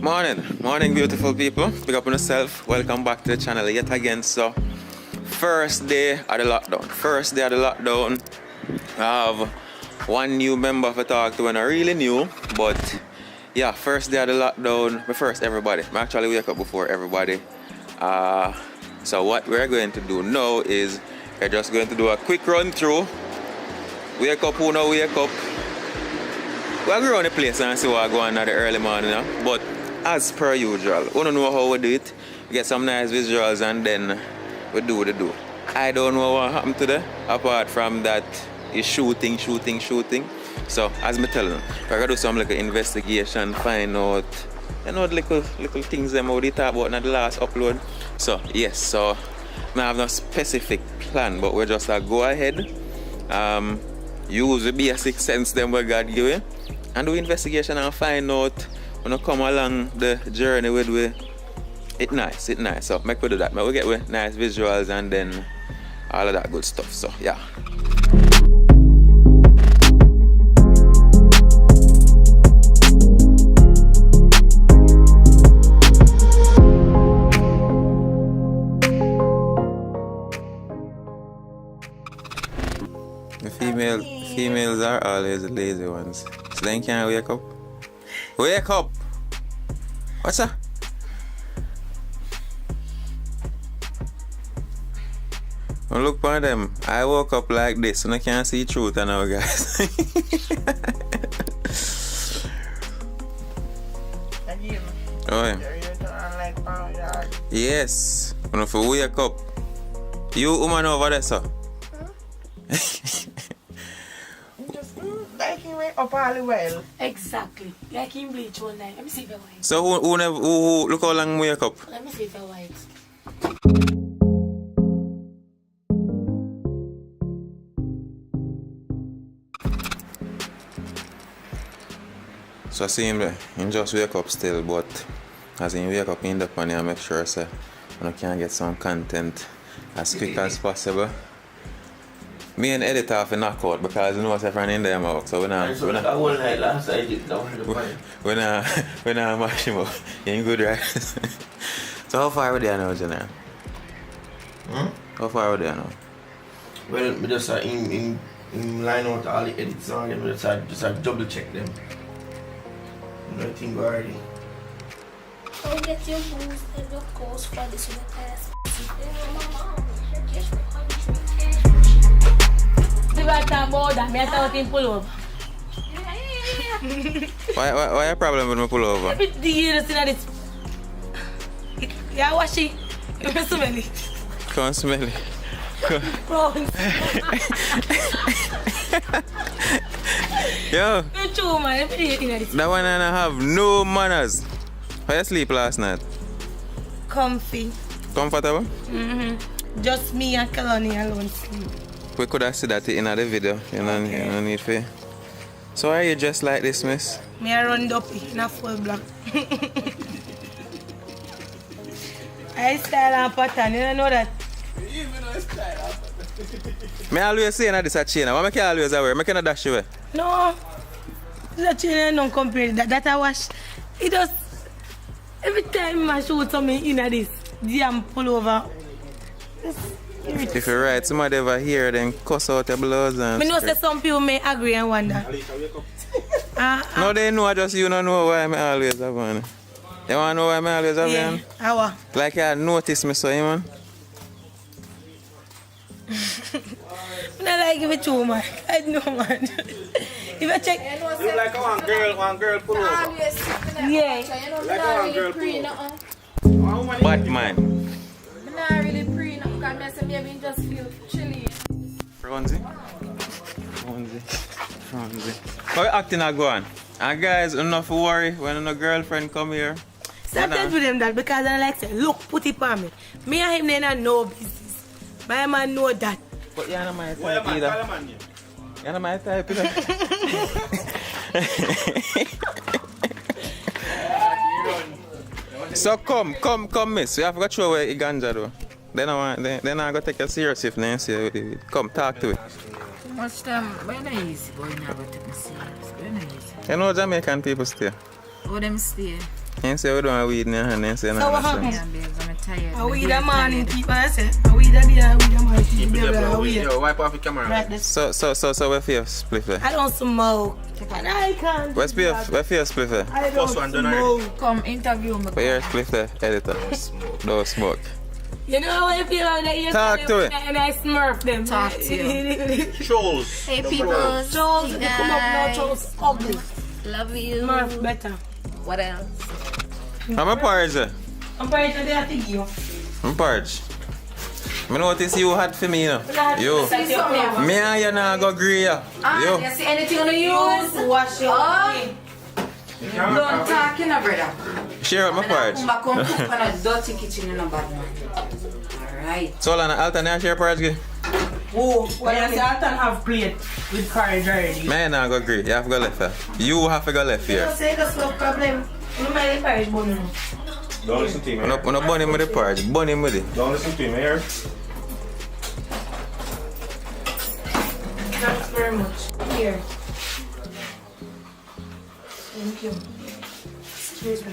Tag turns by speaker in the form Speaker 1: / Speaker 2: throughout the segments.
Speaker 1: Morning beautiful people, pick up on yourself, welcome back to the channel yet again. So first day of the lockdown, I have one new member to talk to and I really new, but yeah, first day of the lockdown, but first everybody, I actually wake up before everybody. So what we're going to do now is we're just going to do a quick run through, wake up who no wake up. We'll go around the place and see what going on in the early morning, but as per usual, we don't know how we do it. We get some nice visuals and then we do what we do. I don't know what happened today, apart from that is shooting. So as me tell them, we're gonna do some little investigation, find out, little things them how they talk about in the last upload. So yes, so I have no specific plan, but we're just go ahead, use the basic sense them we God give you, and do investigation and find out. When I come along the journey with we, it's nice. So make we do that. We get with nice visuals and then all of that good stuff. So yeah. The females are always the lazy ones. So they can't wake up. Wake up! What's that? Don't look for them. I woke up like this and I can't see truth now, guys. Yes. When I wake up. You woman over there, sir.
Speaker 2: Like him wake up all the well.
Speaker 3: Exactly. Like him bleach all night. Let me see if you're white.
Speaker 1: So who look how long wake up?
Speaker 3: Let me see if you're white.
Speaker 1: So I see him there. He just wake up still, but as he wake up in the pan, I make sure say I can get some content as quick as possible. Me and editor have to knock out because you know what's happening in there, Mark. So when I mash him up, he ain't good, right? So how far are we there now, Jenna? How far are we there now?
Speaker 4: Well, we just in line out all the edits on them, just double check them. I think already.
Speaker 3: I'll get your boost and your course for this one test.
Speaker 1: Why a problem with me pull over?
Speaker 3: Yeah, wash it. You can smell it.
Speaker 1: Can't smell it. Yo, that one and I have no manners. How you sleep last night?
Speaker 2: Comfy.
Speaker 1: Comfortable?
Speaker 2: Just me and Kalani alone sleep.
Speaker 1: We could have seen that in the video. You don't need to. So why are you dressed like this, miss?
Speaker 2: Me I run up in a full black. I style and pattern, you know that?
Speaker 1: Me always say that this a chain. Why make you always wear? Make you dash away.
Speaker 2: No. The chain don't compare that I wash. It does every time I shoot something in this damn pullover.
Speaker 1: If you write somebody over here, then cuss out your blouse and
Speaker 2: I know say some people may agree and wonder.
Speaker 1: No, they know, just you don't know why I always have one. You want to know why I always have one?
Speaker 2: How?
Speaker 1: Like you notice me, so man.
Speaker 2: I don't like it too much. I know, man. If I check.
Speaker 4: You like one girl pull over.
Speaker 2: Yeah.
Speaker 4: Like one girl pull over.
Speaker 1: Bad man.
Speaker 5: I'm not really pre because I say maybe just feel chilly.
Speaker 1: Franzi. How you acting now go on? And guys, enough to worry when a girlfriend come here.
Speaker 2: Stop telling them that because I like say, look, put it on me. Me and him they not know business. My man know that.
Speaker 1: But you're not my type either. You're not my type either. So come, miss. We have to throw away the ganja though. Then I go take a serious if Nancy. Come, talk to it.
Speaker 5: Much time, very easy, boy. Now go take me serious. Very easy.
Speaker 1: You know Jamaican people stay.
Speaker 5: Oh, them stay.
Speaker 1: You say we don't weed in your hand, you say
Speaker 2: So
Speaker 1: no.
Speaker 2: what happened?
Speaker 5: Yeah, babes, I'm tired.
Speaker 2: A weed
Speaker 5: My
Speaker 2: a
Speaker 5: hair
Speaker 2: morning,
Speaker 5: tired.
Speaker 2: people I say. A weed a day, a weed a morning.
Speaker 4: Keep it
Speaker 2: People
Speaker 4: up,
Speaker 2: a weed.
Speaker 4: yo, wipe off the camera.
Speaker 2: Right, this.
Speaker 1: So where for your spliff?
Speaker 2: I don't smoke. And I can't.
Speaker 1: Where for your spliff?
Speaker 2: I don't
Speaker 4: First one done already.
Speaker 2: smoke.
Speaker 5: Come interview me.
Speaker 1: Where your spliff, editor? No smoke.
Speaker 2: You know how I feel about that? You
Speaker 1: Talk to it.
Speaker 2: And I smurf them.
Speaker 5: Talk to you.
Speaker 4: Trolls.
Speaker 5: Hey people.
Speaker 2: Trolls, they come up now, trolls ugly.
Speaker 5: Love you.
Speaker 2: Smurf better.
Speaker 5: What else?
Speaker 1: I'm a porridge.
Speaker 2: I'm probably today I think you.
Speaker 1: I'm porridge. I notice you hot for me, you know. You. Me and you now go agree, you.
Speaker 5: You see anything on the use?
Speaker 2: Wash your face.
Speaker 5: Don't talk, you know, brother.
Speaker 1: Share up my porridge.
Speaker 5: Come back home, cook on a dirty kitchen, you know, bad man. Alright.
Speaker 1: So, Lana, alternate share porridge?
Speaker 2: Oh, well, I say I can have plate with courage already.
Speaker 1: Man, I go agree. You have to go left here. You have to go left
Speaker 2: You
Speaker 1: here.
Speaker 2: say that's no problem. You know my courage, but no.
Speaker 4: Don't listen to me.
Speaker 1: I'm not burn him with the porridge. Burn him with it.
Speaker 4: Don't listen to me, here.
Speaker 2: Thanks very much. Here. Thank you. Excuse me.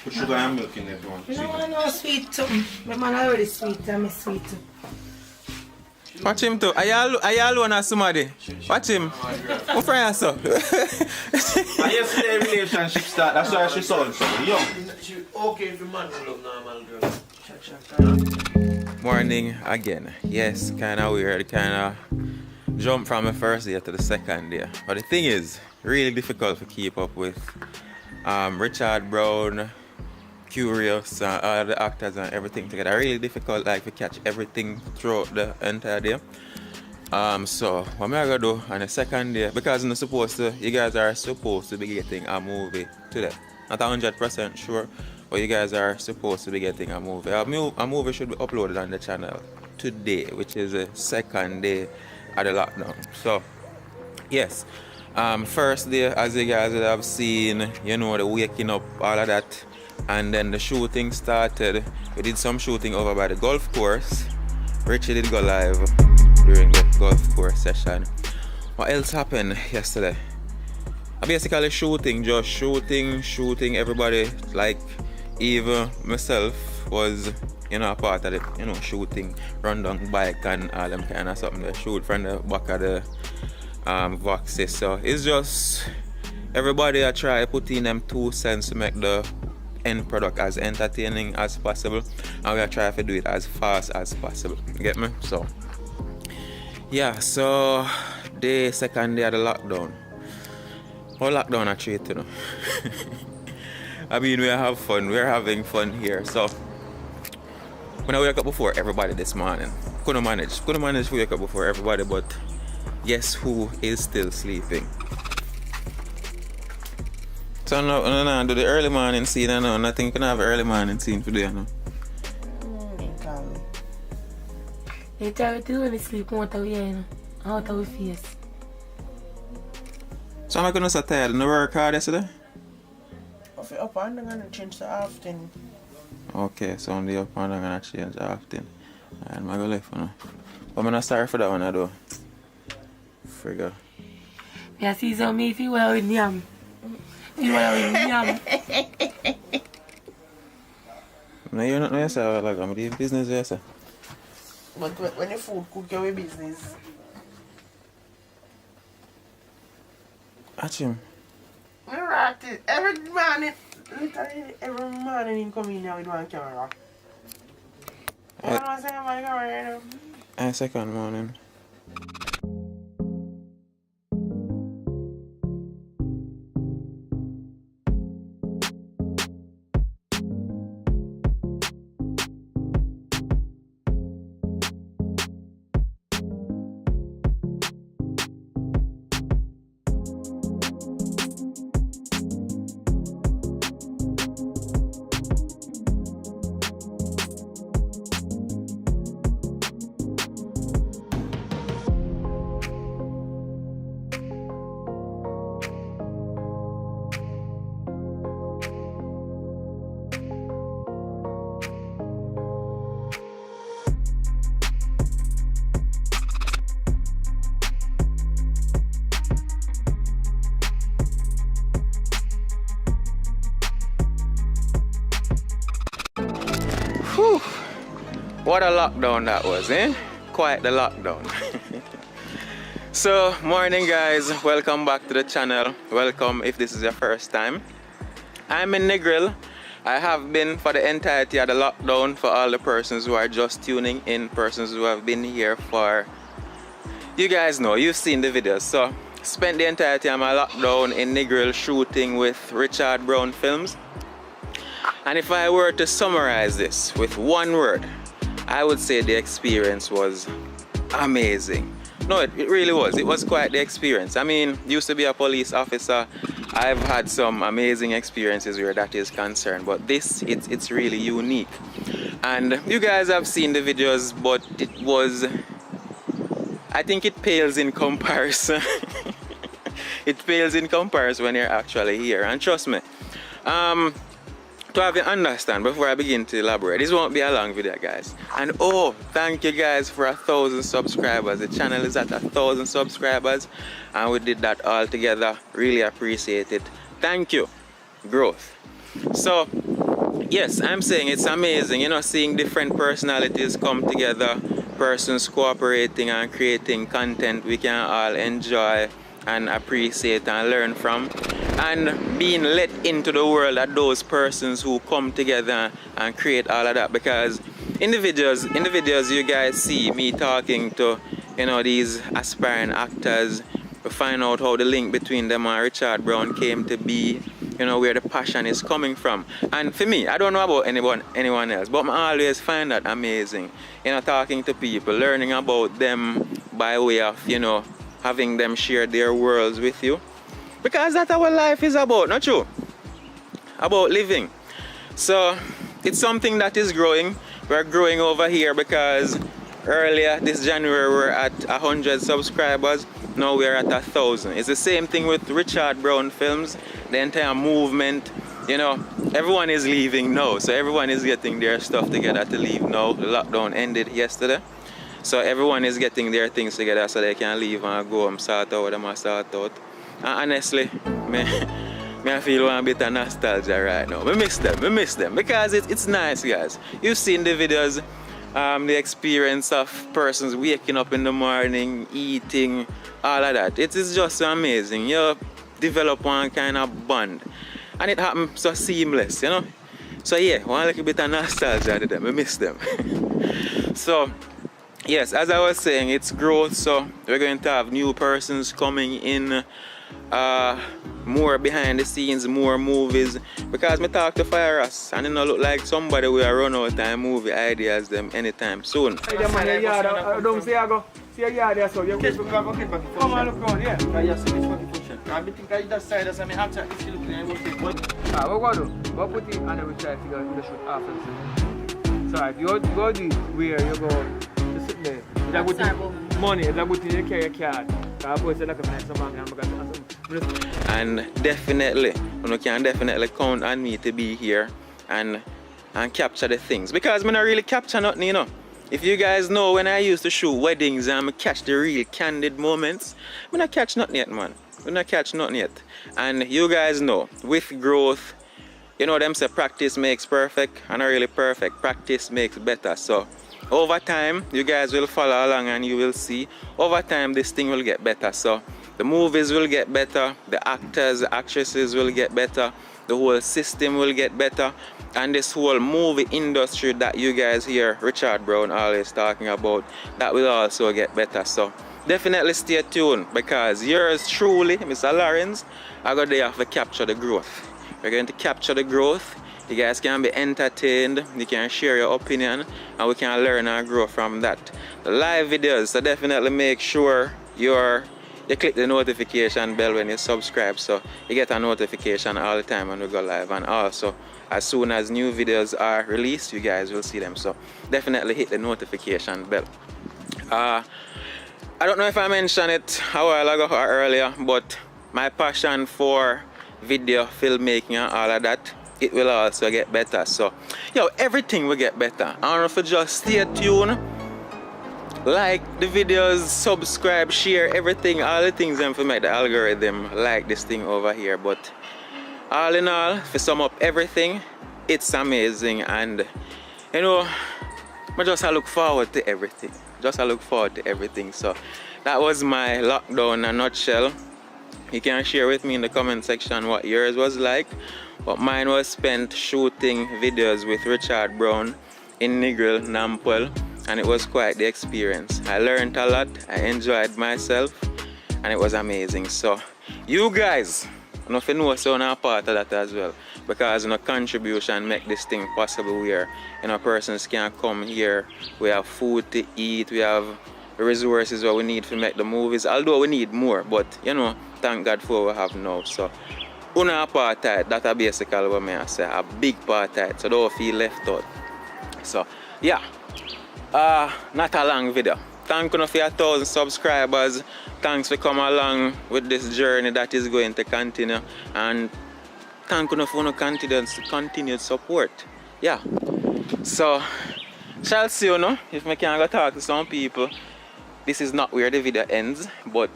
Speaker 4: Put sugar and milk in there if you want.
Speaker 2: You know I know sweet too. My man already sweet, I'm sweet too.
Speaker 1: Watch him too. Are you alone or somebody? Watch him. What friend so?
Speaker 4: And yesterday relationship start, that's why she sold so young. She okay if the man love normal girl.
Speaker 1: Morning again. Yes, kind of weird. Kind of jump from the first day to the second day. But the thing is, really difficult to keep up with Richard Brown, Curious, all the actors and everything together. Really difficult, like to catch everything throughout the entire day. So what am I gonna do on the second day? Because you guys are supposed to be getting a movie today. Not 100% sure, but you guys are supposed to be getting a movie. A movie should be uploaded on the channel today, which is the second day of the lockdown. So yes, first day, as you guys would have seen, you know, the waking up, all of that. And then the shooting started. We did some shooting over by the golf course. Richie did go live during the golf course session. What else happened yesterday? I basically just shooting everybody. Like even myself was, you know, a part of it, you know, shooting, run down bike and all them kind of something. They shoot from the back of the boxes. So it's just everybody I try put in them 2 cents to make the end product as entertaining as possible, and we are trying to do it as fast as possible. You get me? So yeah, so the second day of the lockdown. Our lockdown actually, you know. I mean, we have fun, we're having fun here. So when I wake up before everybody this morning, couldn't manage to wake up before everybody, but guess who is still sleeping? So no, do the early morning scene, I know. Nothing can have early morning scene today, you know.
Speaker 2: They tell me when we sleep out of here, you know. Out of our face.
Speaker 1: So I'm not gonna so tired. No work hard yesterday?
Speaker 6: If you're up and I'm gonna change the afternoon.
Speaker 1: Okay, so on the up and I'm gonna change often. Alright, I'm gonna go left now. But I'm gonna start for that one, I do. Figure.
Speaker 2: Yeah, see, so me if you well with yam. You well with yam.
Speaker 1: No, you're not nice, like I'm doing business here, sir.
Speaker 6: But when the food cook your business.
Speaker 1: Watch him.
Speaker 6: Every morning, literally every morning in come in here with one camera. You know what I'm saying, my camera, you know?
Speaker 1: Second morning. Whew. What a lockdown that was, eh? Quite the lockdown. So, morning guys, welcome back to the channel. Welcome if this is your first time. I'm in Negril. I have been for the entirety of the lockdown. For all the persons who are just tuning in, persons who have been here for, you guys know, you've seen the videos. So, spent the entirety of my lockdown in Negril shooting with Richard Brown Films. And if I were to summarize this with one word, I would say the experience was amazing. No, it really was. It was quite the experience. I mean, used to be a police officer. I've had some amazing experiences where that is concerned, but this, it's really unique. And you guys have seen the videos, but it was, I think it pales in comparison. It pales in comparison when you're actually here. And trust me, to have you understand before I begin to elaborate, this won't be a long video, guys. And oh, thank you guys for 1,000 subscribers. The channel is at 1,000 subscribers and we did that all together. Really appreciate it. Thank you. Growth. So yes, I'm saying it's amazing, you know, seeing different personalities come together, persons cooperating and creating content we can all enjoy and appreciate and learn from, and being let into the world of those persons who come together and create all of that. Because in the videos you guys see me talking to, you know, these aspiring actors, to find out how the link between them and Richard Brown came to be, you know, where the passion is coming from. And for me, I don't know about anyone else, but I always find that amazing, you know, talking to people, learning about them by way of, you know, having them share their worlds with you, because that's what life is about, not true? About living. So it's something that is growing. We're growing over here because earlier this January we're at 100 subscribers. Now we're at 1,000. It's the same thing with Richard Brown Films. The entire movement, you know, everyone is leaving now, so everyone is getting their stuff together to leave now. The lockdown ended yesterday. So everyone is getting their things together so they can leave and go and sort out what they must sort out. And honestly, I feel a bit of nostalgia right now. I miss them because it's nice, guys. You've seen the videos, the experience of persons waking up in the morning, eating, all of that. It is just so amazing. You develop one kind of bond and it happens so seamless, you know. So yeah, one little bit of nostalgia to them. I miss them. So yes, as I was saying, it's growth, so we're going to have new persons coming in, more behind the scenes, more movies, because me talk to Fires and it don't look like somebody will run out of movie ideas them anytime soon.
Speaker 7: Come on, look around, yeah. I think I just side as I mean, after if you look at it, what we're going to do, we'll put it and then we try to figure out the shoot after the so if you go do where you go to sit there, it's like money, it's like you carry a card.
Speaker 1: And definitely, you can definitely count on me to be here and capture the things, because I'm not really capture nothing, you know. If you guys know, when I used to shoot weddings and I catch the real candid moments, I'm not catch nothing yet, man. I'm not catch nothing yet. And you guys know, with growth, you know them say practice makes perfect, and not really perfect. Practice makes better. So over time, you guys will follow along and you will see, over time this thing will get better. So the movies will get better, the actors, the actresses will get better, the whole system will get better, and this whole movie industry that you guys hear Richard Brown always talking about, that will also get better. So definitely stay tuned, because yours truly, Mr. Lawrence, are going to have to capture the growth. We're going to capture the growth. You guys can be entertained, you can share your opinion, and we can learn and grow from that. The live videos, so definitely make sure you click the notification bell when you subscribe, so you get a notification all the time when we go live. And also, as soon as new videos are released, you guys will see them. So definitely hit the notification bell. I don't know if I mentioned it a while ago or earlier, but my passion for video filmmaking and all of that, it will also get better. So yo, everything will get better. I don't know if you just stay tuned, like the videos, subscribe, share, everything, all the things and for make the algorithm like this thing over here. But all in all, to sum up everything, it's amazing, and You know, I just I look forward to everything. Just I look forward to everything. So that was my lockdown in a nutshell. You can share with me in the comment section what yours was like. But mine was spent shooting videos with Richard Brown in Negril, Nampwell, and it was quite the experience. I learned a lot, I enjoyed myself, and it was amazing. So you guys, I know if you know so I'm part of that as well, because contribution make this thing possible where persons can come here, we have food to eat, we have resources what we need to make the movies, although we need more, but thank God for what we have now. So una part of it, that's basically what I say, a big part of it, so don't feel left out. So yeah, not a long video. Thank you for your 1,000 subscribers. Thanks for coming along with this journey that is going to continue, and thank you for your continued support. Yeah, so shall see if I can go talk to some people. This is not where the video ends, but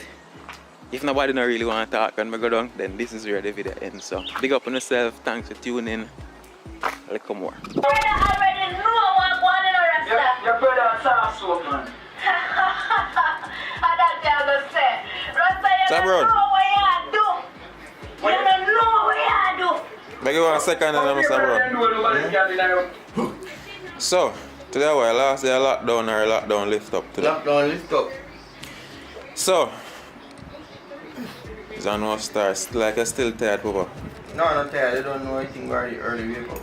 Speaker 1: if nobody don't really want to talk and I go down, then this is where the video ends. So big up on yourself, thanks for tuning in. Let's come more.
Speaker 8: Brother already know what going in the rest.
Speaker 7: Your brother saw soap, man.
Speaker 8: That's what I say. Rasta, you don't know what you do. You don't know what you do.
Speaker 1: Make it 1 second and I'm bro. So, today was last day of lockdown or lockdown lift up today?
Speaker 4: Lockdown lift up.
Speaker 1: So, is that no stars? Like I still tired, Papa?
Speaker 4: No, I'm not tired. I don't know anything about the early wake up.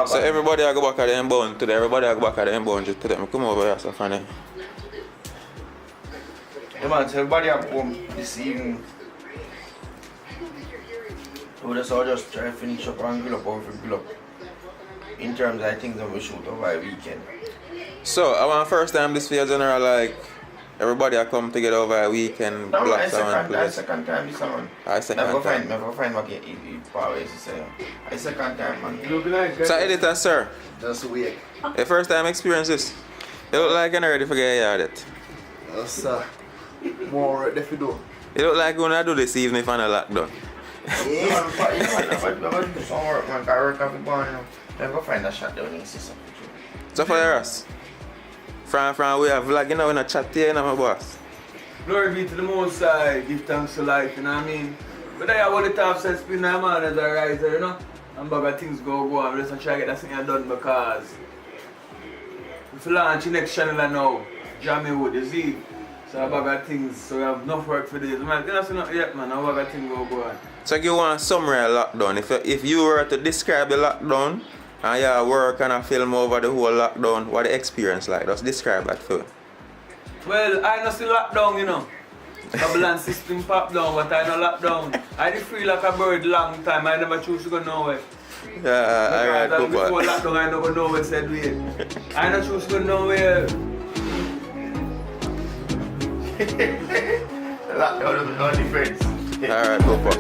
Speaker 4: So
Speaker 1: everybody I go back at the inbound today. Everybody I go back at the inbound today. I come over here, so funny.
Speaker 4: yeah, man, so everybody at home this evening. So I'll just try to finish up and grill up or grill up. In terms of things that we shoot over a weekend.
Speaker 1: So, I want first time this year general, like everybody I come together over a weekend.
Speaker 4: No,
Speaker 1: block
Speaker 4: I second time this one.
Speaker 1: I second time.
Speaker 4: Never find what you always say. I second time, man.
Speaker 7: Look like
Speaker 1: So, editor, sir,
Speaker 4: Just wait.
Speaker 1: the first time experience this. You look like you're ready for get yard it.
Speaker 4: Yes, sir. More ready for do.
Speaker 1: You look like you're gonna do this evening if I'm not lockdown.
Speaker 4: Yeah, man, do some work, man. I work off the barn, you know. Never find a shot down in system.
Speaker 1: So for us, from we are vlogging now in a chat here, my boss.
Speaker 7: Glory be to the Most High, give thanks to life, you know what I mean? But I want the top set spin my man as a writer, you know? And bugger things go on, but let's try to get that thing done because if you launch the next channel now, Jamie Wood, you see? So I bugger things, so we have enough work for this. Man, you know, so not yet, man, I bugger things go on.
Speaker 1: So you want a summary of lockdown. If you were to describe the lockdown, and you work and a film over the whole lockdown, what the experience like? Just describe that for me.
Speaker 7: Well, I know still lockdown, you know. Babylon system pop down, but I know lockdown. I did feel like a bird long time, I never choose to go nowhere.
Speaker 1: Yeah, alright,
Speaker 7: Because
Speaker 1: good
Speaker 7: before
Speaker 1: boy.
Speaker 7: lockdown, I never know where said we. I don't choose to go nowhere.
Speaker 4: Lockdown is no difference.
Speaker 1: Alright, good boy.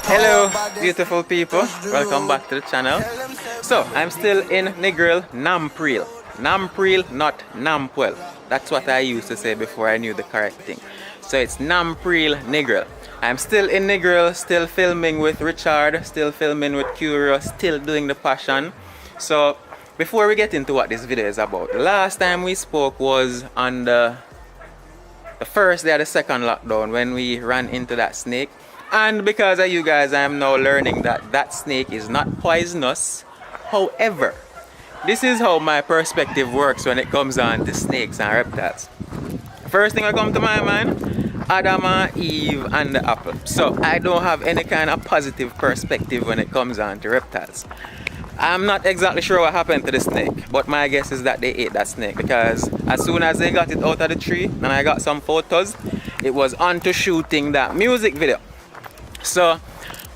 Speaker 1: Hello, beautiful people. Welcome back to the channel. So, I'm still in Negril, Nampril. Nampril, not Nampwell. That's what I used to say before I knew the correct thing. So, it's Nampril, Negril. I'm still in Negril, still filming with Richard, still filming with Curio, still doing the passion. So, before we get into what this video is about, the last time we spoke was on the first day of the second lockdown when we ran into that snake. And because of you guys, I am now learning that that snake is not poisonous. However, this is how my perspective works when it comes on to snakes and reptiles. First thing that comes to my mind, Adam and Eve and the apple. So I don't have any kind of positive perspective when it comes on to reptiles. I'm not exactly sure what happened to the snake, but my guess is that they ate that snake, because as soon as they got it out of the tree and I got some photos, it was on to shooting that music video. So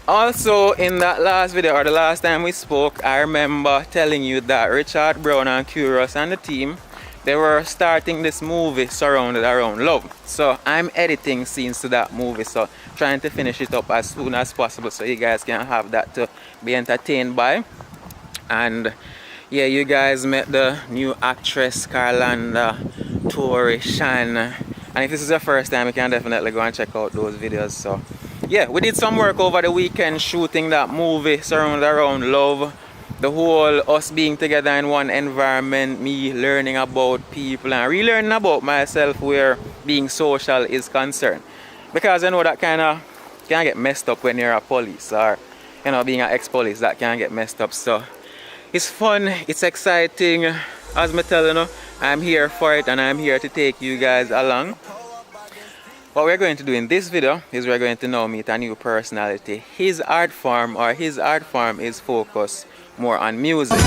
Speaker 1: also in that last video, or the last time we spoke, I remember telling you that Richard Brown and Curious and the team, they were starting this movie surrounded around love. So I'm editing scenes to that movie, so trying to finish it up as soon as possible so you guys can have that to be entertained by. And yeah, you guys met the new actress Carlanda, Tori, Shan, and if this is your first time, you can definitely go and check out those videos. So yeah, we did some work over the weekend shooting that movie surrounded around love. The whole us being together in one environment, me learning about people and relearning about myself where being social is concerned. Because you know that kind of can get messed up when you're a police, or you know, being an ex-police, that can get messed up. So it's fun, it's exciting. As me tell you, I'm here for it and I'm here to take you guys along. What we're going to do in this video is we're going to now meet a new personality. His art form is focused more on music.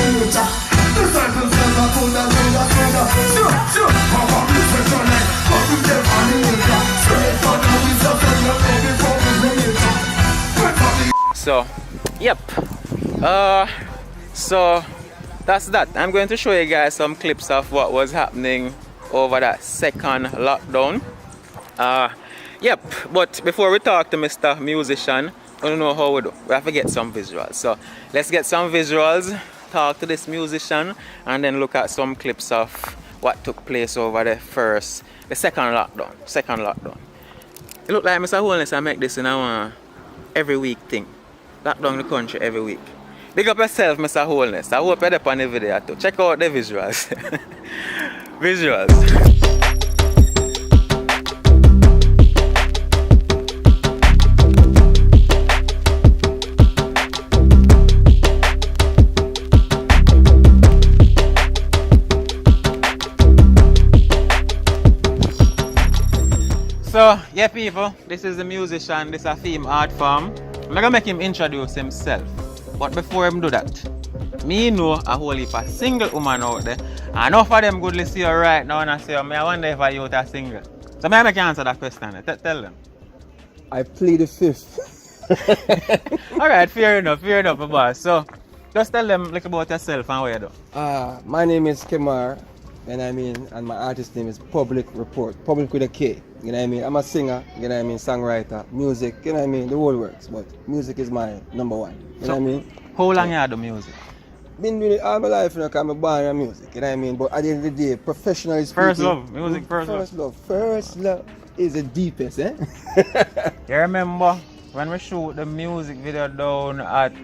Speaker 1: So, yep. So that's that. I'm going to show you guys some clips of what was happening over that second lockdown. Yep, but before we talk to Mr. Musician, I don't know how we do. We have to get some visuals. So let's get some visuals, talk to this musician, and then look at some clips of what took place over the second lockdown. It look like Mr. Holness I make this in our every week thing. Lock down the country every week. Big up yourself, Mr. Holness. I hope you're up on the video too. Check out the visuals. Visuals. So, yeah people, this is the musician, this is a theme art form. I'm gonna make him introduce himself. But before him do that, me know a whole heap of single woman out there. And enough of them good see you right now and I say, I wonder if I out a single. So I make you answer that question. Tell them.
Speaker 9: I plead the fifth.
Speaker 1: Alright, fair enough, my boss. So just tell them like about yourself and where you do.
Speaker 9: My name is Kemar, and my artist name is Public Report. Public with a K. You know what I mean? I'm a singer, you know what I mean, songwriter, music, you know what I mean, the whole works, but music is my number one. You know what I mean?
Speaker 1: How long you do music?
Speaker 9: Been doing it all my life, you know, because I'm born in music, you know what I mean? But at the end of the day, professionally speaking...
Speaker 1: First love, music first love.
Speaker 9: First love is the deepest, eh?
Speaker 1: You remember when we shoot the music video down at,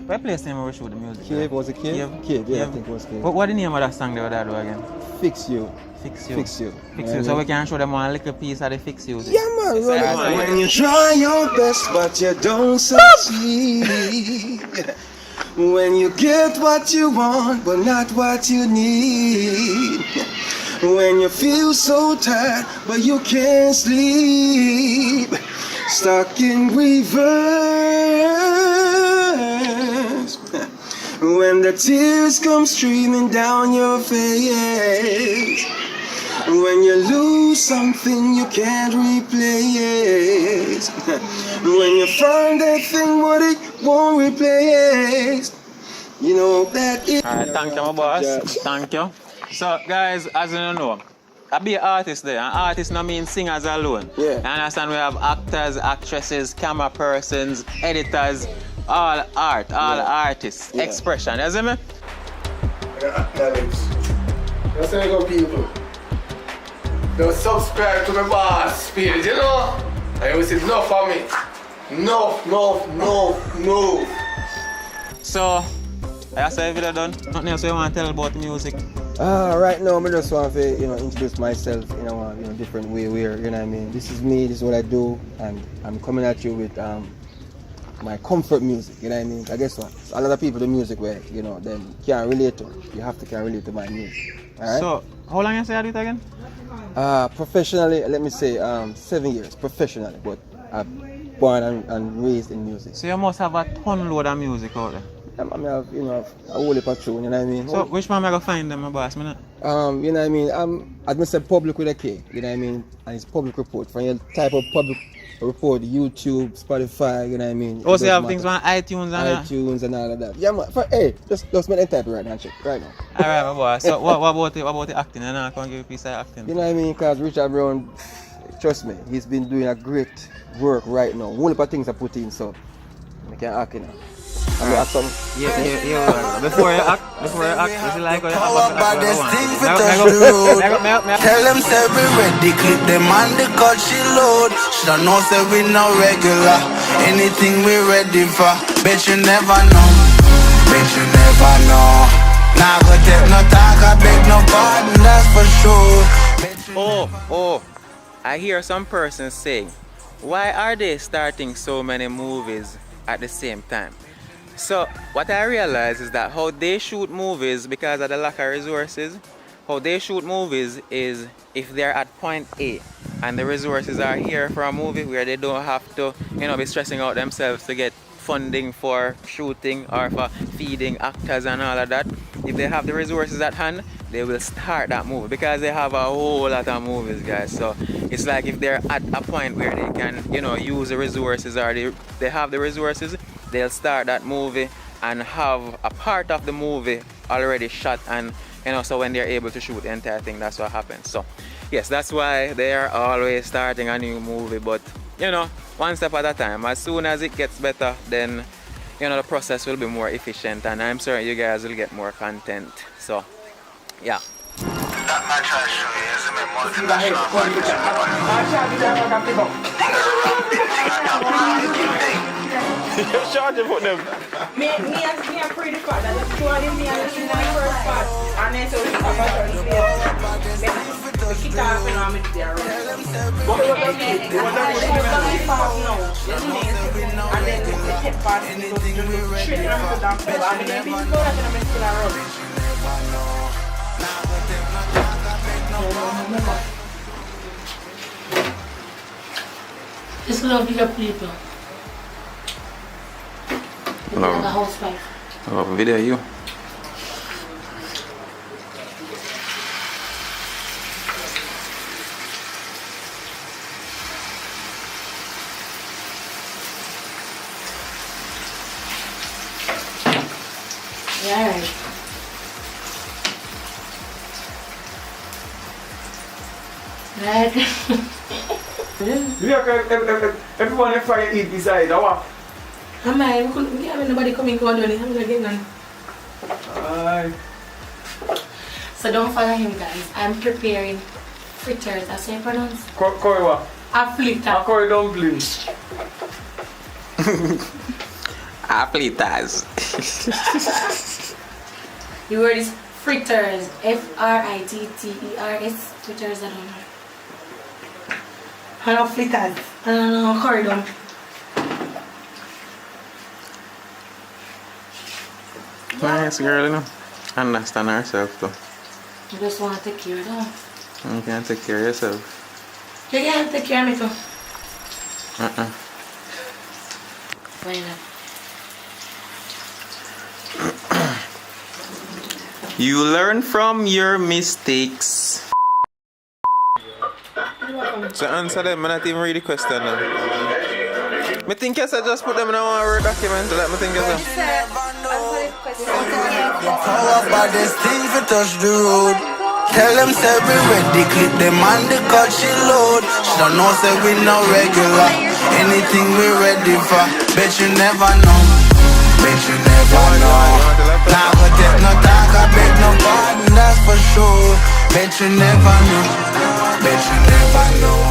Speaker 1: what place name we shoot the music video?
Speaker 9: Cave, was it Cave? Cave, yeah, I think it was Cave.
Speaker 1: What the name of that song they were there do again?
Speaker 9: Fix You.
Speaker 1: Fix You.
Speaker 9: Fix You.
Speaker 1: Fix You. So we can show them one little piece of the Fix You.
Speaker 9: Yeah, man. When you try your best but you don't succeed. When you get what you want but not what you need. When you feel so tired but you can't sleep. Stuck in reverse. When the tears come streaming down your face. When you lose something you can't replace. When you find that thing what it won't replace. You know that it...
Speaker 1: Alright, thank you my boss. Thank you. So guys, as you know, I be an artist there. An artist no mean singers alone.
Speaker 9: Yeah.
Speaker 1: You understand we have actors, actresses, camera persons, editors, all art, all artists, expression, you see me?
Speaker 6: Alex, that's how you go people. Don't subscribe to my boss page, you know? I always say no for me. No.
Speaker 1: So, that's the video done. Nothing else you want to tell about music?
Speaker 9: Right now I just want to introduce myself in a different way where, you know what I mean, this is me, this is what I do, and I'm coming at you with my comfort music, you know what I mean? I guess what? A lot of people do music where, you know, them can't relate to. You have to can relate to my music. Alright?
Speaker 1: So, how long you say you do it again?
Speaker 9: Professionally, let me say 7 years professionally, but I'm born and raised in music.
Speaker 1: So you must have a ton load of music out there.
Speaker 9: I mean, I've, you know, a whole heap of tune, you know what I mean?
Speaker 1: So which man I go find them, my boss, man?
Speaker 9: You know what I mean? I'd say public with a K, you know what I mean? And it's public report. For your type of public report, YouTube, Spotify, you know what I mean?
Speaker 1: Also, you have things on iTunes and
Speaker 9: iTunes and all of that. Yeah, man. Hey, just make them type it right now, check, right now.
Speaker 1: Alright, my boy. So what about the acting? And I can't give you a piece of acting.
Speaker 9: You know what I mean? Because Richard Brown, trust me, he's been doing a great work right now. Whole heap of things I put in, so I can act, you know. I'm gonna act something.
Speaker 1: Yeah. Before you act, this is like how you
Speaker 10: about this thing for touch the road. Tell them say we ready, clip them on the cut she load. She don't know say we no regular. Anything we ready for, bet you never know. Bet you never know. Nah go take no talk, I beg no pardon, that's for sure.
Speaker 1: Oh, I hear some persons saying, why are they starting so many movies at the same time? So what I realize is that how they shoot movies, because of the lack of resources, how they shoot movies is if they're at point A and the resources are here for a movie where they don't have to, you know, be stressing out themselves to get funding for shooting or for feeding actors and all of that. If they have the resources at hand, they will start that movie because they have a whole lot of movies, guys. So it's like if they're at a point where they can, you know, use the resources or they have the resources, they'll start that movie and have a part of the movie already shot, and you know, so when they're able to shoot the entire thing, that's what happens. So yes, that's why they are always starting a new movie, but you know, one step at a time. As soon as it gets better, then you know, the process will be more efficient, and I'm sure you guys will get more content. So yeah.
Speaker 10: That match I show you is a multinational.
Speaker 7: You're charging for them.
Speaker 6: Me are pretty fat. I just told him me and the first part. And then so we have a turn here. We kick off and I'm in there. And then we take part in it. So we straight and put down. I mean, if you go that and I'm still around.
Speaker 2: Just love bigger people. Like a housewife.
Speaker 1: Oh, video you.
Speaker 2: Yeah, right.
Speaker 7: Everyone if I eat beside, what?
Speaker 2: I'm having nobody coming to do anything. I'm not getting none. So don't follow him, guys. I'm preparing fritters. That's how you pronounce?
Speaker 7: Curry what?
Speaker 2: A fritter.
Speaker 7: Curry dumplings.
Speaker 1: Aplitas.
Speaker 2: The word is fritters. Fritters. Fritters, I don't know. I know fritters. I don't know curry dump.
Speaker 1: Nice girl, you know. Understand herself though.
Speaker 2: You just want to take care of them.
Speaker 1: You can take care of yourself.
Speaker 2: You can't take care of me too. Why not?
Speaker 1: You learn from your mistakes. So answer them, I not even read the question now. I think I said just put them in a one word document, let me think I said.
Speaker 10: Power by this thing for touch the road. Tell them say we ready, clip them on the cut she load. She don't know say we no regular. Anything we ready for, bet you never know. Bet you never know. Nah go take no talk, I beg no pardon, that's for sure. Bet you never know. Bet you never know.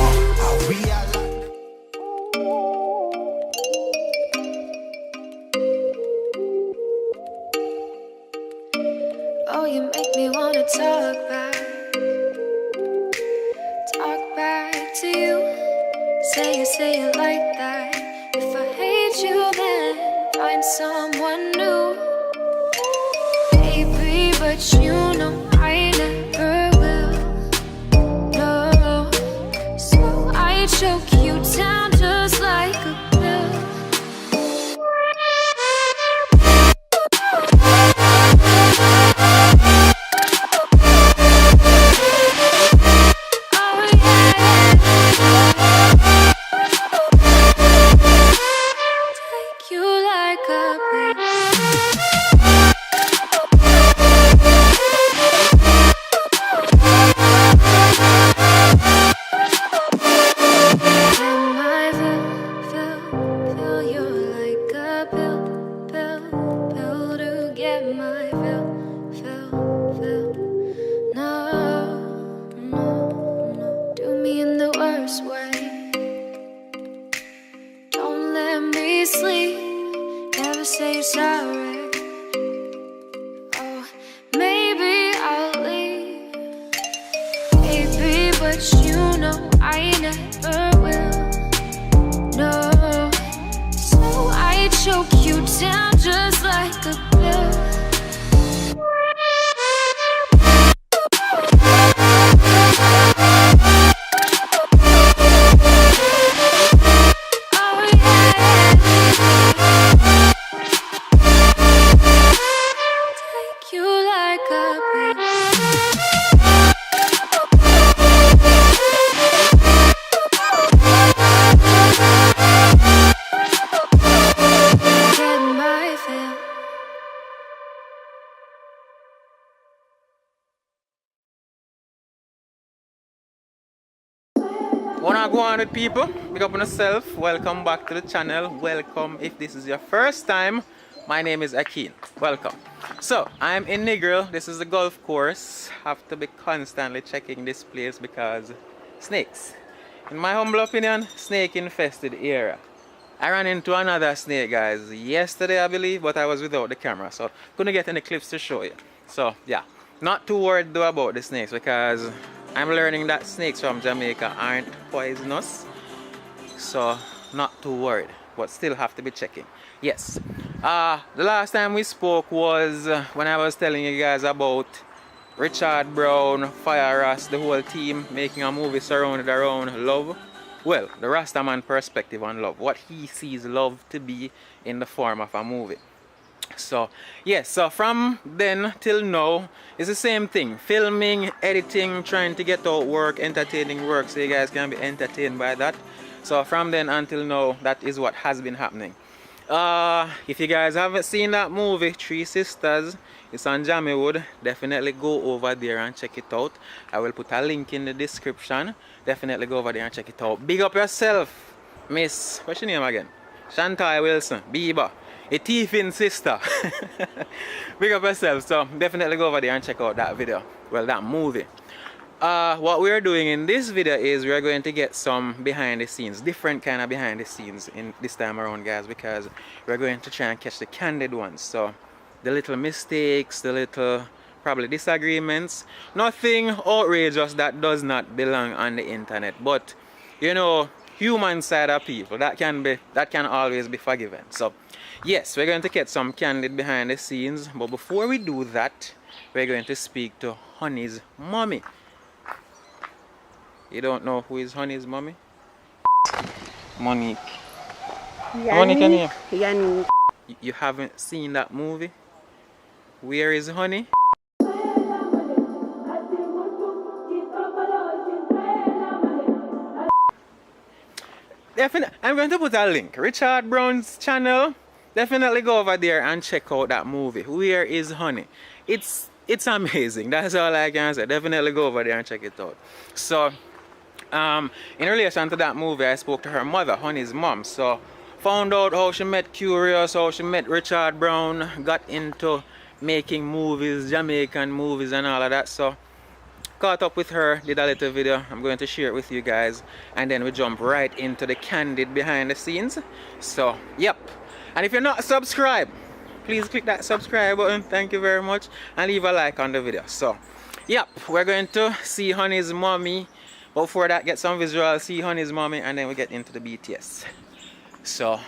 Speaker 11: Oh, you make me wanna talk back to you. Say it like that. If I hate you, then find someone new. Baby, but you know I never will. No, so I choke you down just like a pill.
Speaker 1: Wanna go on with people? Big up on yourself. Welcome back to the channel. Welcome if this is your first time. My name is Akin. Welcome. So I'm in Negril. This is the golf course. Have to be constantly checking this place because snakes. In my humble opinion, snake infested area. I ran into another snake, guys, yesterday I believe, but I was without the camera, so couldn't get any clips to show you. So yeah, not too worried though about the snakes because I'm learning that snakes from Jamaica aren't poisonous, so not too worried, but still have to be checking. Yes, the last time we spoke was when I was telling you guys about Richard Brown, Fire Ras, the whole team making a movie surrounded around love. Well, the Rastaman perspective on love, what he sees love to be in the form of a movie. So yes, so from then till now it's the same thing, filming, editing, trying to get out work, entertaining work, so you guys can be entertained by that. So from then until now, that is what has been happening. If you guys haven't seen that movie, Three Sisters, it's on Jamaiwood, definitely go over there and check it out. I will put a link in the description. Definitely go over there and check it out. Big up yourself, Miss, what's your name again? Chantal Wilson, Bieber, a thiefing sister. Big up yourself, so definitely go over there and check out that video, well, that movie. What we're doing in this video is we're going to get some behind the scenes, different kind of behind the scenes in this time around, guys, because we're going to try and catch the candid ones. So the little mistakes, the little probably disagreements, nothing outrageous that does not belong on the internet, but you know, human side of people that can always be forgiven. So yes, we're going to get some candid behind the scenes, but before we do that, we're going to speak to Honey's mommy. You don't know who is Honey's mommy? Monique. Monique, can you?
Speaker 12: Yanni.
Speaker 1: You haven't seen that movie? Where is Honey? Definitely, I'm going to put a link. Richard Brown's channel. Definitely go over there and check out that movie. Where is Honey? It's amazing. That's all I can say. Definitely go over there and check it out. So in relation to that movie, I spoke to her mother, Honey's mom. So found out how she met Curious, how she met Richard Brown, got into making movies, Jamaican movies and all of that. So caught up with her, did a little video. I'm going to share it with you guys, and then we jump right into the candid behind the scenes. So yep, and if you're not subscribed, please click that subscribe button, thank you very much, and leave a like on the video. So yep, we're going to see Honey's mommy. Before that, get some visuals, see Honey's mommy, and then we get into the BTS. So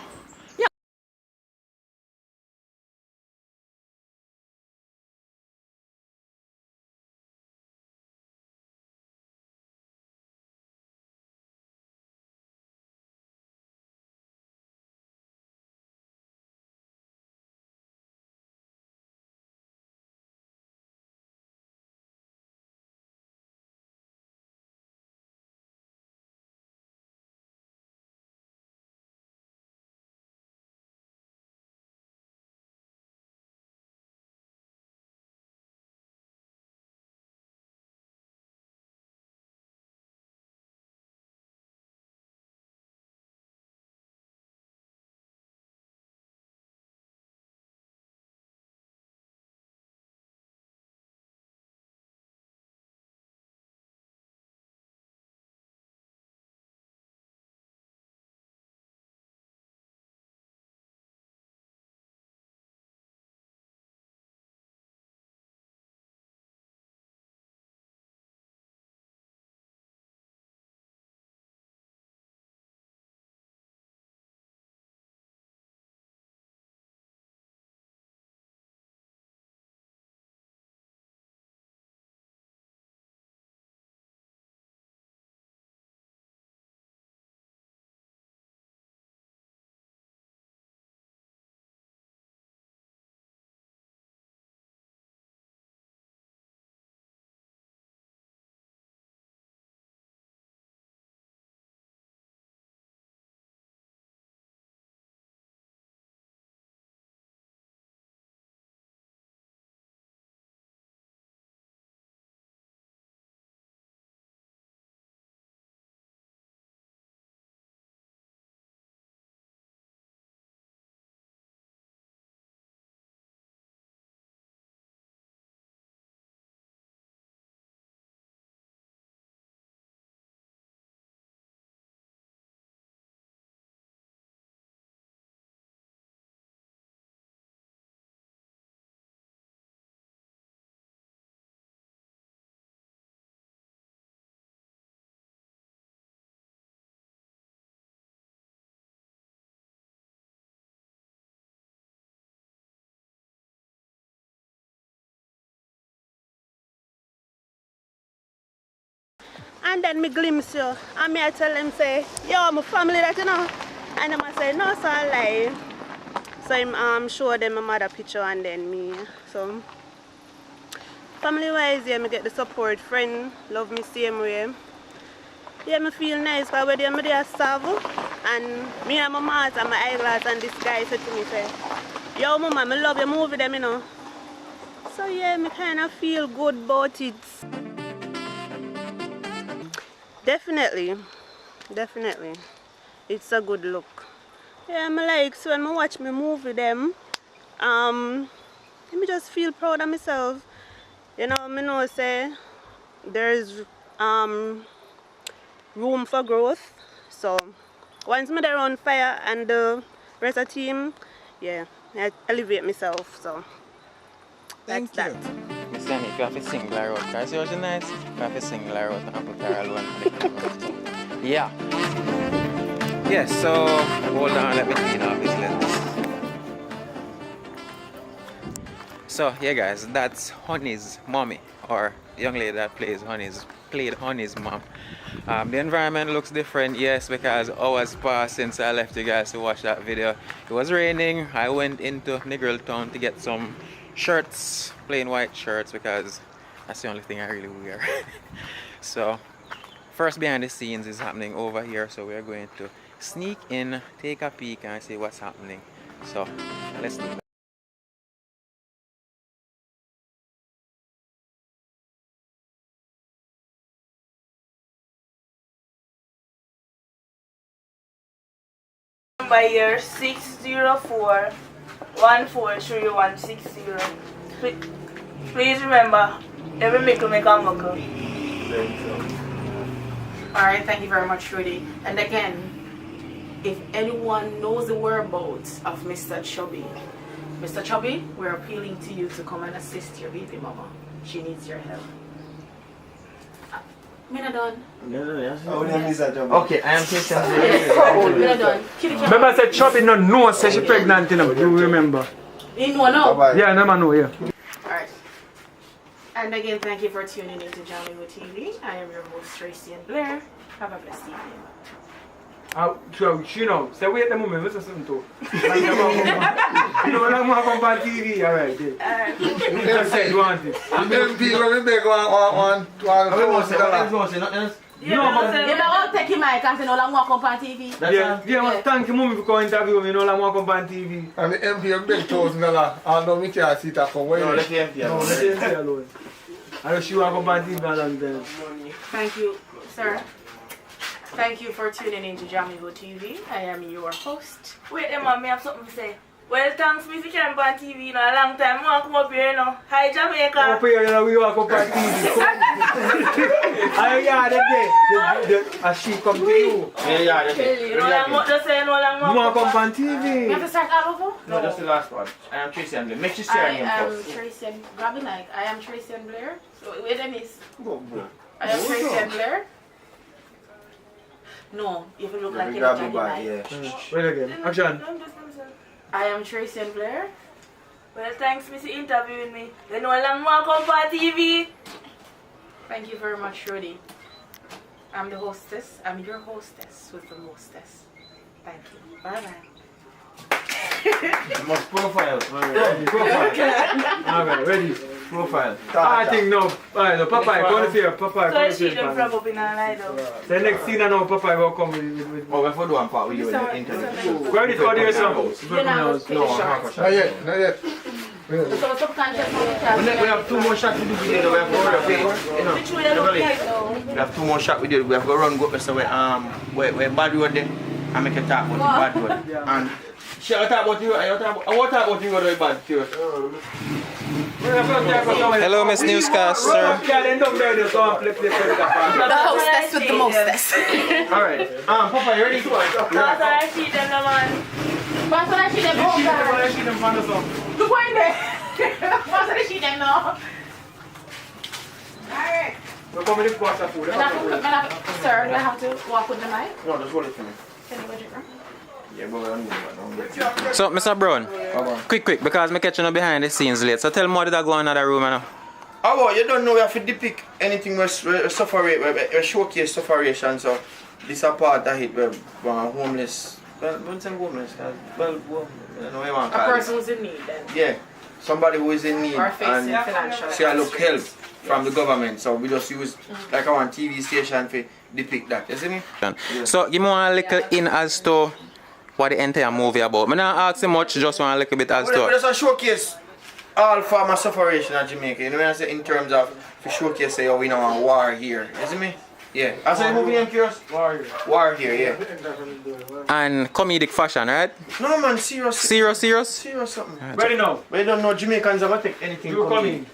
Speaker 12: And then me glimpse you. And me I tell them say, yo, my family that you know. And them I say, no, so I lie. So I'm show them my mother picture and then me. So family wise, yeah, me get the support, friend, love me same way. Yeah, me feel nice because when I'm there serve and me and my mask and my eyeglass and this guy said to me, say, yo mama, I love your movie them, you know. So yeah, me kind of feel good about it. Definitely. It's a good look. Yeah, me like, so when I watch me movie them, me just feel proud of myself. You know, me know say there's room for growth. So once me there on fire and the rest of the team, yeah, I elevate myself. So that's that.
Speaker 1: Miss Danny, if you have to sing Larry out, because you're nice, you have to sing Larry out and put her alone. Yeah. Yes, so hold on, let me clean up this lens. So yeah guys, that's Honey's mommy, or young lady that played Honey's mom. The environment looks different, yes, because hours passed since I left you guys to watch that video. It was raining. I went into Negril Town to get some shirts, plain white shirts, because that's the only thing I really wear. So first behind the scenes is happening over here, so we're going to sneak in, take a peek and see what's happening. So let's do that.
Speaker 12: Number here 604-143160. Please remember, every mickle make a muckle.
Speaker 5: Alright, thank you very much, Rudy. And again, if anyone knows the whereabouts of Mr. Chubby, we're appealing to you to come and assist your baby mama. She needs your help. Me not done.
Speaker 6: Okay, I am Christian.
Speaker 5: Me not done.
Speaker 7: Remember I said Chubby no know say she pregnant, you know. Do you remember?
Speaker 5: You know now?
Speaker 7: Yeah, no man know, yeah.
Speaker 5: Alright. And again, thank you for tuning into Jamaican TV. I am your host, Tracy and Blair. Have a blessed evening.
Speaker 7: So, you know, say wait a moment, listen something too. You know, I'm going to TV, alright. You said you want it.
Speaker 6: MP, when we make one $1,000.
Speaker 5: You don't take him mic and say, no, I'm walking on TV.
Speaker 7: Yeah, thank you, mommy, for coming to interview me. You know, I'm walking on TV.
Speaker 6: And the MP, I'm big $1,000. I know me can't see that for way.
Speaker 7: No, let the MP alone. No, let the MP alone. I know she walk on TV and then.
Speaker 5: Thank you, sir. Thank you for tuning into Jamaican TV. I am your host.
Speaker 8: Wait, man, me have something to say. Well, thanks me for coming on TV, you know, a long time. I come up here, you know. Hi, Jamaica.
Speaker 7: Up here, you know, we walk up on TV. Yeah, that day, as she come to you.
Speaker 6: Yeah, that's it.
Speaker 8: You know, I'm just saying, no, I'm
Speaker 7: you walk up on TV.
Speaker 5: You have to start all over?
Speaker 6: No, that's the last one. I am Tracy and Blair. Make sure you
Speaker 5: I
Speaker 6: say your
Speaker 5: am
Speaker 6: name first.
Speaker 5: Tracy and grab the mic. I am Tracy and Blair. So, wait a minute.
Speaker 6: Go.
Speaker 5: I am Tracy and Blair. No, you can look like a
Speaker 6: grab
Speaker 5: Jackie
Speaker 6: your bag,
Speaker 5: Mike.
Speaker 6: yeah.
Speaker 7: Wait again. Action.
Speaker 5: I am Tracy and Blair.
Speaker 8: Well, thanks for interviewing me. You know, I'm walking on TV.
Speaker 5: Thank you very much, Rudy. I'm the hostess. I'm your hostess with the mostess. Thank you. Bye-bye.
Speaker 6: You must profile.
Speaker 7: Alright, ready.
Speaker 6: Profile.
Speaker 7: I think no. Alright, no, Papa, go to here. Papa,
Speaker 8: So
Speaker 7: go
Speaker 8: I
Speaker 7: to
Speaker 8: see
Speaker 7: here.
Speaker 8: them from up in a light though.
Speaker 7: The next scene, I know Papa will come with.
Speaker 6: Oh, before doing part, we do an interview.
Speaker 7: Where did audio song?
Speaker 5: You're not take the shots.
Speaker 6: Not yet.
Speaker 5: So subconscious
Speaker 6: We have 2 more shots to do video. We have to run away. You know.
Speaker 8: Which way they look like though?
Speaker 6: We have 2 more shots we did. We have to run go up so where bad road there and make a talk about the bad road. And she talk about you. I want to talk about you go to bad too.
Speaker 1: Hello, Miss Newscaster.
Speaker 5: the hostess with the mostess.
Speaker 6: Alright. Papa, you ready?
Speaker 8: That's why I see them, no man.
Speaker 5: That's what I see them. Look where there. That's what I see them now. Alright.
Speaker 7: We're coming to watch the food.
Speaker 5: Sir, do I have to walk with the mic?
Speaker 6: No, just hold it for me.
Speaker 5: Can you go to
Speaker 6: Yeah, but we're on.
Speaker 1: So, Mr. Brown, quick, because I'm catching up behind the scenes late. So tell me what did I go in another room now?
Speaker 6: Oh, you don't know we have to depict anything where showcase sufferation. So this is a part of it where homeless. Well, don't say homeless. Well, you know what you want to
Speaker 5: a
Speaker 6: call it.
Speaker 5: person who's in need then.
Speaker 6: Yeah, somebody who is in need
Speaker 5: Or facing
Speaker 6: and
Speaker 5: financial
Speaker 6: see a look help from the government. So we just use like our TV station to depict that. You see me?
Speaker 1: So give me one little in as to what the entire movie about. I'm not asking much, just want a little bit as
Speaker 6: We
Speaker 1: to.
Speaker 6: just showcase all form of sufferation in Jamaica. You know what I say? In terms of to showcase say, oh, we know a war here. You see me? Yeah. I say movie and curious. War here, yeah.
Speaker 1: And comedic fashion, right?
Speaker 6: No man, serious.
Speaker 1: Serious?
Speaker 6: Serious something.
Speaker 7: Ready now.
Speaker 6: We don't know Jamaicans ever take anything.
Speaker 7: You coming.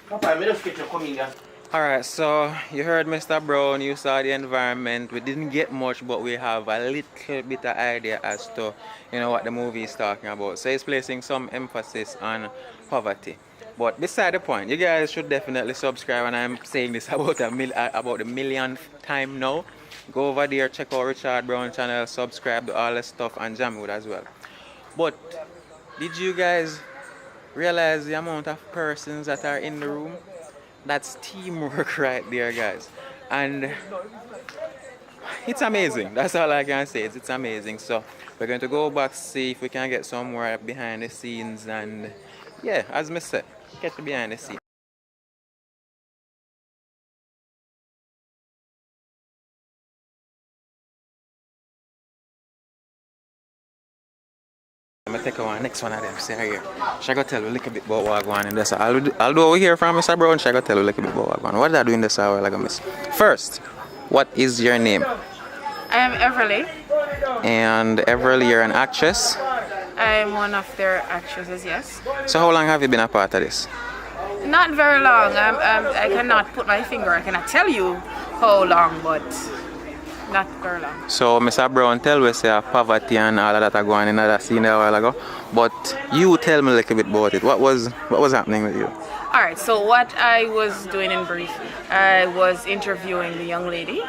Speaker 6: Papa, I just get you coming there.
Speaker 1: Alright, so you heard Mr. Brown, you saw the environment. We didn't get much, but we have a little bit of idea as to, you know, what the movie is talking about. So it's placing some emphasis on poverty. But beside the point, you guys should definitely subscribe, and I'm saying this about the millionth time now. Go over there, check out Richard Brown channel, subscribe to all the stuff, and Jamwood as well. But did you guys realize the amount of persons that are in the room? That's teamwork right there, guys. And it's amazing. That's all I can say. It's amazing. So we're going to go back, see if we can get somewhere behind the scenes. And yeah, as I said, get behind the scenes. I'm gonna take one next one of them. See here. Shall I go tell you a little bit about what going on in this? Although we hear from Mr. Brown, shall I go tell you a little bit about what going on? What did I do in this hour like I miss? First, what is your name?
Speaker 5: I am Everly.
Speaker 1: And Everly, you're an actress.
Speaker 5: I am one of their actresses, yes.
Speaker 1: So how long have you been a part of this?
Speaker 5: Not very long. I cannot put my finger. I cannot tell you how long, but not very long.
Speaker 1: So Mr. Brown tell us poverty and all of that are going in that scene a while ago. But you tell me a little bit about it. What was happening with you?
Speaker 5: Alright, so what I was doing in brief, I was interviewing the young lady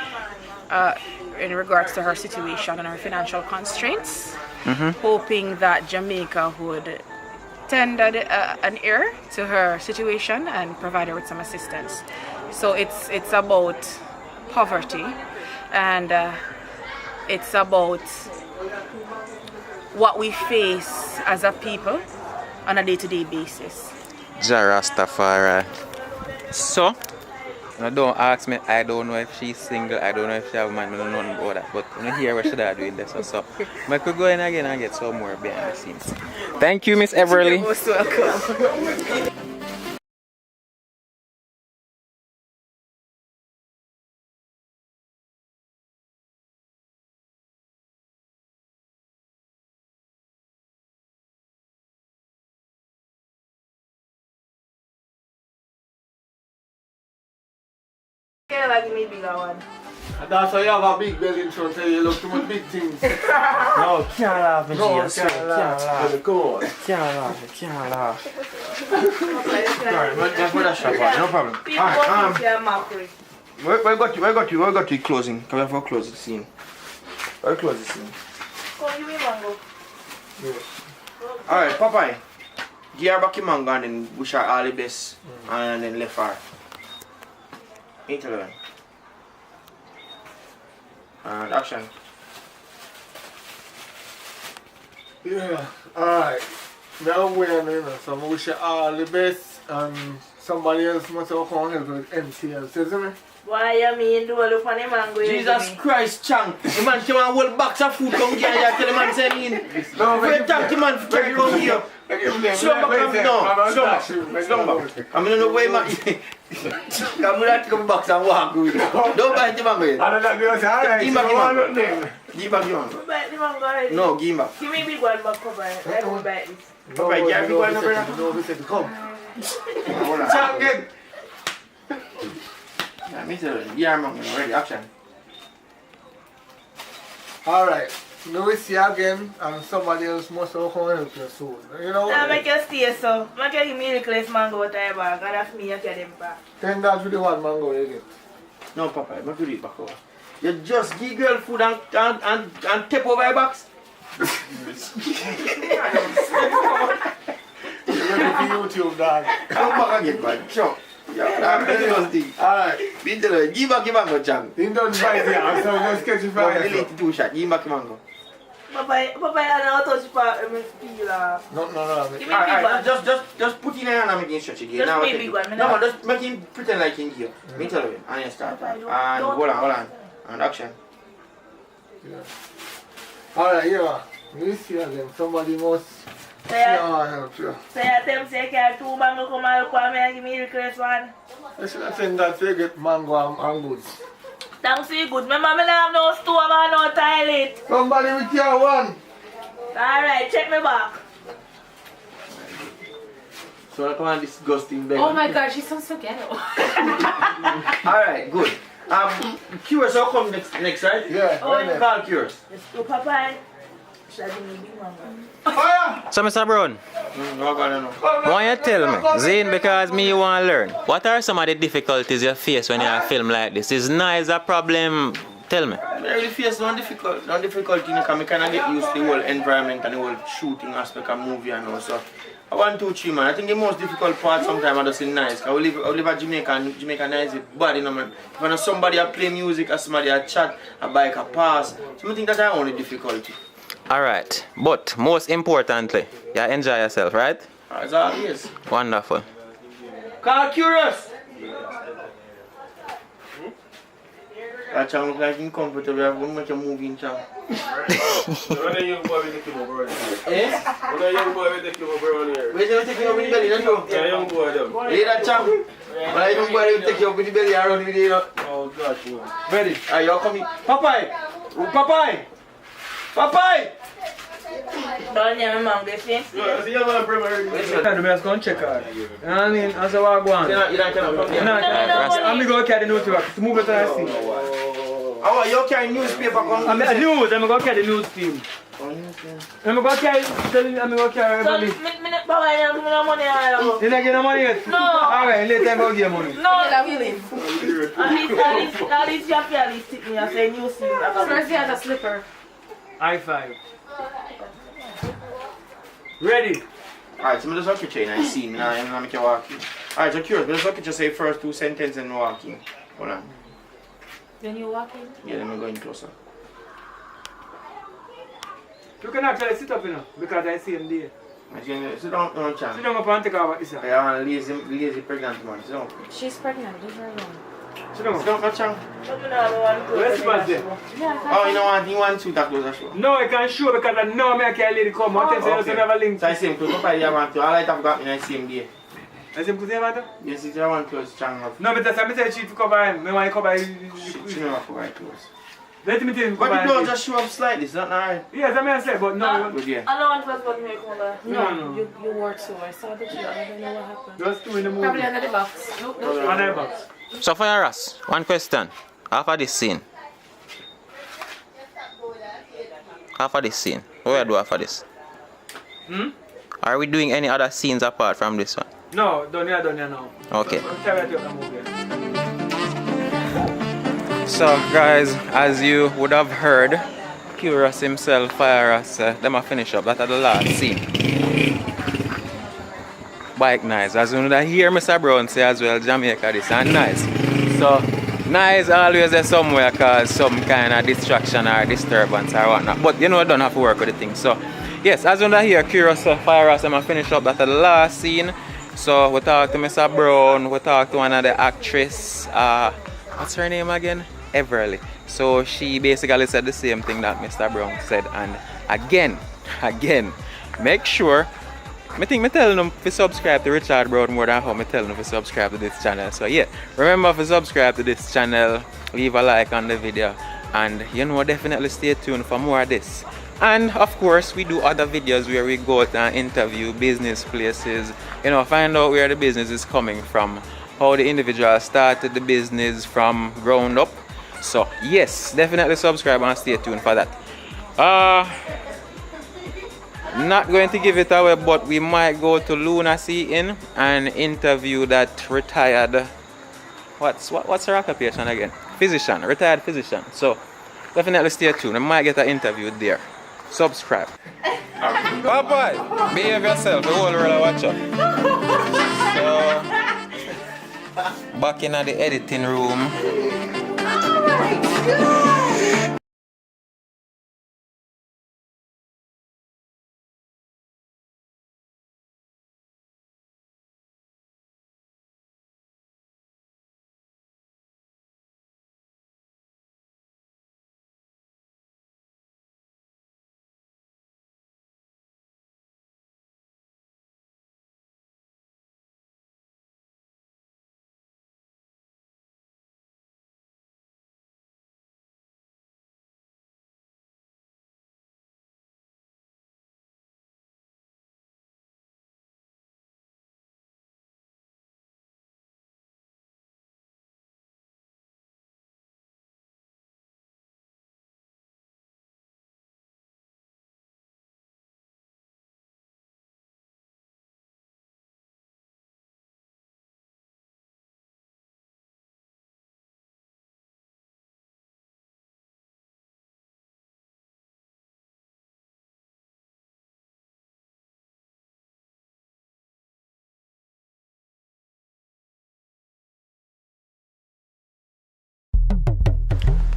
Speaker 5: in regards to her situation and her financial constraints, hoping that Jamaica would tend an ear to her situation and provide her with some assistance. So it's about poverty, and it's about what we face as a people on a day-to-day basis.
Speaker 1: Jarastafari. So, don't ask me, I don't know if she's single, I don't know if she have a man, I don't know nothing about that. But when you hear what should I do in this, so I could go in again and get some more behind the scenes. Thank you, Miss Everly.
Speaker 5: You're most welcome. Give me a bigger one.
Speaker 7: That's why you have a big belly in front of you, look too much big things.
Speaker 6: No, can't laugh,
Speaker 7: No, can't laugh. Come on.
Speaker 6: Can't laugh.
Speaker 7: Sorry,
Speaker 6: Just put that strap on, no problem. Alright, where got you closing? Can we have a close the scene? Where close the scene?
Speaker 3: Come give me mango.
Speaker 7: Yes.
Speaker 6: Alright, Popeye. Give her back your mango and then wish her all the best and then left her. Ain't tell her. And action.
Speaker 7: Yeah, alright. Now we're in, so I wish you all the best, and somebody else must have come help with MCL, isn't it?
Speaker 3: Why you mean do look on the mango?
Speaker 6: Jesus Christ, Chang. The man came and hold box of food come here and tell the man say me in.
Speaker 7: No,
Speaker 6: Wait, thank the man for carry come here. Slow back, I'm in the way, man. I'm going to come back and walk with you. Don't bite the mango yet.
Speaker 7: I don't know, alright.
Speaker 6: Give back your mango. Give back your mango.
Speaker 3: Bite the mango already.
Speaker 6: No, give him back.
Speaker 3: Give me a big one back cover. I don't bite this.
Speaker 6: Popeye, give me one over.
Speaker 7: No, we said to come.
Speaker 6: Chang, get. Yeah, me tell you. Yeah, mango, ready, action.
Speaker 7: Alright. We will see you again, and somebody else must have come help you soon. You know?
Speaker 3: Now make you stay so. Make you give me the less mango out of your bag, and that's me you get them back.
Speaker 7: $10 with the one mango you get.
Speaker 6: No, Papa, I'm not going to back over. You just give girl food and tap over your box.
Speaker 7: You're ready for YouTube, dog.
Speaker 6: Come back again, man. Sure. Alright. Give back your mango, Chang.
Speaker 7: You don't bite it, so just catch it for
Speaker 6: yourself. Delete 2 shots. Give back your mango.
Speaker 3: Papa, I don't touch the peel.
Speaker 7: No.
Speaker 3: Give me a big one.
Speaker 6: Just put in a hand and make him stretch again.
Speaker 3: Just
Speaker 6: now,
Speaker 3: give me a big one.
Speaker 6: No, just make him pretend like in here. Me tell you. And you start. And hold on. And action.
Speaker 7: Yeah. Alright, yeah. We see again. Somebody must help you.
Speaker 3: So you tell me you can't 2 mango come and look at me and give me the request one?
Speaker 7: I should have said that you get mango and goods.
Speaker 3: Thanks for your good. Remember, I don't have no stove and no toilet.
Speaker 7: Somebody with your one.
Speaker 3: Alright, check me back.
Speaker 6: So I come on disgusting beggar.
Speaker 5: Oh my god, she sounds so ghetto.
Speaker 6: Alright, good. Curious, how come next, right?
Speaker 7: Yeah.
Speaker 3: Oh,
Speaker 6: Call Curious.
Speaker 3: let's go, Papa. Should I give me a big mango?
Speaker 1: So, Mr. Brown, why you tell me, Zane, because me want to learn, what are some of the difficulties you face when you have a film like this? Is noise a problem? Tell me.
Speaker 6: I really face no difficulty because I kind of get used to the whole environment and the whole shooting aspect of movie and all. So, 1, 2, 3, man. I think the most difficult part sometimes is just in noise. Because we live at Jamaica and Jamaica noise is bad, you know, man. If I know somebody play music or somebody chat, a bike pass, so I think that's the only difficulty.
Speaker 1: Alright, but most importantly, you enjoy yourself, right?
Speaker 6: As always.
Speaker 1: Wonderful.
Speaker 6: Call Curious! That Chang look like uncomfortable. I'm going to make a movie in Chang.
Speaker 9: What are you boy with the kimo bro?
Speaker 6: Eh?
Speaker 9: What are you boy with the kimo bro here?
Speaker 6: Where's you take you up in the belly, don't you?
Speaker 9: Yeah, young boy them.
Speaker 6: Hey, that Chang. When I young boy, take you up in the belly around with you, know.
Speaker 9: Oh gosh, man.
Speaker 6: Ready? Are you coming? Popeye! Popeye! Popeye!
Speaker 3: Don't you remember this thing?
Speaker 9: Yeah, see you man primary.
Speaker 7: I'm just going to check out. You know what I mean? As I walk on.
Speaker 6: You don't
Speaker 7: I'm going to go carry the newspaper. Move it to the scene.
Speaker 6: Oh, you carry newspaper come?
Speaker 7: I'm the news. I'm going to carry the news team. Let me go carry, let me go carry everybody.
Speaker 8: So, me not buy no money.
Speaker 7: You not get no money yet?
Speaker 8: No.
Speaker 7: Alright, later I go get money.
Speaker 8: No, at least you have to at least sit me and say new seat.
Speaker 5: First he has a slipper.
Speaker 7: High five. Ready?
Speaker 6: Alright, so I'm just looking at you and I see me now, I'm gonna make you walk in. Alright, so curious, but just look at you say first 2 sentences and walk in. Hold on.
Speaker 5: Then you walk in?
Speaker 6: Yeah, let me go in closer.
Speaker 7: You can actually sit up, you know, because I see him there.
Speaker 6: Sit down, no chance.
Speaker 7: Sit down up and take over this side.
Speaker 6: I want a lazy pregnant man. Sit down.
Speaker 5: She's pregnant, leave her alone.
Speaker 7: Sit down.
Speaker 6: Sit down, no chance.
Speaker 7: Where's the bus there?
Speaker 6: Oh, you know, you want 2 that close as well?
Speaker 7: No, I can't show because I know me I can't let it come. I tell you, you have a link.
Speaker 6: So I see him close. Nobody want to. All I have got me, I see him there.
Speaker 7: I see him close here,
Speaker 6: Yes, it's one close, strong enough.
Speaker 7: no, but that's I'm telling you to cover him. I want to cover him.
Speaker 6: She never cover it close.
Speaker 7: Let me tell you to
Speaker 6: But
Speaker 7: cover
Speaker 6: the door
Speaker 7: him.
Speaker 6: just show up slightly, it's not alright.
Speaker 7: Yes, I mean I said, but no.
Speaker 6: Good, yeah.
Speaker 8: I don't want first one to make over.
Speaker 5: No, you wore two. I saw the two. I don't know what happened.
Speaker 7: Just 2 in the movie.
Speaker 5: Probably under the box. Look,
Speaker 7: Under the box.
Speaker 1: So for us, one question. After this scene. After this scene. What do we do after this? Are we doing any other scenes apart from this one?
Speaker 7: No, don't here now.
Speaker 1: Okay.
Speaker 7: Carry out the movie.
Speaker 1: So guys, as you would have heard, Curious himself, Fire us, them a finish up. That's the last scene. Bike nice. As you would hear Mr. Brown say as well, Jamaica this and nice. So nice always there somewhere cause some kind of distraction or disturbance or whatnot. But you know, I don't have to work with the thing. So yes, as you would hear Curious, Fire us, them a finish up. That's the last scene. So we talk to Mr. Brown, we talk to one of the actress, what's her name again? Everly. So she basically said the same thing that Mr. Brown said, and again, make sure, I think me telling them to subscribe to Richard Brown more than how me telling them to subscribe to this channel. So yeah, remember to subscribe to this channel, leave a like on the video, and you know, definitely stay tuned for more of this. And of course, we do other videos where we go out and interview business places, you know, find out where the business is coming from, how the individual started the business from ground up. So yes, definitely subscribe and stay tuned for that. Not going to give it away, but we might go to Lunacy Inn and interview that retired, what's her occupation again? Physician, retired physician. So definitely stay tuned. We might get an interview there. Subscribe. Papa, behave yourself. The whole world watch out. So back in the editing room.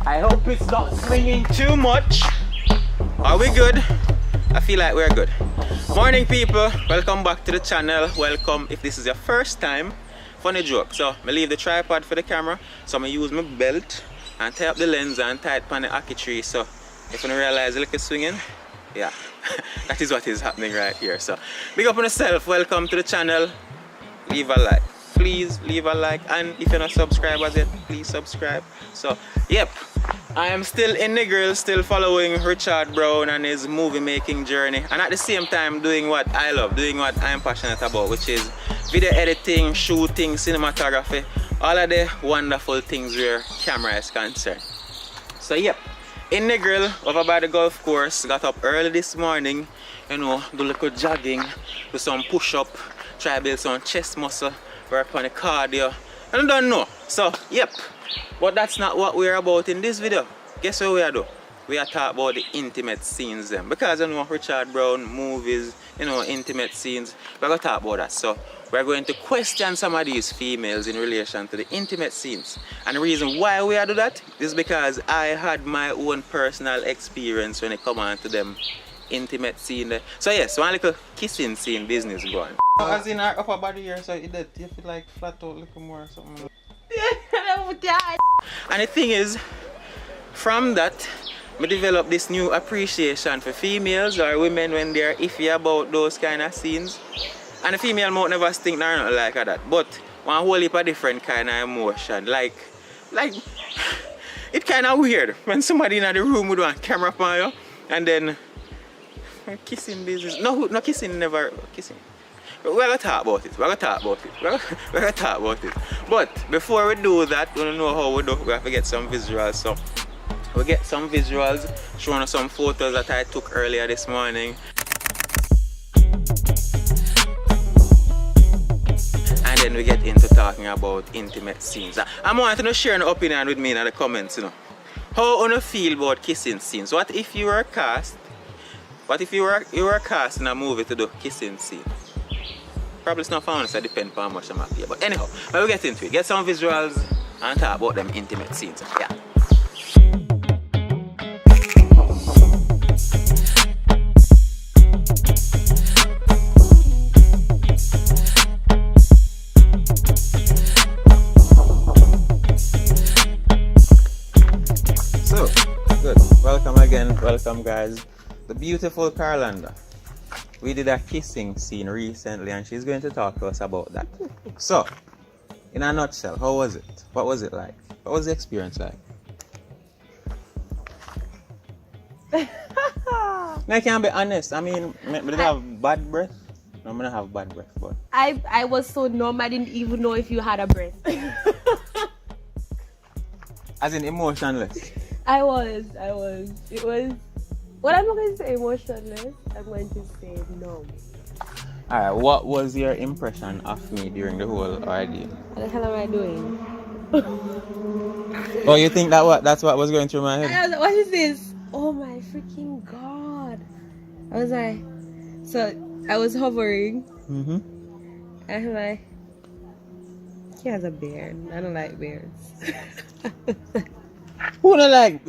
Speaker 1: I hope it's not swinging too much. Are we good? I feel like we're good. Morning people, welcome back to the channel. Welcome if this is your first time. Funny joke. So I leave the tripod for the camera. So I'm gonna use my belt and tie up the lens and tie it on the hockey tree. So if you don't realize a little swinging, yeah, that is what is happening right here. So big up on yourself, welcome to the channel. Leave a like. Please leave a like, and if you're not subscribed as yet, please subscribe. So yep, I am still in the grill, still following Richard Brown and his movie making journey, and at the same time doing what I love, doing what I'm passionate about, which is video editing, shooting, cinematography, all of the wonderful things where camera is concerned. So yep, in the grill over by the golf course. Got up early this morning, you know, do a little jogging, do some push-up, try to build some chest muscle, work on the cardio. I don't know. So, yep. But that's not what we're about in this video. Guess what we are doing? We are talking about the intimate scenes them. Because you know Richard Brown movies, you know, intimate scenes. We're going to talk about that. So we're going to question some of these females in relation to the intimate scenes. And the reason why we are doing that is because I had my own personal experience when it come on to them intimate scene there. So yes, one little kissing scene business going. As in our upper body here, so you feel like flat out a little more or something. And the thing is, from that, I developed this new appreciation for females or women when they're iffy about those kind of scenes. And the female might never think they're not like that. But one whole heap of different kind of emotion. Like it's kind of weird when somebody in the room with one camera on you and then kissing business. No kissing, never kissing. We're gonna talk about it. We're gonna talk about it. But before we do that, we don't know how we do. We have to get some visuals. So we get some visuals, showing us some photos that I took earlier this morning. And then we get into talking about intimate scenes. I want to share an opinion with me in the comments, you know. How do you feel about kissing scenes? What if you were cast? What if you were cast in a movie to do kissing scene? Probably it's not found, so it depends on how much I'm happy. But anyhow, we'll get into it. Get some visuals and talk about them intimate scenes. Yeah. So, good. Welcome again. Welcome, guys. The beautiful Carlanda. We did a kissing scene recently and she's going to talk to us about that. So, in a nutshell, how was it? What was it like? What was the experience like? I can't be honest. I mean, I did have bad breath. No, I'm gonna have bad breath, but
Speaker 13: I was so numb I didn't even know if you had a breath.
Speaker 1: as in emotionless.
Speaker 13: I was. It was. What I'm not going to say emotionless, I'm going to say numb.
Speaker 1: Alright, what was your impression of me during the whole ordeal?
Speaker 13: What the hell am I doing?
Speaker 1: Oh, you think that's what was going through my head?
Speaker 13: I was like, what is this? Oh my freaking god. I was like, so I was hovering. And I'm like, he has a beard. I don't like beards.
Speaker 1: Who don't like?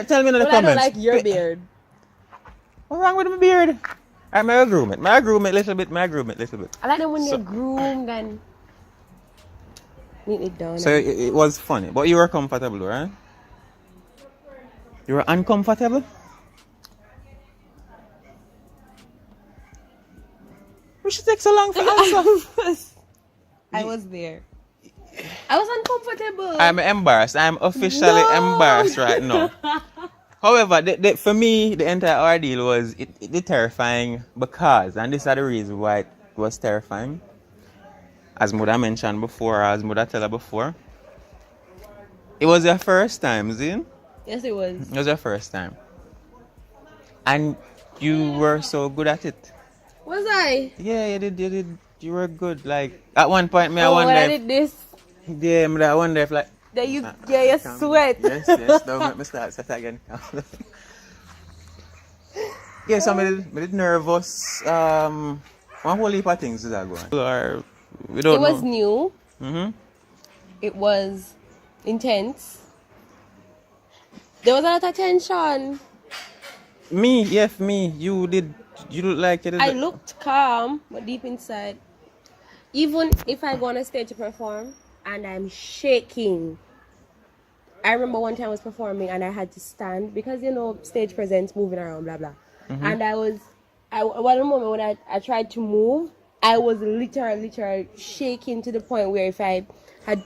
Speaker 1: Tell me in the comments.
Speaker 13: I don't like your beard.
Speaker 1: What's wrong with my beard? Alright, my groom it a little bit.
Speaker 13: I like them when they're groomed and neatly done.
Speaker 1: So it was funny, but you were comfortable, right? You were uncomfortable? We should take so long for answer.
Speaker 13: I was there. I was uncomfortable.
Speaker 1: I'm embarrassed. I'm officially embarrassed right now. However, for me, the entire ordeal was it terrifying because, and this is the reason why it was terrifying. As Mother mentioned before, as Mother tell her before, it was your first time, Zin?
Speaker 13: Yes, it was.
Speaker 1: It was your first time. And you were so good at it.
Speaker 13: Was I?
Speaker 1: Yeah, you did. You were good. Like, at one point, I wonder
Speaker 13: when I did this?
Speaker 1: Yeah, I wonder if like...
Speaker 13: That you sweat.
Speaker 1: Yes, don't make me start again. Yeah, so I did nervous. One whole heap of things is that going. We don't know.
Speaker 13: It was new. It was intense. There was a lot of tension.
Speaker 1: Me. You look like it.
Speaker 13: I looked calm, but deep inside, even if I go on a stage to perform and I'm shaking. I remember one time I was performing and I had to stand because stage presence, moving around, blah blah. And one moment when I tried to move, I was literally shaking to the point where if I had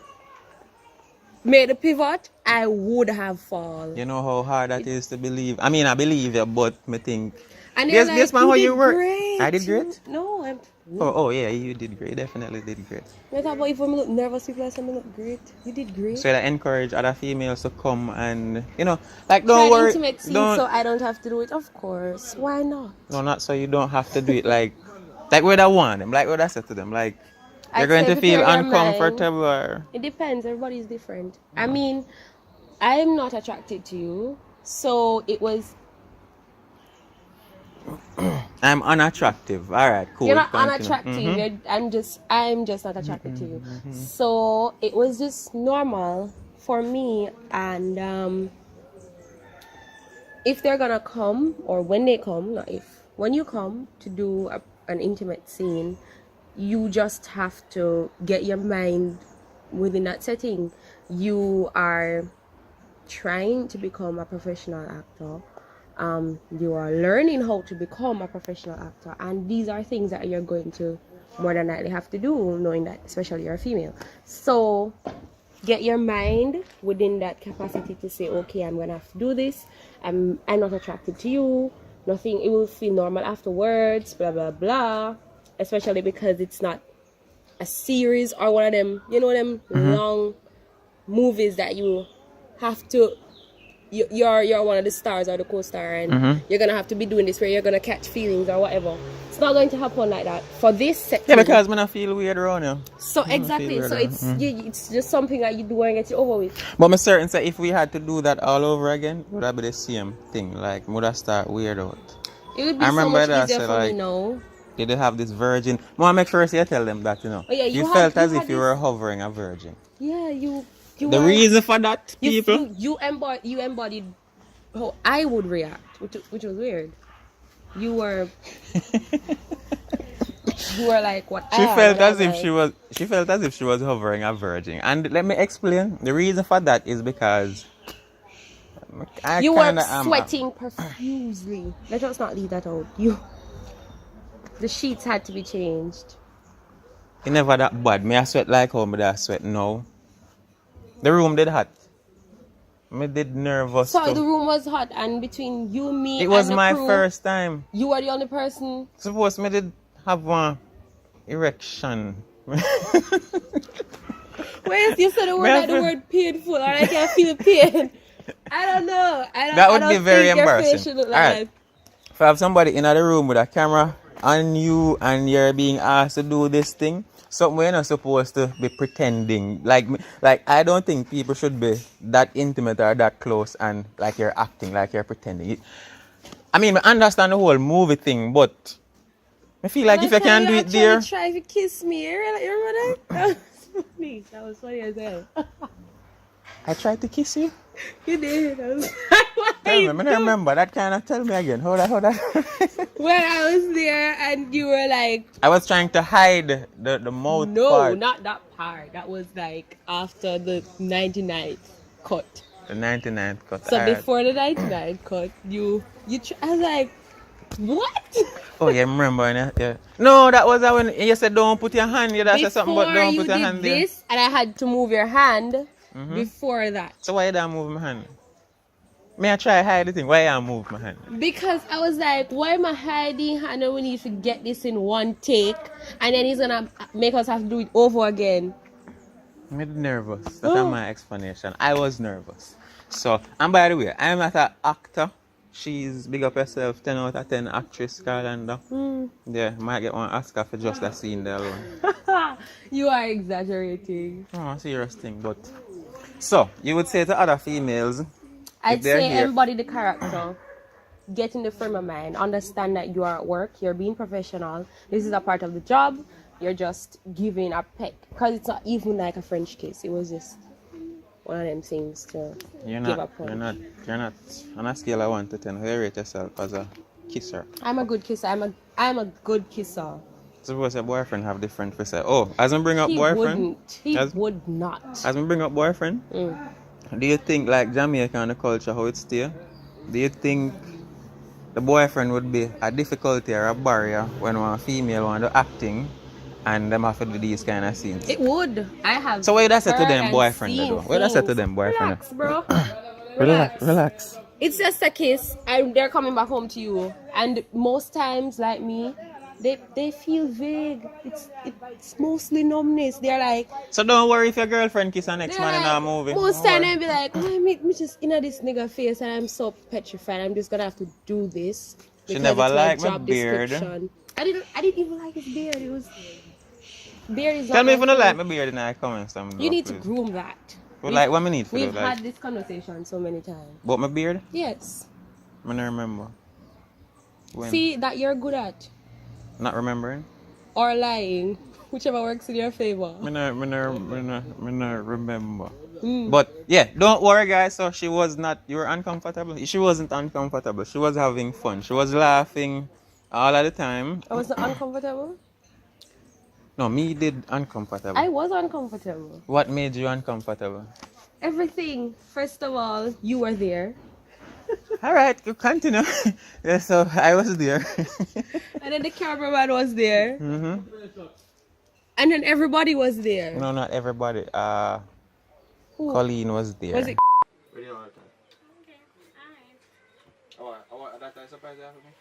Speaker 13: made the pivot, I would have fallen.
Speaker 1: You know how hard that is to believe. I mean, I believe you, but me think.
Speaker 13: And they're like,
Speaker 1: Guess man,
Speaker 13: you
Speaker 1: how
Speaker 13: did
Speaker 1: you work.
Speaker 13: great.
Speaker 1: I did great.
Speaker 13: No, I'm.
Speaker 1: Oh yeah, you did great. Definitely did great.
Speaker 13: I thought about if I look nervous, people say I look great. You did great.
Speaker 1: So I encourage other females to come and like don't
Speaker 13: Try
Speaker 1: worry.
Speaker 13: intimate scene so I don't have to do it. Of course, why not?
Speaker 1: No, not so you don't have to do it like what I want them, like what I said to them, like you're going to feel uncomfortable. Or...
Speaker 13: It depends. Everybody's different. I mean, I'm not attracted to you, so it was.
Speaker 1: I'm unattractive. All right, cool.
Speaker 13: You're not unattractive. I'm just not attracted to you. So it was just normal for me. And if they're gonna come, or when they come, not if, when you come to do an intimate scene, you just have to get your mind within that setting. You are trying to become a professional actor. You are learning how to become a professional actor, and these are things that you're going to more than likely have to do, knowing that especially you're a female. So get your mind within that capacity to say, okay, I'm gonna have to do this. I'm not attracted to you. Nothing. It will feel normal afterwards. Blah blah blah. Especially because it's not a series or one of them, long movies that you have to. You're one of the stars or the co-star, and you're gonna have to be doing this where you're gonna catch feelings or whatever. It's not going to happen like that for this set.
Speaker 1: Yeah, because I feel weird around you.
Speaker 13: So exactly. So it's just something that you do and get you over with.
Speaker 1: But I'm certain that if we had to do that all over again, would that be the same thing? Like, would I start weird out?
Speaker 13: It would be so much easier for me now.
Speaker 1: Did they have this virgin? I make sure you tell them that
Speaker 13: Oh, yeah,
Speaker 1: you felt as if you were hovering a virgin.
Speaker 13: Yeah,
Speaker 1: the reason for that, people.
Speaker 13: You embodied how I would react, which was weird. You were like what
Speaker 1: She felt as if she was hovering a virgin. And let me explain. The reason for that is because
Speaker 13: you were sweating profusely. Let us not leave that out. The sheets had to be changed.
Speaker 1: It never that bad. Me I sweat like how me I sweat now. The room did hot. Me did nervous.
Speaker 13: Sorry, the room was hot, and between you, me,
Speaker 1: it was
Speaker 13: and the
Speaker 1: my
Speaker 13: crew,
Speaker 1: first time.
Speaker 13: You were the only person.
Speaker 1: Suppose me did have one erection.
Speaker 13: Whereas you said the word like the word painful, or I can feel the pain. I don't know.
Speaker 1: That would be very embarrassing.
Speaker 13: All
Speaker 1: right. If I have somebody in the room with a camera on you and you're being asked to do this thing, something we're not supposed to be pretending. Like I don't think people should be that intimate or that close and like you're acting, like you're pretending. I mean, I understand the whole movie thing, but I feel like if you can do it there.
Speaker 13: Try to kiss me. You remember that? That was funny. That was funny as hell.
Speaker 1: I tried to kiss you?
Speaker 13: You did.
Speaker 1: I remember. That kind of tell me again. Hold on.
Speaker 13: When I was there and you were like...
Speaker 1: I was trying to hide the mouth
Speaker 13: No,
Speaker 1: part.
Speaker 13: not that part. That was like after the 99th cut.
Speaker 1: The 99th cut.
Speaker 13: So before the 99th cut, I was like, what?
Speaker 1: Oh, yeah, remember. Yeah. No, that was when you said don't put your hand. You said something about don't put your hand there.
Speaker 13: This, and I had to move your hand before that.
Speaker 1: So why did I move my hand? May I try hide the thing? Why I move my hand?
Speaker 13: Because I was like, why am I hiding? I know we need to get this in one take, and then he's gonna make us have to do it over again.
Speaker 1: I'm nervous. That's my explanation. I was nervous. So, and by the way, I'm not an actor. She's big up herself, 10 out of 10 actress, Carlanda. Yeah, might get one Oscar for just that scene there alone.
Speaker 13: You are exaggerating.
Speaker 1: Oh, serious thing, but... So, you would say to other females...
Speaker 13: I'd say embody the character. Get in the frame of mind. Understand that you are at work. You're being professional. This is a part of the job. You're just giving a peck. Because it's not even like a French kiss. It was just one of them things to give a punch.
Speaker 1: You're not on a scale of 1 to 10. How do you rate yourself as a kisser?
Speaker 13: I'm a good kisser. I'm a good kisser.
Speaker 1: Suppose your boyfriend have different for say. Oh, as I bring up boyfriend?
Speaker 13: He would not.
Speaker 1: As I bring up boyfriend? Do you think like Jamaica and the culture how it's still? Do you think the boyfriend would be a difficulty or a barrier when one female want to acting and them have to do these kind of scenes.
Speaker 13: It would. I have.
Speaker 1: So what you say to
Speaker 13: heard
Speaker 1: them
Speaker 13: and
Speaker 1: boyfriend
Speaker 13: seen
Speaker 1: though? What you say to
Speaker 13: things.
Speaker 1: them boyfriend?
Speaker 13: Relax, bro.
Speaker 1: Relax.
Speaker 13: It's just a kiss, and they're coming back home to you. And most times, like me, they feel vague. It's mostly numbness. They're like.
Speaker 1: So don't worry if your girlfriend kiss an next man in a movie.
Speaker 13: Most time they be like, oh, me just in this nigga face, and I'm so petrified. I'm just gonna have to do this.
Speaker 1: She
Speaker 13: because
Speaker 1: never
Speaker 13: it's
Speaker 1: liked my
Speaker 13: job
Speaker 1: beard.
Speaker 13: description. I didn't even like his beard. It was beard is.
Speaker 1: Tell me if you
Speaker 13: not
Speaker 1: don't like my beard in the comments.
Speaker 13: You need to groom that.
Speaker 1: Well, like what me need for
Speaker 13: We've
Speaker 1: do,
Speaker 13: had
Speaker 1: like,
Speaker 13: this conversation so many times.
Speaker 1: about my beard?
Speaker 13: Yes.
Speaker 1: I don't remember. When?
Speaker 13: See that you're good at.
Speaker 1: Not remembering?
Speaker 13: Or lying. Whichever works in your favor.
Speaker 1: Me not remember.
Speaker 13: Mm.
Speaker 1: But yeah, don't worry guys, so she was not, you were uncomfortable? She wasn't uncomfortable. She was having fun. She was laughing all of the time.
Speaker 13: I was uncomfortable?
Speaker 1: No, me did uncomfortable.
Speaker 13: I was uncomfortable.
Speaker 1: What made you uncomfortable?
Speaker 13: Everything. First of all, you were there.
Speaker 1: Alright, you continue. Yeah, so I was there.
Speaker 13: And then the cameraman was there.
Speaker 1: Mm-hmm.
Speaker 13: And then everybody was there.
Speaker 1: No, not everybody.
Speaker 13: Who?
Speaker 1: Colleen was there.
Speaker 13: Was it?
Speaker 7: Ready all the time. Okay, alright. I want that surprise there for me.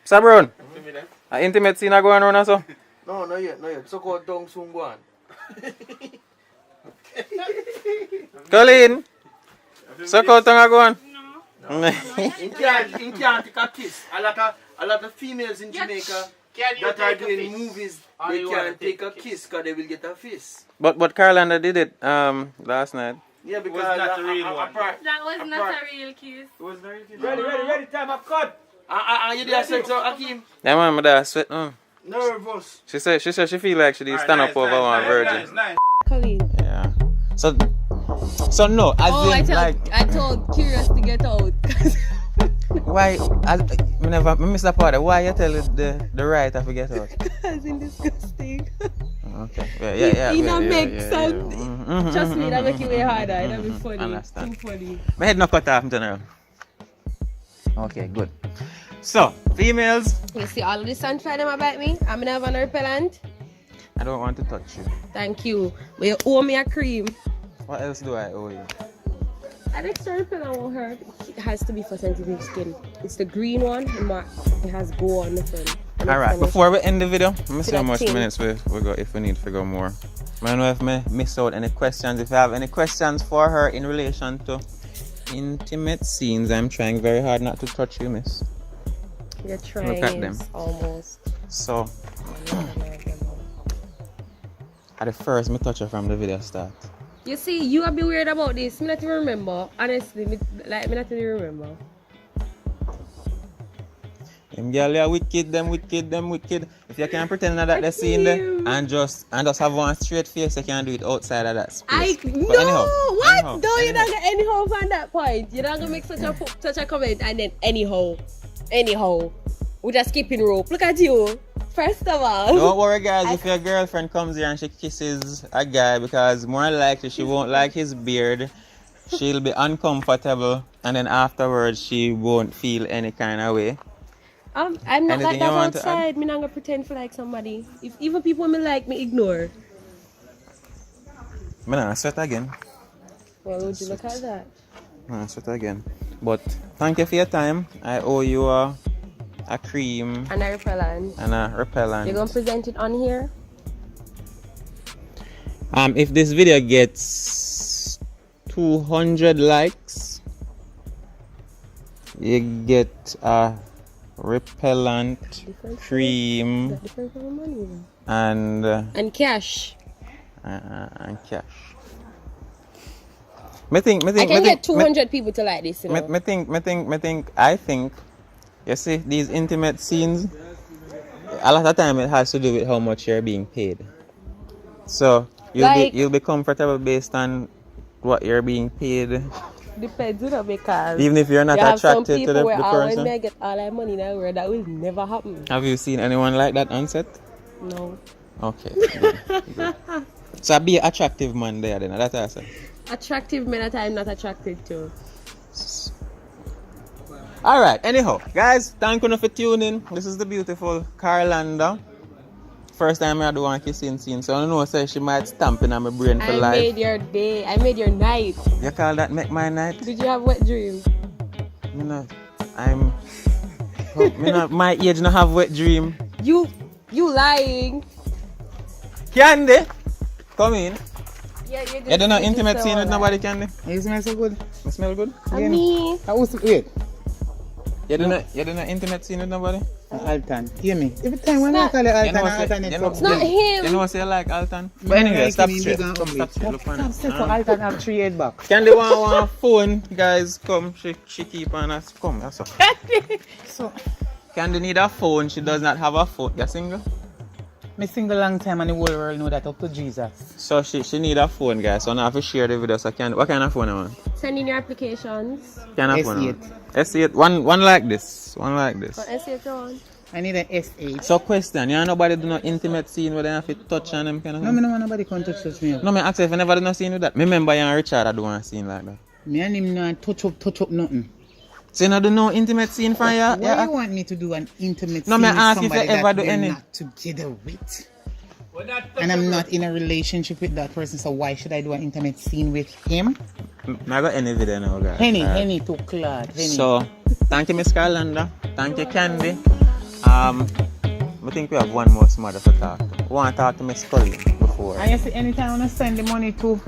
Speaker 1: Sabron, an intimate scene going on also?
Speaker 6: No, not yet. So called tongue soon go on.
Speaker 1: Colleen, so called tongue go on?
Speaker 6: No. In can't take a kiss. A lot of females in Jamaica that are doing movies, they can't take a kiss because they will get a fist.
Speaker 1: But Carolina did it last night.
Speaker 6: Yeah, because
Speaker 7: it was not a real one.
Speaker 8: That was not a real kiss.
Speaker 7: It was not a real kiss. Ready, time up, cut.
Speaker 6: You did say so, Akeem?
Speaker 1: Yeah, man, my dad sweat.
Speaker 6: Nervous.
Speaker 1: She said she feel like she did stand up over one virgin.
Speaker 13: Colleen.
Speaker 1: Yeah. So no, as in
Speaker 13: I told Curious to get out.
Speaker 1: Why? I miss that part. Why you tell the writer to get out?
Speaker 13: Because it's disgusting.
Speaker 1: Okay. Yeah.
Speaker 13: You don't make sense.
Speaker 1: Mm-hmm.
Speaker 13: Trust me, that make you way harder. It'll be funny.
Speaker 1: Understand.
Speaker 13: Too funny.
Speaker 1: My head not cut off in general. Okay, good. So, females.
Speaker 13: You see all of the sunshine them about me? I'm gonna have an repellent.
Speaker 1: I don't want to touch you.
Speaker 13: Thank you. But you owe me a cream.
Speaker 1: What else do I owe you?
Speaker 13: An extra repellent won't hurt. It has to be for sensitive skin. It's the green one. It has go on the front.
Speaker 1: Alright, before we end the video, let me see how much
Speaker 13: thing.
Speaker 1: minutes we got if we need to go more. I don't know if I missed out any questions. If you have any questions for her in relation to intimate scenes, I'm trying very hard not to touch you, miss.
Speaker 13: You're trying.
Speaker 1: Look at them.
Speaker 13: Almost.
Speaker 1: So, at the first, me touch her from the video start.
Speaker 13: You see, you have been weird about this. Me not even remember. Honestly, me not even remember.
Speaker 1: Them girl are wicked, them wicked. If you can't pretend that they're seeing there and just have one straight face, you can't do it outside of that space.
Speaker 13: No,
Speaker 1: anyhow,
Speaker 13: what? No, you're not gonna anyhow from that point. You're not gonna make such a comment and then anyhow, with a skipping rope. Look at you. First of all,
Speaker 1: don't worry guys, if your girlfriend comes here and she kisses a guy, because more likely she won't like his beard, she'll be uncomfortable, and then afterwards she won't feel any kind of way.
Speaker 13: I'm not like that outside. Me not gonna pretend for like somebody. If even people me like me ignore.
Speaker 1: Me not sweat again.
Speaker 13: Well, would you look at that?
Speaker 1: No, sweat again. But thank you for your time. I owe you a cream
Speaker 13: and a repellent.
Speaker 1: You're
Speaker 13: gonna present it on here?
Speaker 1: If this video gets 200 likes, you get a repellent cream
Speaker 13: and cash.
Speaker 1: And cash. I
Speaker 13: can get 200 people to like this, you know.
Speaker 1: I think you see these intimate scenes, a lot of time it has to do with how much you're being paid. So you'll be comfortable based on what you're being paid.
Speaker 13: Depends, you know, because
Speaker 1: even if you're not attracted to the person.
Speaker 13: When I get all that money in the world, that will never happen.
Speaker 1: Have you seen anyone like that on set?
Speaker 13: No.
Speaker 1: Okay. Good. So be an attractive man there then, that's what I say.
Speaker 13: attractive men that I'm not attracted to.
Speaker 1: Alright, anyhow, guys, thank you for tuning. This is the beautiful Carlanda. First time I do one kissing scene, so I know say she might stamp in my brain for life.
Speaker 13: I made your day. I made your night.
Speaker 1: You call that make my night?
Speaker 13: Did you have wet dreams?
Speaker 1: My age no have wet dream.
Speaker 13: You lying.
Speaker 1: Candy, come in.
Speaker 13: Yeah,
Speaker 1: You don't know intimate scene with nobody, Candy?
Speaker 7: You smell so good.
Speaker 1: You smell good?
Speaker 13: Me.
Speaker 7: Wait.
Speaker 1: You don't know intimate scene with nobody?
Speaker 7: Alton, hear me. Every time when I call it Alton,
Speaker 13: it's not him.
Speaker 1: You know say you like Alton? But anyway, stop straight.
Speaker 7: Stop Alton have 3 head back.
Speaker 1: Candy want phone, guys, come. She keep on us. Come, that's all.
Speaker 7: So,
Speaker 1: Candy need a phone. She does not have a phone. You single?
Speaker 7: Me single long time and the whole world know that up to Jesus.
Speaker 1: So she need a phone, guys. So now I have to share the video. So what kind of phone I want?
Speaker 13: Send in your applications.
Speaker 1: Kind of phone? S8. One like this. One like this.
Speaker 13: What S8 you want?
Speaker 7: I need an S8.
Speaker 1: So question, you know nobody do no intimate scene where they have to touch on them kind of thing?
Speaker 7: No, me no want nobody come touch me.
Speaker 1: No, me ask you if you never do no scene with that. Me remember you and Richard I do one scene like that.
Speaker 7: Me and him no touch up nothing.
Speaker 1: So you don't do no intimate scene for you?
Speaker 7: Why you want me to do an intimate
Speaker 1: no,
Speaker 7: scene
Speaker 1: me
Speaker 7: with
Speaker 1: ask if
Speaker 7: somebody
Speaker 1: you ever
Speaker 7: that
Speaker 1: do
Speaker 7: we're
Speaker 1: any.
Speaker 7: not together with? And I'm not in a relationship with that person, so why should I do an intimate scene with him?
Speaker 1: I got any video now, guys.
Speaker 7: Henny to Claude.
Speaker 1: So, thank you, Miss Carlanda. Thank you, Candy. I think we have one more smart to talk to. We want to talk to Miss Cully before.
Speaker 7: And you see, anytime I send the money to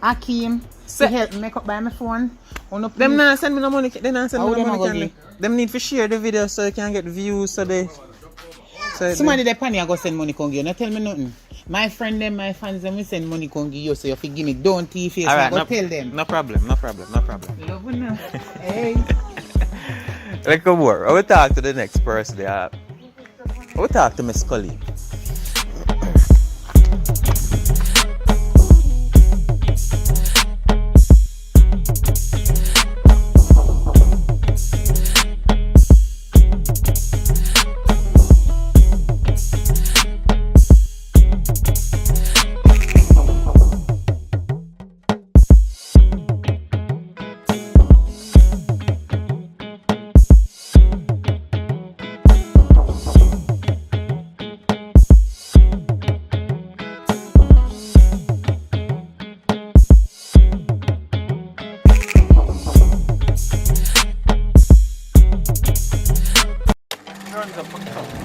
Speaker 7: Akeem to help me make up by my phone,
Speaker 1: them not send me no money. They not send me no money, Candy.
Speaker 7: Ugly?
Speaker 1: Them need to share the video so they can get views.
Speaker 7: Somebody that pan go send money con you. Not tell me nothing. My friend them, my fans them, we send money con you, so you have to give me don't tea face.
Speaker 1: Alright,
Speaker 7: go tell them.
Speaker 1: No problem.
Speaker 7: Love now. Hey.
Speaker 1: Like a more. I will talk to the next person. I will talk to Miss Cully.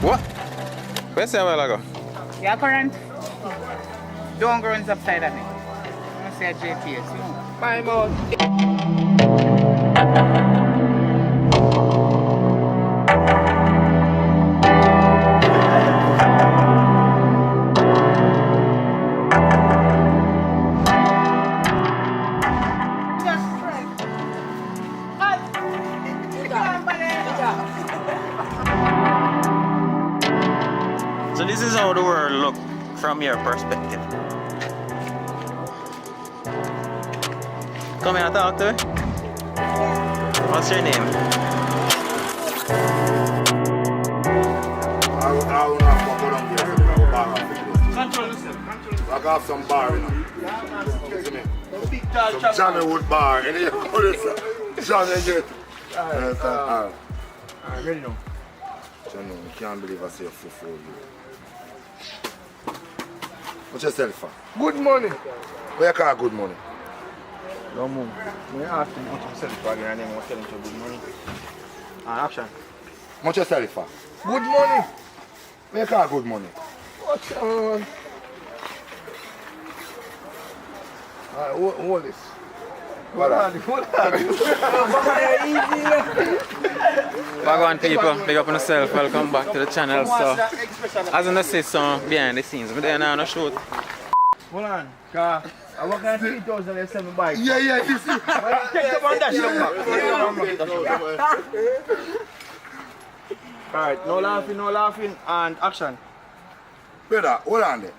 Speaker 1: What? Where's the while ago?
Speaker 7: Yeah, current. Don't go runs upside of me. I'm gonna say a JPS, you know. Bye, boy.
Speaker 1: So this is how the world look from your perspective. Come here, talk to me. What's your name?
Speaker 14: Control yourself. I got some bar, you know. Some Johnny Wood bar. And you call it Johnny get. Alright, ready now. Johnny, I can't believe I say a full for you. What's yourself for? Good money. Where you call good money?
Speaker 6: No move. When you ask him what you sell it for again, and then we'll tell him to good money. Action.
Speaker 14: What you sell it for? Good money. Where you call good money? What's on? Alright, hold this. Hold on.
Speaker 1: Wagwan people, big up on yourself, welcome back to the channel. So, as I say some behind the scenes, I'm there now on a shoot.
Speaker 6: Hold on, car. I work on 3,007 bikes.
Speaker 14: Yeah, this is.
Speaker 6: Take the one dash back. Alright, no laughing, and action.
Speaker 14: Brother, hold on there.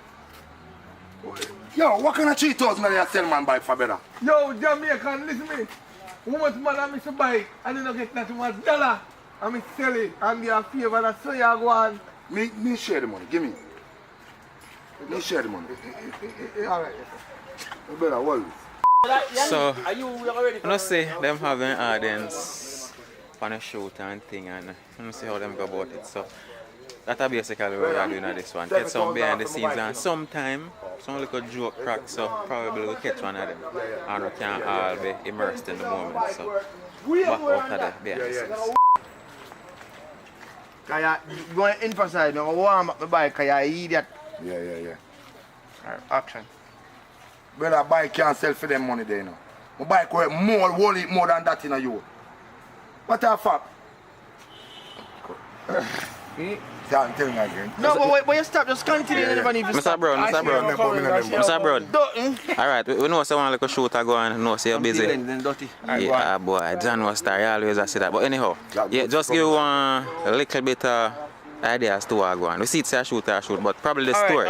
Speaker 14: Yo, what kind of 3,000 are you sell man bike for, brother?
Speaker 15: Yo, Jamaican, listen to me. How much money I miss a bike and I don't get that much dollar. I miss sell it and be a favor and so you go on.
Speaker 14: Me share the money, give me. Me share the money.
Speaker 15: Alright.
Speaker 14: Brother, hold this.
Speaker 1: So, I know say them having audience on a shoot and thing, and I don't see how them go about it. So, that's basically what we are doing at this one. Get some behind the scenes, and sometime some little joke crack, so probably we'll catch one of them, and we can all be immersed in the moment. So, back out of the behind the scenes.
Speaker 6: Because you want to emphasize, you warm up the bike because you're an idiot.
Speaker 14: Yeah.
Speaker 6: Alright, action.
Speaker 14: Well, a bike can't sell for them money there, you know. My bike worth more, wholly more than that in a year. What the fuck? See, I'm telling you again.
Speaker 6: No, but you stop, just continue.
Speaker 1: Mr. Brown. Alright, we know someone like a shooter go and know say you're busy. Yeah, boy, John was star, you always say that. But anyhow, yeah, just give one a little bit of ideas to what go on. We see it's a shoot, but probably the story.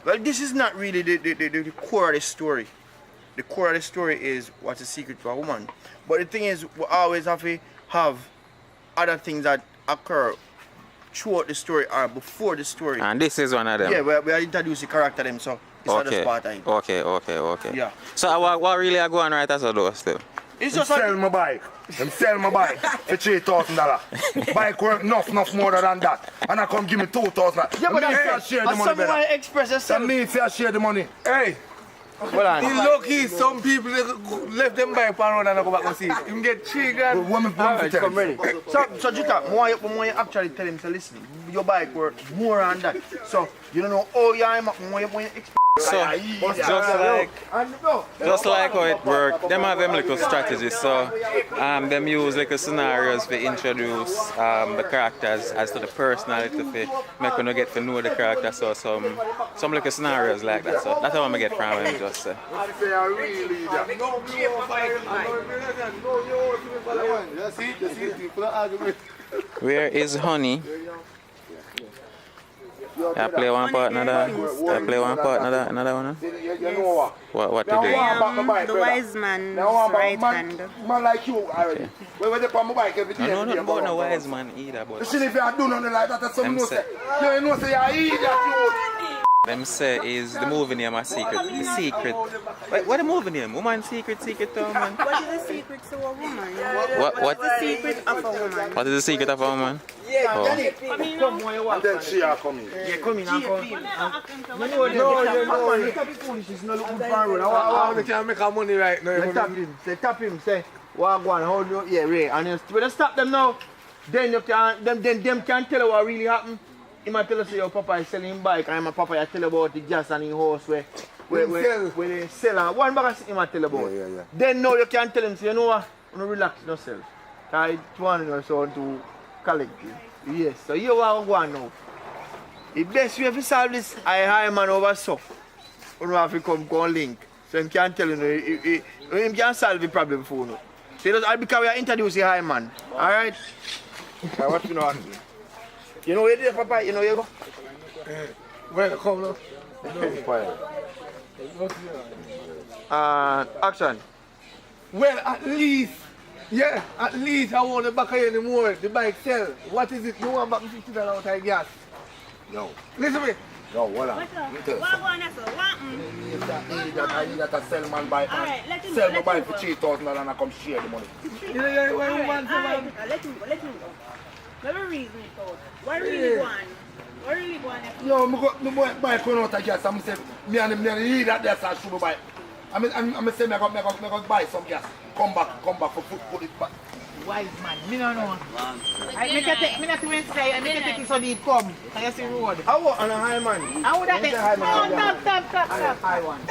Speaker 6: Well, this is not really the core of the story. The core of the story is what's the secret for a woman. But the thing is, we always have to have other things that occur throughout the story or before the story.
Speaker 1: And this is one of them?
Speaker 6: Yeah, we are introducing character them, so it's not just part of it.
Speaker 1: Okay.
Speaker 6: Yeah.
Speaker 1: So what really are going right as a door still?
Speaker 14: It's just sell my bike. Them sell my bike for $3,000. Bike worth enough more than that. And I come give me $2,000.
Speaker 6: Yeah, but
Speaker 14: that's share the money better.
Speaker 6: Express yourself.
Speaker 14: That means I share the money.
Speaker 15: Hey. In lucky, some people left them bike around and I go back and see it. You can get $3,000.
Speaker 6: Alright, come ready. So Jutta, more you actually tell him to listen. Your bike worth more than that. So you don't know how you express.
Speaker 1: So, just like how it works, them have them little strategies. So, them use like scenarios to introduce the characters as to the personality to make you get to know the character. So, some little scenarios like that. So, that's how I get from them. Just say. Where is Honey? I play one part, another one. What to do?
Speaker 12: The wise man's right hand.
Speaker 14: Man like you already. Where they put my bike every day?
Speaker 1: No, not about no wise man either. But
Speaker 14: see if you do nothing like that, that's some no say. You know say you idiot.
Speaker 1: Them say is the movie name a secret. The secret. What the movie name? Woman secret to a woman.
Speaker 12: What is the secret to a woman?
Speaker 1: What?
Speaker 12: The secret of a woman.
Speaker 1: What is the secret of a woman?
Speaker 14: Yeah, and then she are coming.
Speaker 6: Yeah, come in and come.
Speaker 15: No, it's not looking for a road. I want to make our money right now.
Speaker 6: Tap him, say, Wagwan, how do you, yeah, Ray. And when you stop them now, then you can, them can tell you what really happened. He might tell us your papa is selling him bike, and my papa I tell about the gas and his house where they sell. And one bag he might tell about.
Speaker 14: Yeah.
Speaker 6: Then now you can tell him, say, you know what, you relax yourself. Because it's one or so to collect you. Yes, so you are going now. The best way to solve this, I hire man over so. You have to come link. So he can tell you, he can solve the problem for you. So I'll because we are introducing high man. Alright? What you know? You know where you papa, you know you go?
Speaker 15: Where come now?
Speaker 6: Action.
Speaker 15: Well, at least I want the back anymore. The bike sell. What is it? You want back $50 out of gas?
Speaker 14: No.
Speaker 15: Listen to me.
Speaker 14: No, hold on. I need that sell man bike and sell my bike for $3,000 and I come share the money.
Speaker 15: Yeah, where you want to
Speaker 12: Let him go. Never reason it out. Why really go on? Why really go on?
Speaker 14: No, my bike run out of gas. I'm saying, me and him need that gas and shoot my bike. I'm saying, I got buy some gas. Come back for put it back.
Speaker 7: Wise man, me no know. I make a take, me not even say, I make a take it so deep come. I see road.
Speaker 6: I want on a high man.
Speaker 7: I would have been. Stop.
Speaker 6: I want.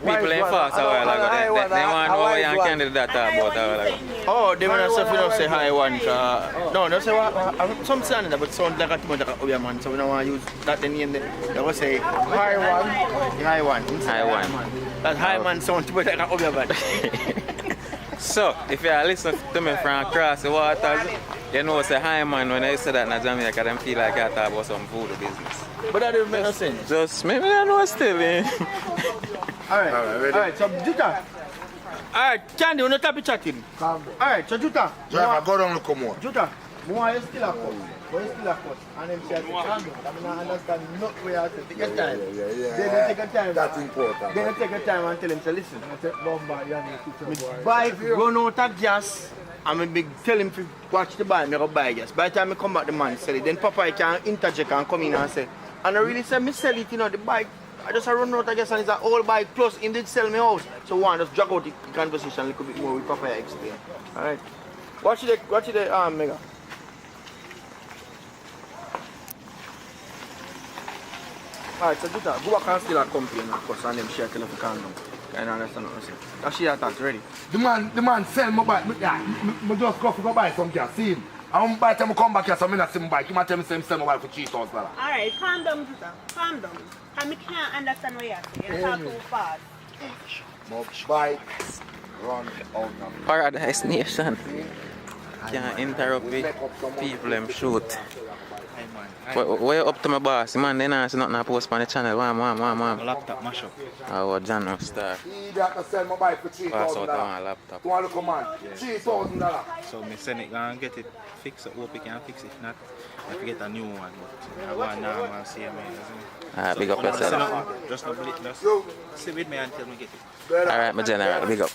Speaker 1: People ain't fast a while ago. They want to know what young candidate that talk about a while ago.
Speaker 6: Oh, they want to say, say high one. No, don't say what. Some sound that, but sound like a too much like a obvious man. So we don't want to use that name. They will say high one. High one.
Speaker 1: High one.
Speaker 6: That high man sound too much like a obvious man.
Speaker 1: So, if you listen to me from across the waters, you know it's a high man when I say that in Jamaica, them feel like I talk about some voodoo business.
Speaker 6: But that doesn't make no sense.
Speaker 1: Just maybe I know still.
Speaker 6: Alright, so Jutta. Alright, Candy, we're not happy chatting. Alright, so Jutta.
Speaker 14: Driver, go down look more.
Speaker 6: Jutta, More you still a cut. But you still a cut. And them say, I don't understand nothing where I say. Take your time.
Speaker 14: Yeah.
Speaker 6: Then you take your time.
Speaker 14: That's important.
Speaker 6: Then you take your time and tell him, say, listen. My bike run out of gas. And I tell him to watch the bike, I go buy gas. By the time I come back, the man sell it. Then Papa I can interject and come in and say, and I really say, me sell it, you know, the bike. I just run out of gas and it's an old bike. Plus, he did sell me house. So one, just drag out the conversation a little bit more with Papa I explain. Alright. Watch the Mega. Alright, so do that. Go back and still a complain of course and them share tell if you calm down. I don't understand what I'm saying. That she attacks ready.
Speaker 14: The man sell my bike. I just go buy some gas. See him. And by the time I come back here, so I not see my bike. He might tell me say him sell my bike for $3,000.
Speaker 12: Alright, calm down, sister. Calm down. Because I can't understand what you're saying. You talk too fast.
Speaker 14: My bikes run out of
Speaker 1: Paradise Nation. Can't interrupt me. People them shoot. But where up to my boss? Man, they not nothing I post on the channel. One.
Speaker 16: Laptop mash up.
Speaker 1: Oh, John no star.
Speaker 14: He got to sell my bike for $3,000.
Speaker 1: Pass out one laptop.
Speaker 14: You want to come on? $3,000.
Speaker 16: So me send it and get it fixed. Hope we can fix it. If not, I have to get a new one. I go on now and see me.
Speaker 1: Big up yourself.
Speaker 16: Just no blip. Just sit with me until we get it.
Speaker 1: Alright, my general, big up.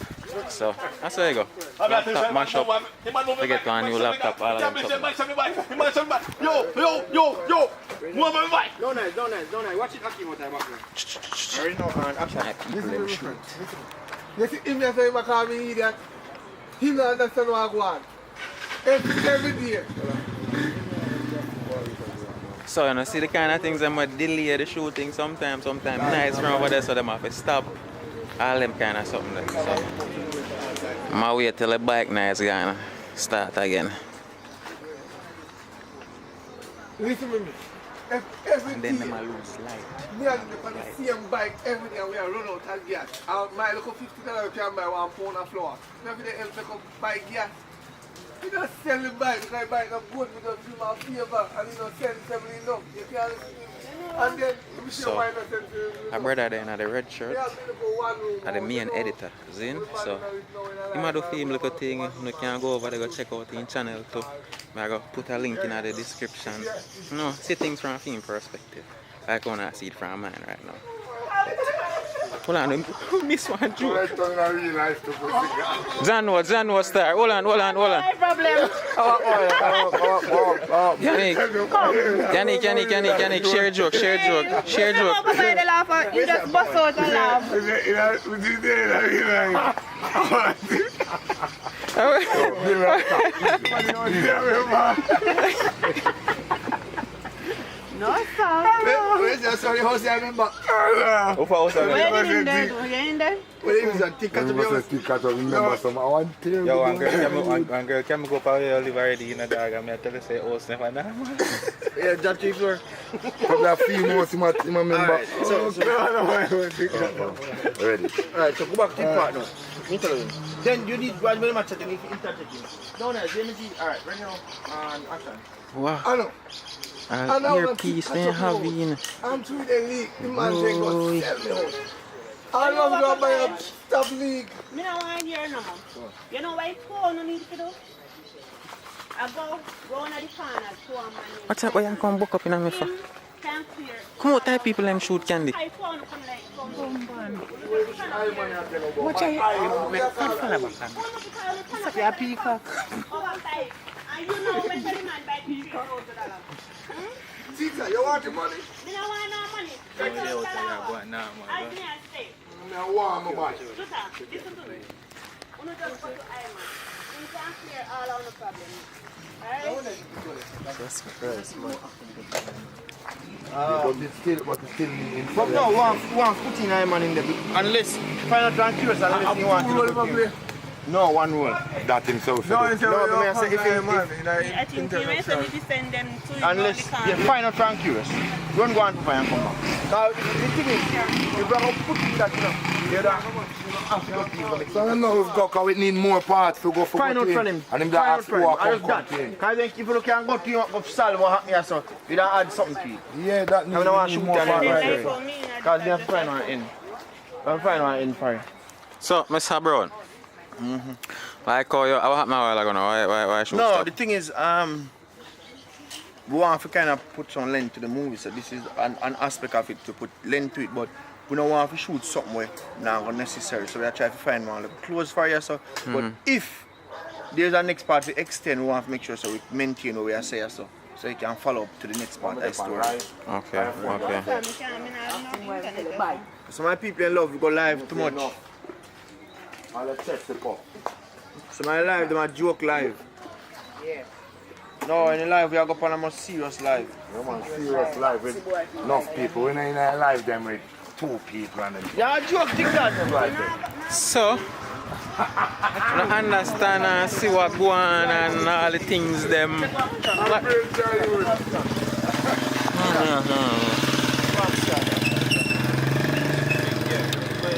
Speaker 1: So, that's where you go. Laptop mash up. We get one new laptop, all of them stuff.
Speaker 6: Yo! Move my bike! Don't nice. Watch it, Aki, what I'm back there. Already know, and action.
Speaker 1: People them shoot.
Speaker 15: You see, him just say, I call me idiot. He don't understand what I want. Every day.
Speaker 1: So, you know, see the kind of things that might delay the shooting sometimes nice from over there, so them have to stop. All them kind of something like so. I'm wait till the bike nice gonna start again.
Speaker 15: Listen to me. Every
Speaker 1: And then
Speaker 15: day,
Speaker 1: them lose light.
Speaker 15: me and the same bike every day we are run out of gas. My little $50 can buy 1 pound of flour. Every day else come buy gas. You don't sell the bike because the bike is good. We don't do my favor and you don't sell it separately enough. You can't. And then we
Speaker 1: So,
Speaker 15: why not sell to
Speaker 1: a brother there in the red shirt, and the main editor, Zin. So, he might do film little thing. You can go over there, go check out his channel too. I go put a link in the description. You know, see things from a film perspective. I can't see it from mine right now. Hold on, miss one joke. John was star. Hold on.
Speaker 12: No problem.
Speaker 1: Yannick, share a joke.
Speaker 12: By the laugh, you just bust out and laugh. No, sir.
Speaker 14: Where's the sorry house I remember?
Speaker 12: Where did you in there?
Speaker 14: Well, he was a ticket to be honest. Remember some. I want to
Speaker 16: Yo, one girl can go up here live already in a dog and I tell her say, oh, Stefan, nah.
Speaker 6: Yeah, that chief floor.
Speaker 14: probably a few more to my member.
Speaker 6: Alright, so
Speaker 14: Ready.
Speaker 6: Alright, so go back to the part now. Me tell you. Then you need to very much to interject him. No, alright, right now, and action.
Speaker 1: Wow.
Speaker 15: I know.
Speaker 1: Earpiece man having.
Speaker 15: I'm through the league. The man say go sell me out. I love to go buy a stop league.
Speaker 12: Me don't want to hear no more. You know why phone no need to do? I go on the corner, show man.
Speaker 1: What's up? Why you come book up in a me for?
Speaker 12: Can't clear.
Speaker 1: Come out, type people them shoot candy.
Speaker 12: I phone come like come.
Speaker 7: What are you? What's up, peacock?
Speaker 12: And you know when the man buy $3,000.
Speaker 15: Tita, you want the money?
Speaker 12: Me don't want no money.
Speaker 16: Come here, out there, go now,
Speaker 12: I
Speaker 16: man.
Speaker 12: can't stay.
Speaker 15: I want my money.
Speaker 12: Listen to me. You just go to Iron. You can clear all of the problems. Alright?
Speaker 1: That's Christ, man.
Speaker 14: But it's still in
Speaker 6: But no, one put in Iron in there. Unless, final and curious, unless you want to put in. No, one rule.
Speaker 14: that himself.
Speaker 15: No, it's
Speaker 6: No,
Speaker 15: a
Speaker 6: I say if
Speaker 12: I think you may say we send them to
Speaker 6: unless you find out and curious, don't go and find and come back. Because the thing is, you gotta put in that, you know, you don't
Speaker 14: So I know we've got, because we need more parts to go for
Speaker 6: find out from him.
Speaker 14: And him that ask who I come
Speaker 6: to. Because if you can go to you and solve what happened here, so you don't add something to it.
Speaker 14: Yeah, that needs
Speaker 6: I don't want to
Speaker 14: need
Speaker 6: shoot
Speaker 14: more
Speaker 6: that
Speaker 14: parts.
Speaker 6: in. Because we have to find one in. I'm find one in for you.
Speaker 1: So, Mr. Brown. Why call you? What happened a while ago now? Why shoot
Speaker 6: No,
Speaker 1: stop?
Speaker 6: the thing is, we want to kind of put some length to the movie, so this is an aspect of it to put length to it, but we don't want to shoot something where not necessary, so we are trying to find one close for you. So. But if there's a next part to extend, we want to make sure so we maintain what we are saying, so you can follow up to the next part of the story.
Speaker 1: Okay.
Speaker 6: So my people in love, we go live too much. So my live, they might joke live.
Speaker 15: Yeah.
Speaker 6: No, in the live we are going on a more serious live.
Speaker 14: Serious live with enough people. We're in a live them with 2 people and then.
Speaker 6: Yeah, joke, think that.
Speaker 1: So, I understand and see what go on and all the things them.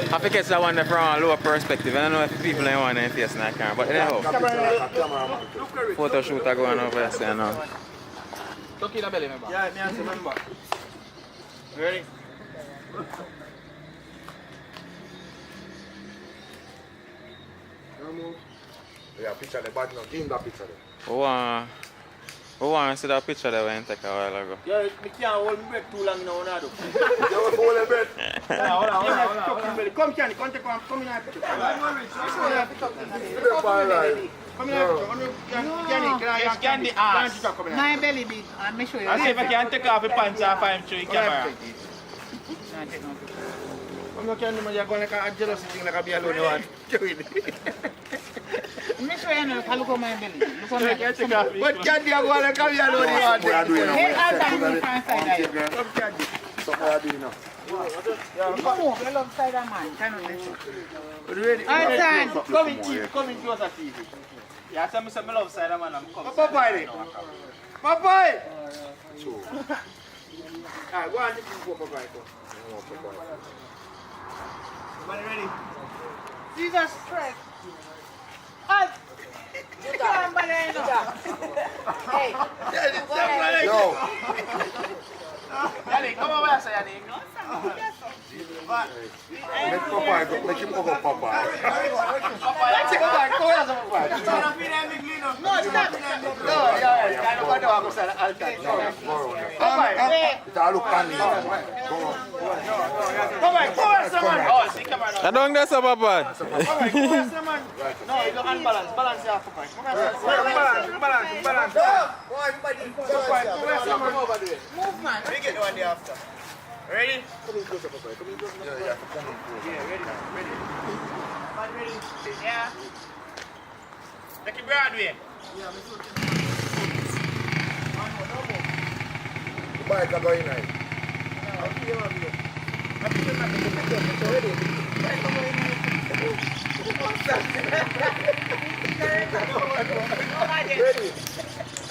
Speaker 1: I think it's that one from a lower perspective. I don't know if people ain't want to face in that camera, but anyhow. Photo shoot are going over there, so now.
Speaker 7: Look in the belly, remember?
Speaker 6: Yeah, me and remember.
Speaker 7: Ready?
Speaker 14: Yeah, picture the bad now. Give him that picture there.
Speaker 1: Who want to see that picture that we took a while ago?
Speaker 6: Yeah, I can't hold my breath too long now. You
Speaker 14: hold your breath.
Speaker 6: Hold on. Come, Candy, come in the picture. Come in the picture.
Speaker 7: Candy ass.
Speaker 17: My belly big, and me show you.
Speaker 7: I see if I can take off the pants and find through the camera.
Speaker 6: I'm not going to like a jealous thing like a be alone.
Speaker 17: Me show you now, look at my belly. Look at my belly.
Speaker 6: But Candy, I'm going to be alone.
Speaker 17: Hey, I'm down the front side of you.
Speaker 6: Come, Candy.
Speaker 14: Something I do now.
Speaker 17: Come on, you love side of man. Cannot let you.
Speaker 6: Ready?
Speaker 7: Come in TV, come in closer TV. Yeah, tell me some love side of man. I'm coming.
Speaker 6: Papai! Papai! Alright, go on, take him for Papai. Everybody ready?
Speaker 17: Jesus Christ. Hey!
Speaker 14: Yo!
Speaker 7: Yannick, come over here, Yannick.
Speaker 14: Make him go Papa.
Speaker 7: Let's go back. Come here, Papa.
Speaker 17: No, stop.
Speaker 1: I don't get so bad.
Speaker 7: No, you don't unbalance. Balance your Papa. Balance. Come over there.
Speaker 17: Move, man.
Speaker 6: We get the one day after. Ready?
Speaker 14: Come in closer, Papa. Come in closer. Yeah, come in closer.
Speaker 6: Yeah, ready.
Speaker 7: Ready? Yeah. Make it Broadway.
Speaker 14: The bike are going right.
Speaker 6: Ready?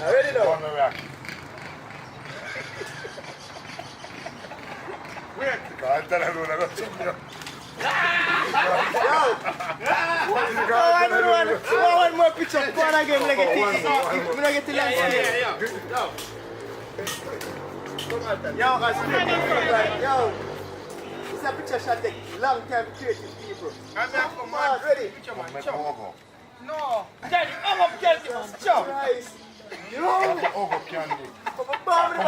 Speaker 6: Ready now?
Speaker 14: Wait, can't tell you what
Speaker 6: One more picture. Go on again, like it. We're not getting last one. Yo, guys, yo. This is a picture shot take long time creative people. I'm ready.
Speaker 7: No. Daddy, I'm up Chelsea. Stop.
Speaker 6: Nice. You know?
Speaker 14: Over Candy.
Speaker 6: Candy.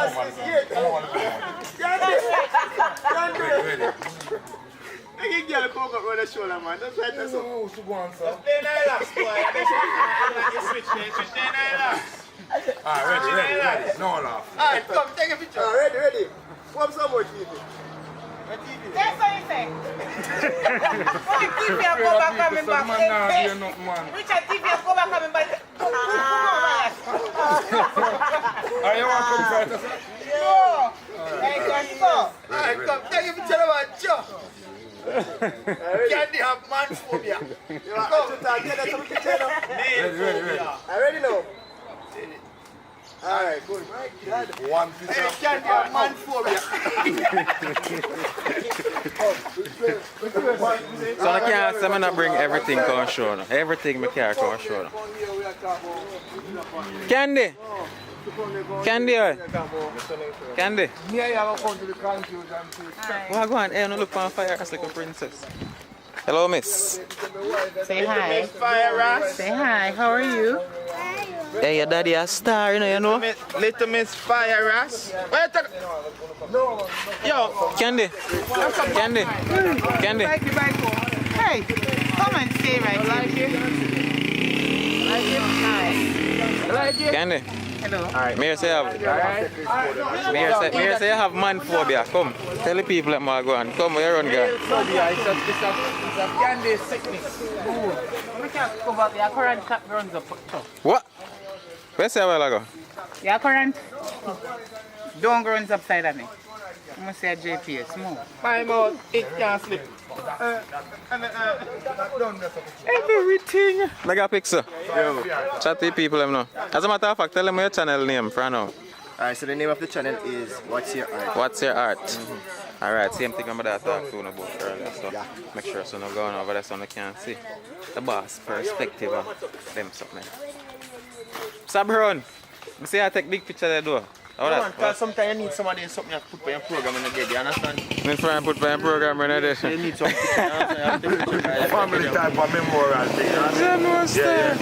Speaker 6: I can get a coke up on the shoulder, man. That's right, that's all.
Speaker 14: Who's to go on, sir?
Speaker 7: Stay there, relax, boy. You switch there. Switch there, relax.
Speaker 14: Alright, ready. No laugh.
Speaker 6: Alright, come, take a picture. Ready. What's some more TV?
Speaker 17: That's what you say. What TV you go back coming back? Which TV you go back coming back?
Speaker 14: Are you want to come first?
Speaker 17: No. Hey, go.
Speaker 6: Alright, come, take a picture of my Joe. Candy have man phobia. You want to talk to some picture now? Ready now? Alright, good. My God.
Speaker 14: One picture.
Speaker 6: Hey, Candy have man phobia.
Speaker 1: So I can't say I bring everything on show now. Everything I can't on show now. Candy! Candy! Candy!
Speaker 14: Yeah, you have to come to the confusion.
Speaker 1: Well, go on. Hey, you look on fire as like a princess. Hello, miss.
Speaker 17: Say hi.
Speaker 7: Fire, Ras.
Speaker 17: Say hi. How are you?
Speaker 1: Hey, your daddy a star, you know?
Speaker 6: Little Miss Fire Ras. Yo.
Speaker 1: Candy. Candy. Candy.
Speaker 17: Hey, come and stay right here. Like it?
Speaker 1: Candy.
Speaker 17: Hello.
Speaker 1: Alright, me say I have. Me say I have man phobia. Come, tell the people that I go on. Come, where you run, guy?
Speaker 7: It's a candy sickness.
Speaker 17: We can't go back. Your current runs up.
Speaker 1: What? Where say a while ago?
Speaker 17: Your current don't runs upside of me. I'm going to say JPS. Move.
Speaker 7: My mouth, it can't slip.
Speaker 1: Everything. Like a picture. Yo. Chat to the people them now. As a matter of fact, tell them your channel name for now.
Speaker 18: Alright, so the name of the channel is What's Your Art?
Speaker 1: What's Your Art? Alright, same thing I'm going to talk to about earlier. So make sure so no going over there so no can see the boss perspective of them something. Sabron, I see I take big picture there though.
Speaker 6: Because sometimes you need somebody something you put for your program in the day, you understand?
Speaker 1: You try and put for your program in the day.
Speaker 6: You need some picture, you understand?
Speaker 14: Family type of memorial thing, you understand?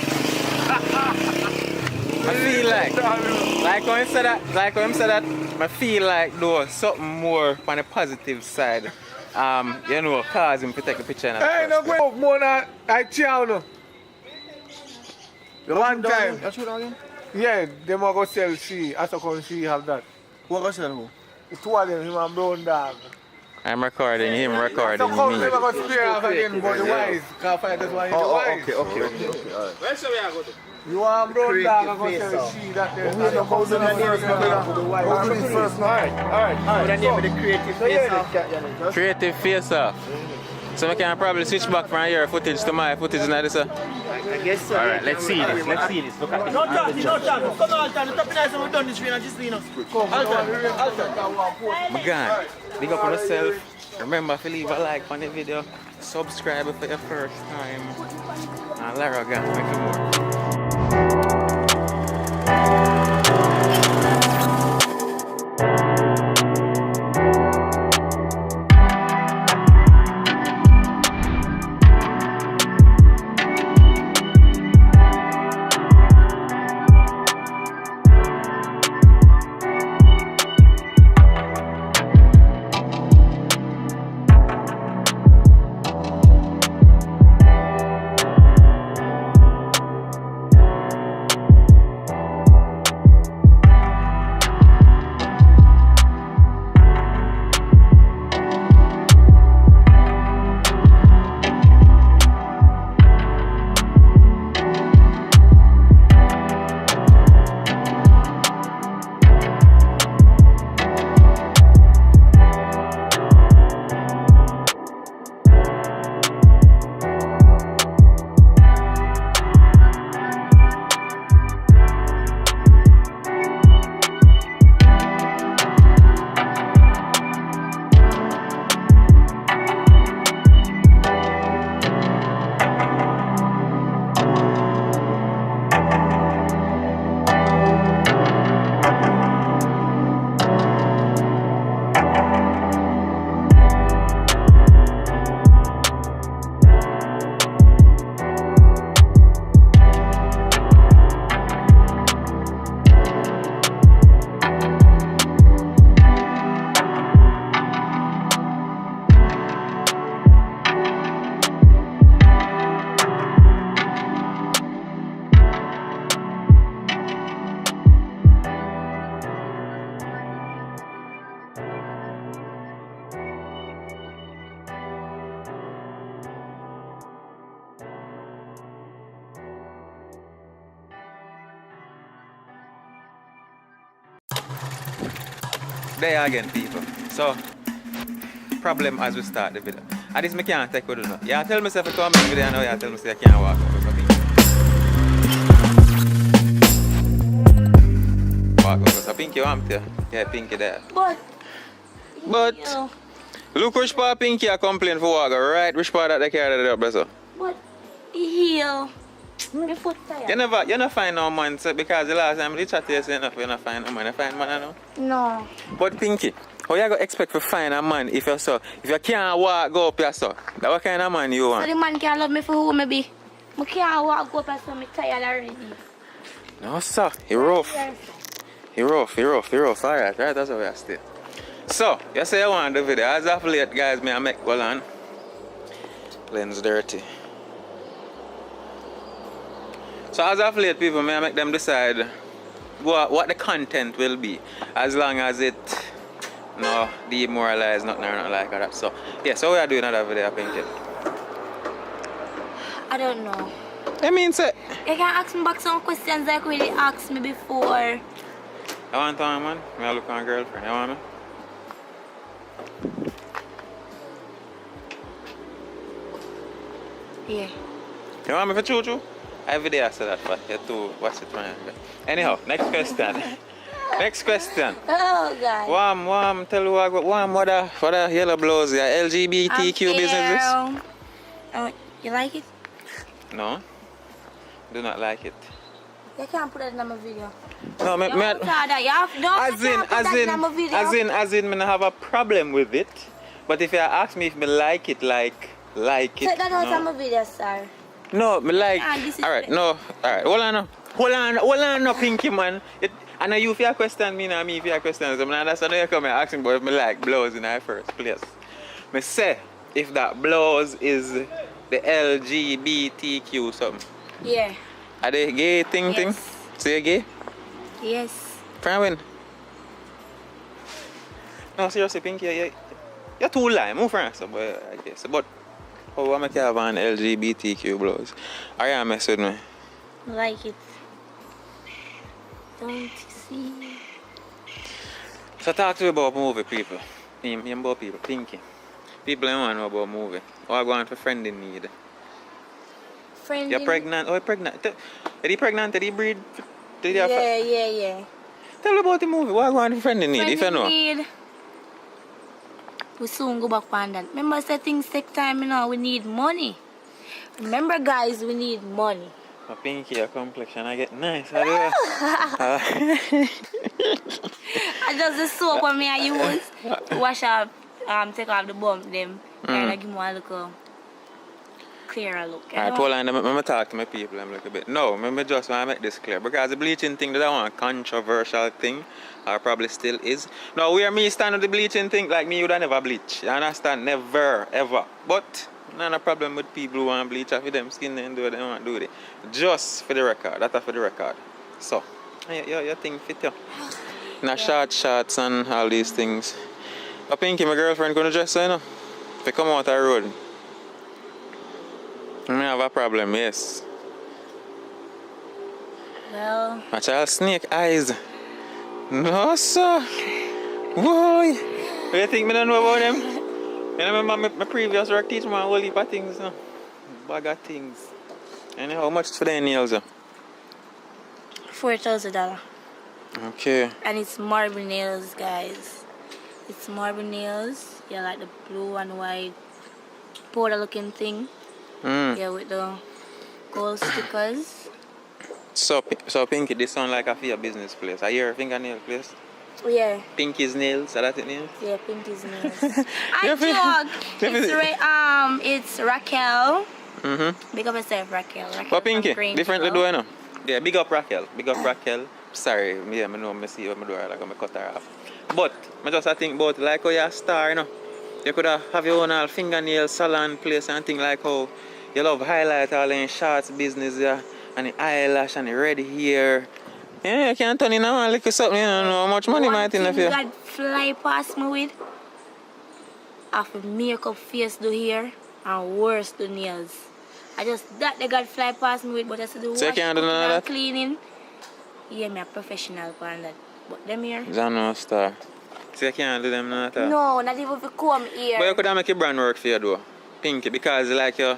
Speaker 1: I feel like when him said that, I feel like though something more on the positive side. You know, cause him to take the picture.
Speaker 7: Hey, no go more than I chow no. One time. Yeah, them are going to sell she. As a con she have that.
Speaker 6: What go sell who?
Speaker 7: The two of them, him and Brown Dog.
Speaker 1: I'm recording him, recording
Speaker 7: So come
Speaker 1: me.
Speaker 7: them are going to spare off again, but the wise. Can't find this one in the wise.
Speaker 6: Okay, alright.
Speaker 7: Where shall we go to? You want Brown Dog are going to sell she that there. We are going to the first
Speaker 6: Alright. What the name of the creative face off?
Speaker 1: Creative face off. So we can probably switch back from your footage to my footage and this.
Speaker 6: I guess so.
Speaker 1: Alright, let's see this. Let's see this. Look at this.
Speaker 6: No talk. Come on, Alton. Stop it, we've done this and just lean us.
Speaker 1: My God, big up on yourself. Remember to leave a like on the video. Subscribe for your first time. And Lara Gang, make you more. There again, people. So, problem as we start the video. And this I can't take with you now. You tell myself to come in the video now, you tell me say I can't walk over something. Walk over. So Pinky want to. Yeah, Pinky there. But look which part Pinky are complaining for walk, right? Which part that they carry it up, brother?
Speaker 8: But heel. My foot tired.
Speaker 1: You never find no man, so because the last time they chat to you, you never find no man. You find man now?
Speaker 8: No.
Speaker 1: But Pinky, how you going to expect to find a man if you can't walk go up yourself? That what kind of man you want?
Speaker 8: So the man can't love me for who me be. I can't walk go up so I'm tired already.
Speaker 1: No, sir. He rough. He rough. Alright, that's how we are still. So, you say you want the video. As of late, guys, I make well on. Lens dirty. So, as of late, people, I make them decide what the content will be. As long as it no demoralize, nothing or nothing like that. So, yeah, so we are doing another video, I think.
Speaker 3: I don't know.
Speaker 1: I mean, sir.
Speaker 3: You can ask me back some questions like really asked me before.
Speaker 1: I want to, man. I look at my girlfriend. You want me?
Speaker 3: Yeah.
Speaker 1: You want me for choo-choo? Every day I say that for you to watch it, man. Anyhow, next question. Next question.
Speaker 3: Oh, God.
Speaker 1: Warm, tell you what the yellow blouse, your LGBTQ businesses?
Speaker 3: Oh, you like it?
Speaker 1: No. Do not like it.
Speaker 3: You can't put that in my video.
Speaker 1: No, as in, I have a problem with it. But if you ask me if I like it, like it.
Speaker 3: Take that out of my video, sir.
Speaker 1: No, me like. Alright, no. Alright, hold on, no, Pinky man. I know you fear question me, and me fear question. So that's why you come and ask me about if me like blouse in the first place. Me say if that blouse is the LGBTQ something.
Speaker 3: Yeah.
Speaker 1: Are they gay thing? So you gay?
Speaker 3: Yes.
Speaker 1: From when? No, seriously, Pinky, you're too lame. Move from so, but I guess. But how am I have an LGBTQ blouse? Are you mess with me?
Speaker 3: Like it. Don't you see?
Speaker 1: So talk to me about movie, people. Me about people, Pinky. People don't want to know about movie. Or go on for friend in need.
Speaker 3: Friend
Speaker 1: You're pregnant? Oh, you're pregnant. Are you pregnant? Did you breed?
Speaker 3: Yeah.
Speaker 1: Tell me about the movie. What go on for friend in need, if you know?
Speaker 3: Need. We soon go back on that. Remember, say things take time, you know. We need money. Remember, guys, we need money.
Speaker 1: My Pinky, your complexion, I get nice. I
Speaker 3: just the soap on me I use to wash up, take off the bump, them. Kind of give me a little clearer look.
Speaker 1: Alright, hold on, let me talk to my people a little bit. No, I just want to make this clear. Because the bleaching thing, that I want a controversial thing. Or probably still is. Now, where me stand with the bleaching thing, like me, you would never bleach. You understand? Never, ever. But, not a problem with people who want to bleach off them skin and do what they want to do with it. Just for the record. That's for the record. So, your thing fit you. Now, shorts and all these things. But Pinky, my girlfriend, gonna dress so, you know? If you come out the road. I have a problem, yes.
Speaker 3: Well.
Speaker 1: My child snake eyes. No, sir. Boy. What do you think I don't know about them? You remember my previous work teach me a whole heap of things. No? Bag of things. And how much for the nails?
Speaker 3: $4,000.
Speaker 1: Okay.
Speaker 3: And it's marble nails, guys. It's marble nails. Yeah, like the blue and white powder looking thing. Yeah, with the gold stickers.
Speaker 1: So Pinky, this sound like a fair business place. Are you a fingernail place?
Speaker 3: Yeah.
Speaker 1: Pinky's Nails, is that it name?
Speaker 3: Yeah, Pinky's Nails. It's Raquel. Big up yourself, Raquel.
Speaker 1: But Pinky, differently do I know? Yeah, big up Raquel. Sorry, I know I see what I do, like I cut her off. But I just think about like how you're a star, you know. You could have your own fingernail salon place and things like how you love highlight all in shots business, yeah, and the eyelash and the red hair. Yeah, you can't turn in a little something, you don't know how much money might in the face.
Speaker 3: God fly past me with after makeup face do here and worse the nails. I just that they got fly past me with, but I said the
Speaker 1: so
Speaker 3: wash
Speaker 1: and
Speaker 3: cleaning. Yeah, me a professional for that. But them here.
Speaker 1: Is no star. So you can't do them not at all?
Speaker 3: No, not even if you come here.
Speaker 1: But you could have make your brand work for you though, Pinky, because like you,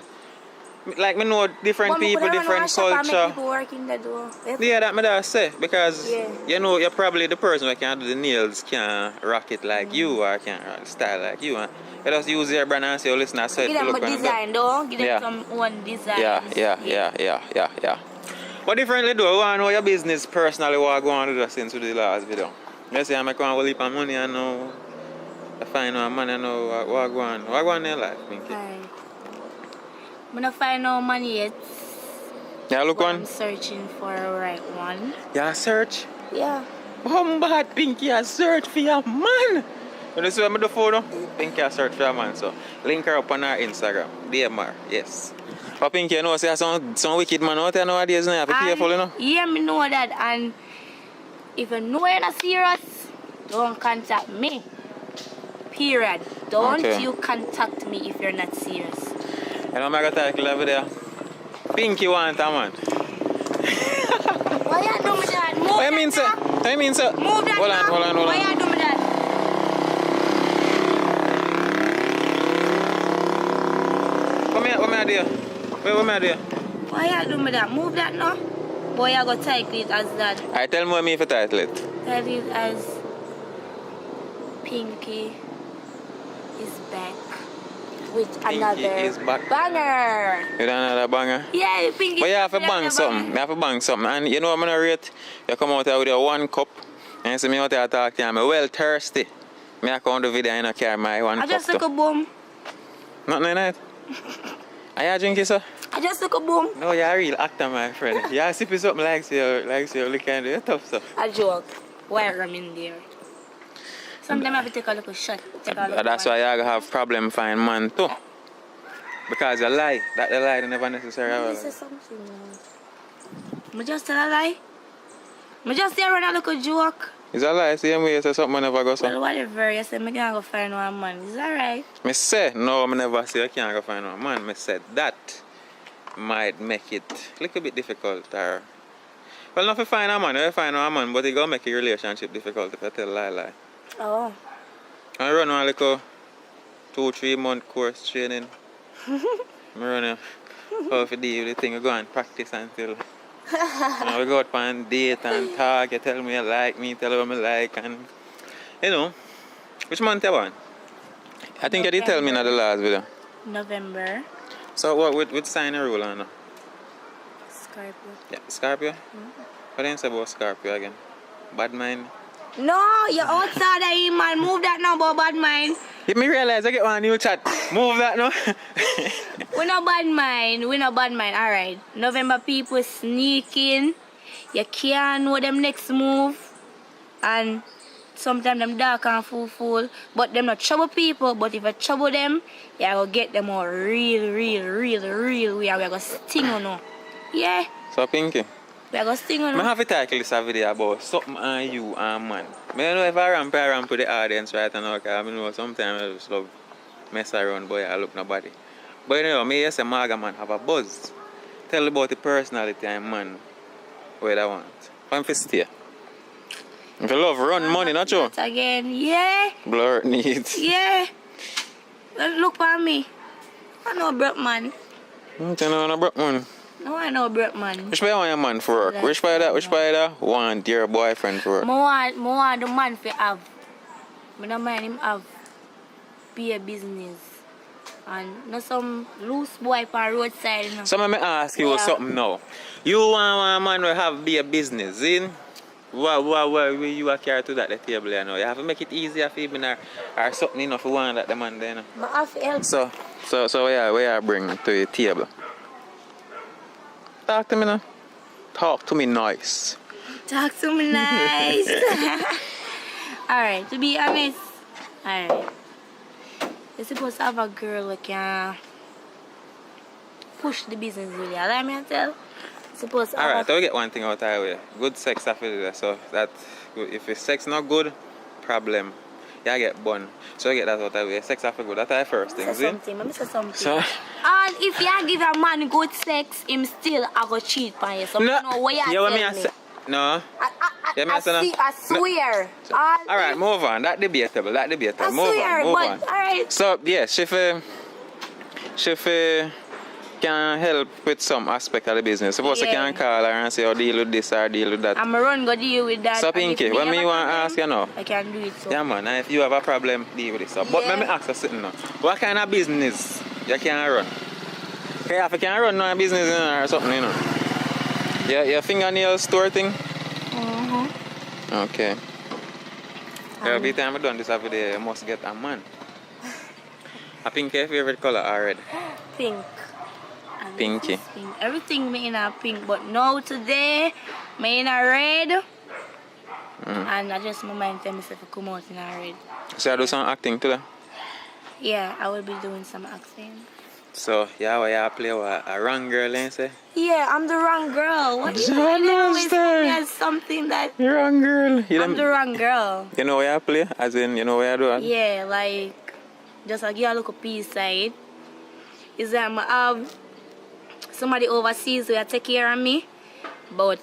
Speaker 1: like me know different people, different culture.
Speaker 3: Make people work in the door.
Speaker 1: Yeah, that me that say because you know you're probably the person who can do the nails can rock it like you or can rock style like you. And you just use your brand and say, oh, listen, I said
Speaker 3: give them
Speaker 1: look
Speaker 3: a design though. Give them some one design.
Speaker 1: Yeah. But differently though, you want to know your business personally what I go on to do since we did the last video. You say I make one heap of money and know I find no money and know what I go on. What I go on in your life, Pinky?
Speaker 3: I'm not find no money yet.
Speaker 1: Yeah, look one.
Speaker 3: I'm searching for a right one.
Speaker 1: Yeah, search.
Speaker 3: Yeah.
Speaker 1: Bad Pinky, I search for your man. You know, see what I do for now? Pinky, I search for your man. So, link her up on our Instagram. DMR, yes. But Pinky, you know, say some wicked man out there nowadays, you have to be careful, you know?
Speaker 3: Yeah, me know that. And if you know you're not serious, don't contact me. Period. Don't you contact me if you're not serious.
Speaker 1: You know, I'm going to title over there. Pinky want a man.
Speaker 3: Why you do me that? Move
Speaker 1: what you mean, sir? What you mean, sir?
Speaker 3: Move that.
Speaker 1: Hold on.
Speaker 3: Why you do me that?
Speaker 1: Come here, what am I doing? What am I doing?
Speaker 3: Why you do me that? Move that now. Boy, I go title it as that.
Speaker 1: I tell me what me if I title it.
Speaker 3: Title it as Pinky is back with another banger.
Speaker 1: With another banger?
Speaker 3: Yeah, Pinky.
Speaker 1: But you have to bang something. You have to bang something. And you know what I'm going to rate? You come out here with your 1 cup and you see me out here talking to you. I'm well thirsty. I come to the video and I carry my 1 cup.
Speaker 3: I just took a boom.
Speaker 1: Nothing like that? Are you drinking, sir?
Speaker 3: I just took a boom.
Speaker 1: No, you're a real actor, my friend. You're sipping something like you're looking at the tough stuff.
Speaker 3: A joke. Why I'm in there? Sometimes I have to take a little shot.
Speaker 1: That's why you have problem finding man too. Because you lie. That the lie never necessarily.
Speaker 3: This is something. I just tell a lie. I just say run a little joke.
Speaker 1: Is that lie? Same way you say something never go so.
Speaker 3: Well, whatever. You say I can't go find one man. Is that right?
Speaker 1: Me say no. I never say I can't go find one man. Me said that might make it a little bit difficult. Or well, not to find a man. You find a man, but it gonna make a relationship difficult if you tell lie.
Speaker 3: Oh.
Speaker 1: I run a little 2-3 month course training. I run how to deal with the thing. I go and practice until we go out on date and talk. You tell me you like me, tell me I like, and you know. Which month you want? I think you did tell me in the last video.
Speaker 3: November.
Speaker 1: So what with sign a rule on now?
Speaker 3: Scorpio.
Speaker 1: Yeah, Scorpio? What do you say about Scorpio again? Bad mind?
Speaker 3: No, you're outside of him, man. Move that now about bad mind.
Speaker 1: If me realize I get one new chat, move that now.
Speaker 3: We no bad mind. Alright. November people sneaking. You can't know them next move. And sometimes them dark and fool. But them not trouble people. But if you trouble them, you go get them all real. We are going to sting on you. Yeah.
Speaker 1: So Pinky.
Speaker 3: We are going to sting on
Speaker 1: I
Speaker 3: you.
Speaker 1: have to title this video about something on you and man. I don't know if I ramp with the audience right now, because I know sometimes I just love mess around, boy, I look nobody. But you know, me as a maga man have a buzz. Tell about the personality and man where I want. I'm for stay. If you love run money, not you?
Speaker 3: Again, yeah.
Speaker 1: Blur needs.
Speaker 3: Yeah. Well, look at me. I know broke man.
Speaker 1: You know broke man?
Speaker 3: No, I know broke man.
Speaker 1: Which way you want your man for work? Which way that want your boyfriend for work?
Speaker 3: I want the man to have. I don't mind him have be a business. And not some loose boy on roadside. You know.
Speaker 1: So let me ask you something now. You want a man to have be a business, in? What you are carry to that the table, you know? You have to make it easier for him or something enough for one that the man there, you know?
Speaker 3: But I have to help.
Speaker 1: So where I bring to the table? Talk to me now. Talk to me nice.
Speaker 3: Talk to me nice. Alright, to be honest. Alright. You're supposed to have a girl who can push the business really. Allow me to tell. Supposed to
Speaker 1: Alright, so we get one thing out of the way. Good sex after that. So that if the sex not good, problem. You get bun. So you get that out of the way. Sex after good. That's the first thing.
Speaker 3: Let me say something.
Speaker 1: So,
Speaker 3: and if you give a man good sex, him still I go cheat on you. So no, know what you tell me.
Speaker 1: No.
Speaker 3: I swear.
Speaker 1: Alright, move on. That's debatable.
Speaker 3: I
Speaker 1: move
Speaker 3: swear,
Speaker 1: on.
Speaker 3: but alright.
Speaker 1: So yes, she can help with some aspect of the business. Suppose you can call her and say, oh, deal with this or deal with that.
Speaker 3: I'm run go deal with that.
Speaker 1: So Pinky, when me want to ask you now,
Speaker 3: I can do it so.
Speaker 1: yeah man, if you have a problem, deal with it. So. But let me ask you something now. What kind of business you can run? Okay, if you can run a business or something, you know. Your fingernail store thing? Okay. Every time I done this every day, you must get a man. I think your favorite color are red.
Speaker 3: Pink
Speaker 1: Pinky.
Speaker 3: Pink. Everything me in a pink, but now today, me in a red. And I just my mind tell myself to come out in a red.
Speaker 1: So I do some acting today?
Speaker 3: Yeah, I will be doing some acting.
Speaker 1: So, yeah, you play a wrong girl, you say?
Speaker 3: Yeah, I'm the wrong girl. What do you
Speaker 1: John
Speaker 3: mean? Always
Speaker 1: Master.
Speaker 3: put me as something that...
Speaker 1: Wrong girl.
Speaker 3: I'm the wrong girl.
Speaker 1: You know where you play? As in, you know where you do it?
Speaker 3: Yeah, like, just like give a look a piece side. Is that I have somebody overseas who take care of me, but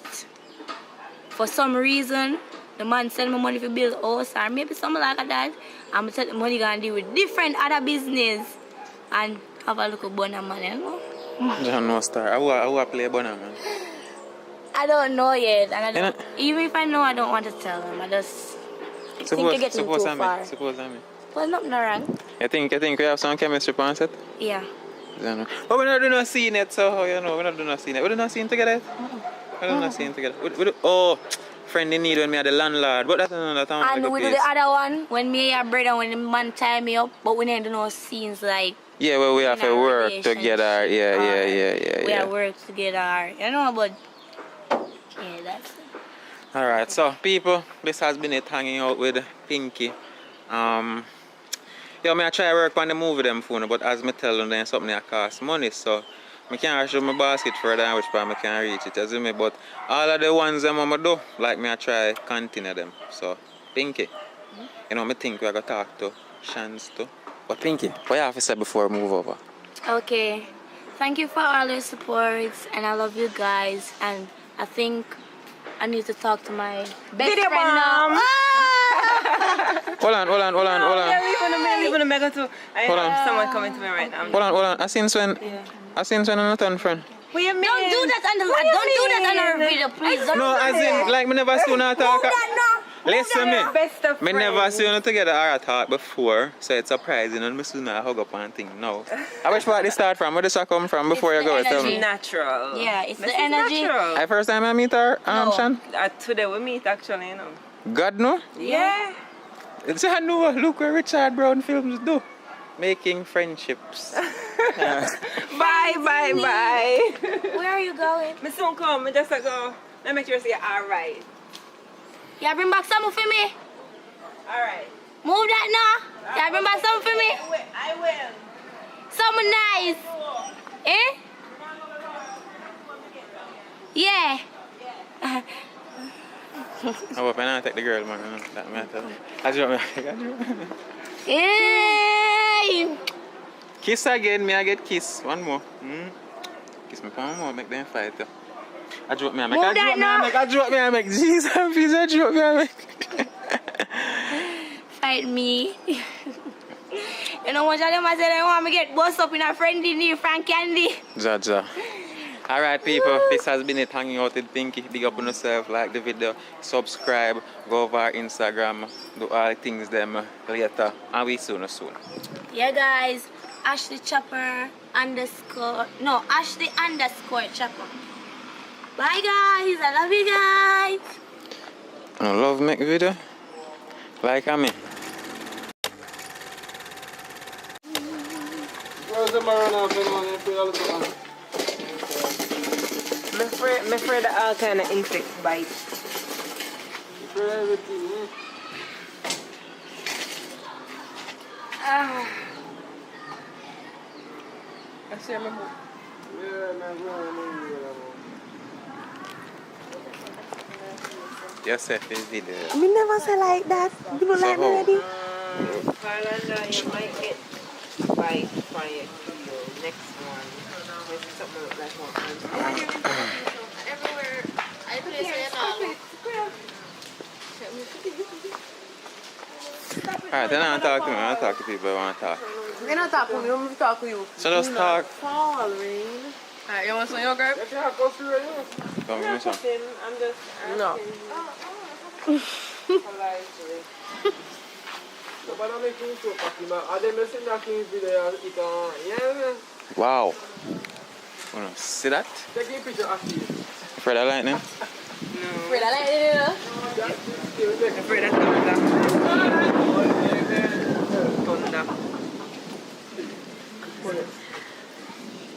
Speaker 3: for some reason, the man send me money for build a house or maybe something like that. I'm take the money gonna deal with different other business and have a look at Bonner man, you know?
Speaker 1: John Master. I play Bonner man.
Speaker 3: I don't know yet, and I don't, even if I know, I don't want to tell him. I just think you're getting too far.
Speaker 1: Suppose I mean.
Speaker 3: Well, nothing wrong.
Speaker 1: You think we have some chemistry on set?
Speaker 3: Yeah.
Speaker 1: But we're not doing no scene yet, so you know, we're not doing no scene yet. We're doing no scene together. We're doing no scene together. Friend in need when me are the landlord, but that's another time.
Speaker 3: And we do the other one when me and brother when the man tie me up, but we don't do no scenes like.
Speaker 1: Yeah, well, we have to work together. Yeah.
Speaker 3: We have work together, you know, but yeah, that's it.
Speaker 1: Alright, so people, this has been it hanging out with Pinky. Yeah, I try to work on the movie them phone, but as me tell them, then something that costs money, so I can't show my basket further than which part I can reach it, as me. But all of the ones them I do, like me I try continue them. So Pinky, you know, I think we are gonna talk to Shans too. But Pinky, what you have to say before we move over?
Speaker 3: Okay, thank you for all your support, and I love you guys. And I think I need to talk to my best
Speaker 13: Video
Speaker 3: friend
Speaker 13: mom.
Speaker 3: now.
Speaker 1: Hold on.
Speaker 13: Yeah, we're gonna make it too. I
Speaker 1: Hold
Speaker 13: have
Speaker 1: on.
Speaker 13: someone coming to me right now.
Speaker 1: Hold on. I seen Sven. I seen Sven on a friend.
Speaker 13: What you mean?
Speaker 3: Don't do that on our video, please. Don't
Speaker 1: No,
Speaker 3: do
Speaker 1: as
Speaker 3: that.
Speaker 1: in, like, me never seen her talk. Listen me.
Speaker 13: Best of
Speaker 1: Me
Speaker 13: friends.
Speaker 1: never seen her together or talk before, so it's surprising and me soon I hug up and thing now. I wish part this start from, where does that come from before you go tell me?
Speaker 13: Natural.
Speaker 3: Yeah, it's
Speaker 13: This
Speaker 3: the
Speaker 13: is
Speaker 3: energy.
Speaker 13: natural.
Speaker 1: I first time I meet her, Shan?
Speaker 13: Today we meet actually, you know.
Speaker 1: God no?
Speaker 13: Yeah.
Speaker 1: It's I know, look what Richard Brown films do. Making friendships.
Speaker 13: Bye.
Speaker 3: Where are you going?
Speaker 13: Me soon come, me just go. Let me make sure you say alright.
Speaker 3: Yeah, bring back some for me.
Speaker 13: Alright.
Speaker 3: Move that now. Yeah, bring back some for me.
Speaker 13: I will.
Speaker 3: Something nice. Eh? Yeah.
Speaker 1: I hope I not take the girl, man. That matter. I drop me.
Speaker 3: Hey.
Speaker 1: Kiss again, me I get kiss. One more. Kiss me one more, make them fight. I drop me, I make. Jesus, please, I drop me, I make.
Speaker 3: Fight me. You know what them I said they want me get bust up in a friendly knee, Frank Candy.
Speaker 1: Jaja. Alright people, this has been it hanging out with Pinky. Big up on yourself, like the video, subscribe, go over our Instagram, do all the things them later. And we soon.
Speaker 3: Yeah guys, Ashley Chopper _ no, Ashley _ Chopper. Bye guys, I love you guys.
Speaker 1: I love make video. Like me.
Speaker 7: Where's the marijuana?
Speaker 13: I'm afraid that all kind of insects bite. I see my book.
Speaker 1: Yourself is video.
Speaker 13: We never say like that. You don't like me already?
Speaker 5: You might get bite from your next one. Maybe something like one.
Speaker 3: Everywhere I place it
Speaker 1: Alright, then I talk to me. I talk to people I want to talk.
Speaker 13: We're not talking to me, we're talking to you.
Speaker 1: So just
Speaker 13: Do
Speaker 1: talk.
Speaker 13: not fall, Rain. Alright, you want some yogurt?
Speaker 1: Come give me some.
Speaker 13: I'm just asking. No.
Speaker 5: Politely.
Speaker 1: Wow. Wanna see that? Afraid of lightning?
Speaker 13: Afraid I like it, you know? Afraid of thunder.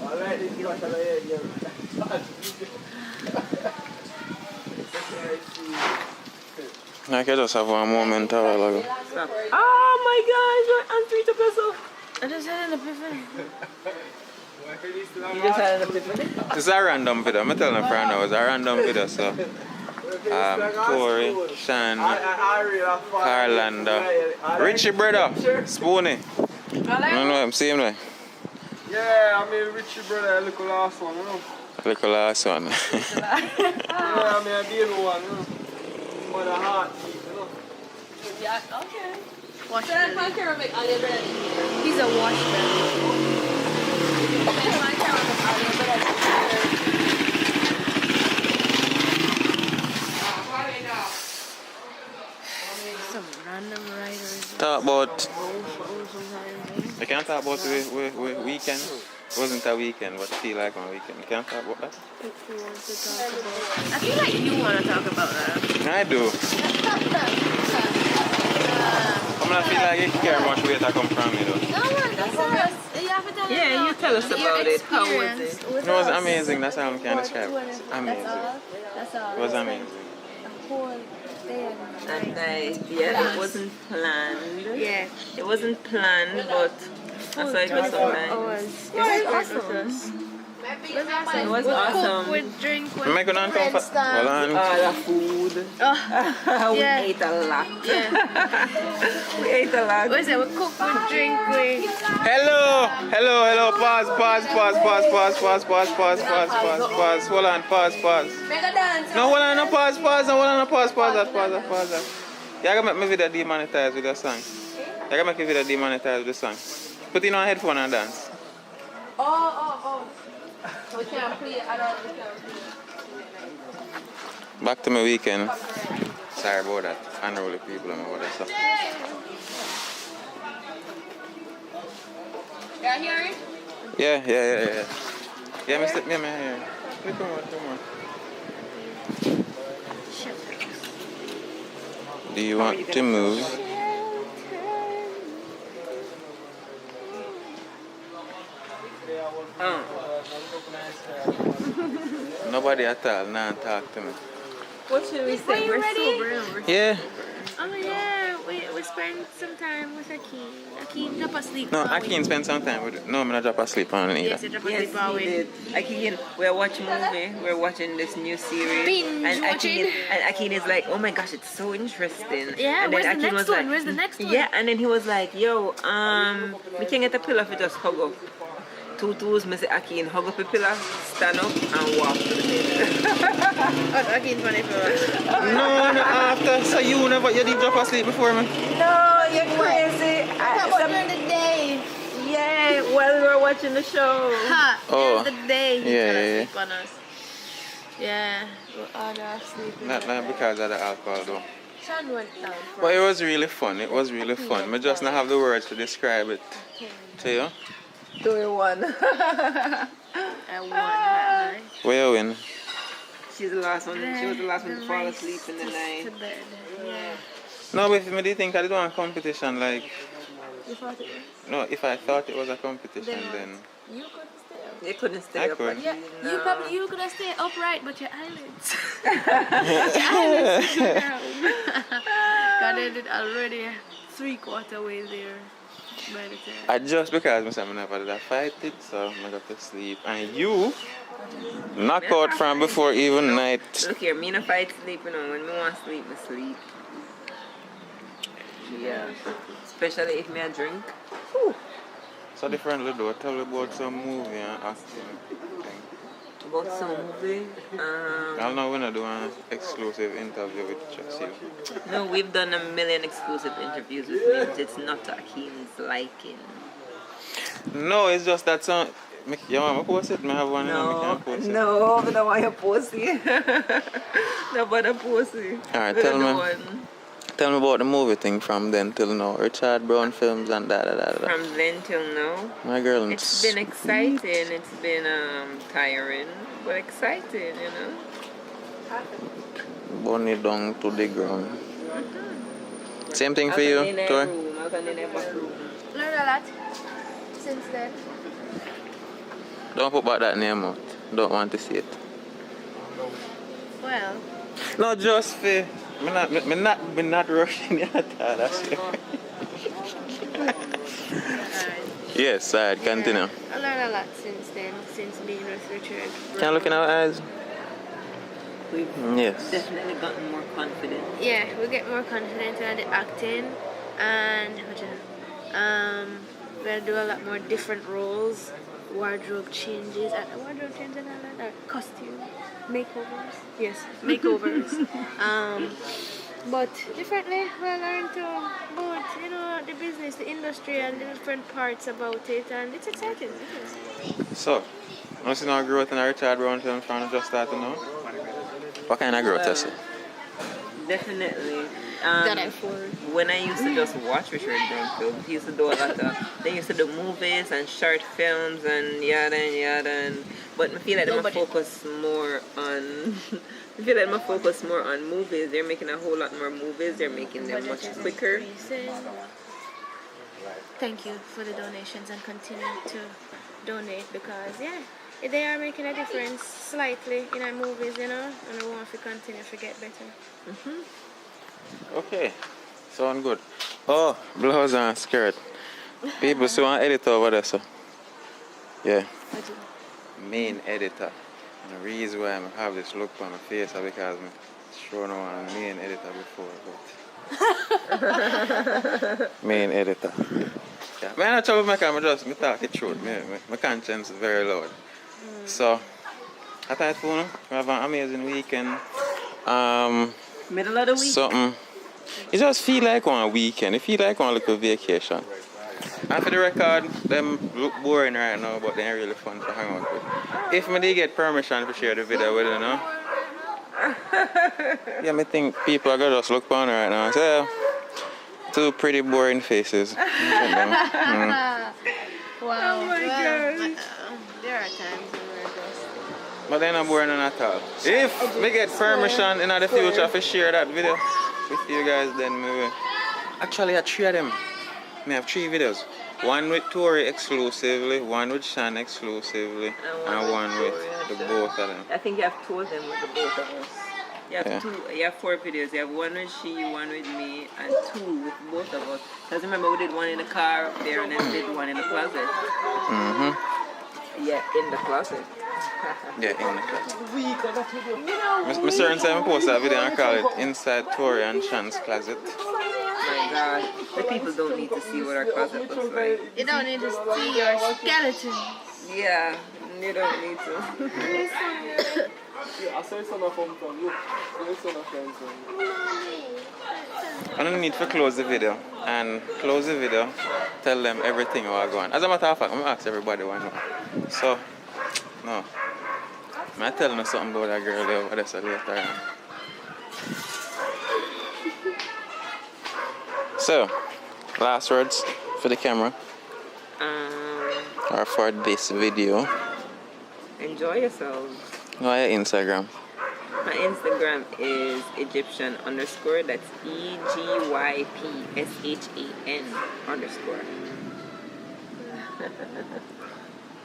Speaker 7: I like this
Speaker 1: I can just have one moment a while ago.
Speaker 2: Oh my gosh, you're untreatable yourself. I just had an epiphany. You just had an epiphany?
Speaker 1: This is a random video. I'm telling a friend now, it's a random video, so Tori, Shan, Carlanda, Richie brother, Spoony. I don't know him, same way.
Speaker 7: Yeah, I mean Richie brother, look last one, you know.
Speaker 1: Look last one.
Speaker 7: Yeah, I mean I did one, you know. For the heart, you know.
Speaker 13: Yeah, okay. Wash belly. He's a wash belly.
Speaker 2: Some random writers.
Speaker 1: Talk about. I can't talk about the weekend. It wasn't a weekend, but I feel like on a weekend. You can't talk about that?
Speaker 2: If you want to talk about. I feel like you want to talk about that.
Speaker 1: I do. I'm not feel like you care much where that come from, you know.
Speaker 2: No, man, that's us. You have to tell us.
Speaker 19: Yeah, you tell us about it. How was it?
Speaker 1: It was amazing. That's how I can describe it. Amazing.
Speaker 2: That's all.
Speaker 1: It was amazing.
Speaker 2: A whole day and night.
Speaker 19: Yeah, it wasn't planned.
Speaker 2: Yeah.
Speaker 19: It wasn't planned, but that's why it was so nice.
Speaker 2: It was awesome.
Speaker 19: It was awesome.
Speaker 2: Cook with drink with
Speaker 1: Make an uncomfortable.
Speaker 19: The food. We ate a lot.
Speaker 2: Yeah.
Speaker 19: We ate a lot.
Speaker 2: What is it? We cook with drink with.
Speaker 1: Hello. Pause. Hold on, pause. No, hold on, no, pause. You gotta make my video demonetized with a song. You gotta make your video demonetized with a song. Put in a headphone and dance.
Speaker 13: Oh. We can't play it.
Speaker 1: Back to my weekend. Sorry about that. Unruly people and all that stuff.
Speaker 13: You hear it?
Speaker 1: Yeah. Yeah, Mr. Yeah, man. Two more. Do you want to move? Nobody at all, nah, talk to me.
Speaker 19: What should we say?
Speaker 2: you
Speaker 19: We're
Speaker 2: ready?
Speaker 19: sober.
Speaker 1: Yeah.
Speaker 2: Oh yeah, we spent some time with Akeem. Akeem drop asleep.
Speaker 1: No, I can't spend some time with it. No, I'm not drop asleep on it either.
Speaker 2: Yes, he drop
Speaker 19: Yes,
Speaker 2: asleep on
Speaker 19: he
Speaker 2: it.
Speaker 19: did. We're watching movie. We're watching this new series.
Speaker 2: Binge watching.
Speaker 19: Akin is like, oh my gosh, it's so interesting.
Speaker 2: Yeah,
Speaker 19: and
Speaker 2: where's the
Speaker 19: Akin
Speaker 2: next
Speaker 19: was
Speaker 2: one?
Speaker 19: like,
Speaker 2: Where's the next one?
Speaker 19: Yeah, and then he was like, yo, we can get a pillow if we just hug up. Two tools, Mr. Akin, hug up a pillow, stand up, and walk to the bed.
Speaker 2: What's Akeem's funny for?
Speaker 1: No, after. So you didn't drop asleep before me?
Speaker 19: No, you're crazy.
Speaker 2: During the day.
Speaker 19: Yeah, while we were watching the show.
Speaker 1: Oh.
Speaker 2: During the day he
Speaker 1: Yeah.
Speaker 2: sleep on us. Yeah, we're all asleep.
Speaker 1: Not because of the alcohol though.
Speaker 2: Sean went down.
Speaker 1: But it was really fun. I just not have the words to describe it to you.
Speaker 19: 2-1.
Speaker 2: I won that night.
Speaker 1: Where you win?
Speaker 19: She's the last one. She was the last one to fall asleep in the night.
Speaker 2: To bed. Yeah.
Speaker 1: No, but if me think I did one competition, like,
Speaker 2: You thought it was?
Speaker 1: no, if I thought it was a competition, then
Speaker 2: You couldn't stay up.
Speaker 19: You couldn't stay
Speaker 1: I
Speaker 19: up.
Speaker 1: could.
Speaker 2: Yeah, you could have stayed upright, but your eyelids. Your eyelids shook down. God, I did already 3/4 way there by the time.
Speaker 1: I just because I never did I fight it, so I got to sleep. And you knock out from before even night.
Speaker 19: Look here, me no fight sleep, you know. When me want sleep, I sleep. Yeah. Especially if me a drink. Whew.
Speaker 1: So differently though, tell me about some movie and acting thing.
Speaker 19: About some movie.
Speaker 1: I know we're not doing an exclusive interview with just you.
Speaker 19: No, we've done a million exclusive interviews with me, but it's not to Akeem's liking.
Speaker 1: No, it's just that some. You want me to post it? I have one and I can't post it.
Speaker 19: No, I don't want you to post it. Nobody post it.
Speaker 1: Alright, tell me about the movie thing from then till now. Richard Brown films and da.
Speaker 19: From then till now.
Speaker 1: My girl.
Speaker 19: It's been exciting. It's been tiring, but exciting, you know.
Speaker 1: Bunny down to the ground. Same thing for you, Tor?
Speaker 2: Learned a lot since then.
Speaker 1: Don't put back that name out. Don't want to see it.
Speaker 2: Well,
Speaker 1: No, just for me not rushing you at all. That's it. Yes, alright, continue.
Speaker 2: I learned a lot since then, since being with Richard.
Speaker 1: Can I look in our eyes?
Speaker 19: We've
Speaker 1: Yes.
Speaker 19: definitely gotten more confident.
Speaker 2: Yeah, we get more confident in the acting, and we'll do a lot more different roles, wardrobe changes, and all that, costume, makeovers. Yes, makeovers. But differently, we learn to about the business, the industry, and the different parts about it, and it's exciting. It is.
Speaker 1: So, I see no growth in our Richard Brown film from just starting now. What kind of growth is it?
Speaker 19: Definitely.
Speaker 2: That I for.
Speaker 19: When I used to just watch Richard Brown films, he used to do a lot of. They used to do movies and short films and yada and yada. But I feel like I'm focus more on. I feel like I'm focus more on movies. They're making a whole lot more movies. They're making them much quicker.
Speaker 2: Thank you for the donations and continue to donate because they are making a difference slightly in our movies, and we want to continue to get better.
Speaker 1: Okay, sound good. Oh, blouse and skirt. People see one editor over there, so. Yeah. Main editor. And the reason why I have this look on my face is because I'm showing on main editor before, but main editor. Yeah. I'm not troublemaker, I'm just talk the truth. My conscience is very loud. So, I thought we have an amazing weekend.
Speaker 19: Middle of the week.
Speaker 1: Something. It just feel like one weekend. It feel like one little vacation. And for the record, them look boring right now, but they're really fun to hang out with. If I did get permission to share the video with you, yeah, I think people are gonna just look on right now and say, two pretty boring faces.
Speaker 2: Wow.
Speaker 5: Oh my God.
Speaker 2: There are times when we're just.
Speaker 1: But they're not boring at all. If we get permission in the future to share that video with you guys, then we will. Actually, I have 3 of them. I have 3 videos. One with Tori exclusively, one with Shan exclusively, and one with the both of them.
Speaker 19: I think you have 2 of them with the both of us. You have 2. You have 4 videos. You have one with she, one with me, and 2 with both of us. Because remember, we did one in the car up there, and then we did one in the closet. Yeah, in the closet.
Speaker 1: Yeah, in the closet. Mr. and Simon posted that video and call it Inside Tori and Shan's Closet.
Speaker 19: My God, the people don't need to see what our closet looks like.
Speaker 2: You don't need to see your skeleton.
Speaker 19: Yeah, you don't need to.
Speaker 7: I saw some of them from you.
Speaker 1: I don't need to close the video and close the video, tell them everything we're going. As a matter of fact, I'm going to ask everybody why not. So, no. I'm telling you something about that girl there over there so later on. So, last words for the camera. Or for this video.
Speaker 19: Enjoy yourselves.
Speaker 1: Go on your Instagram.
Speaker 19: My Instagram is Egyptian_. That's EGYPSHAN_.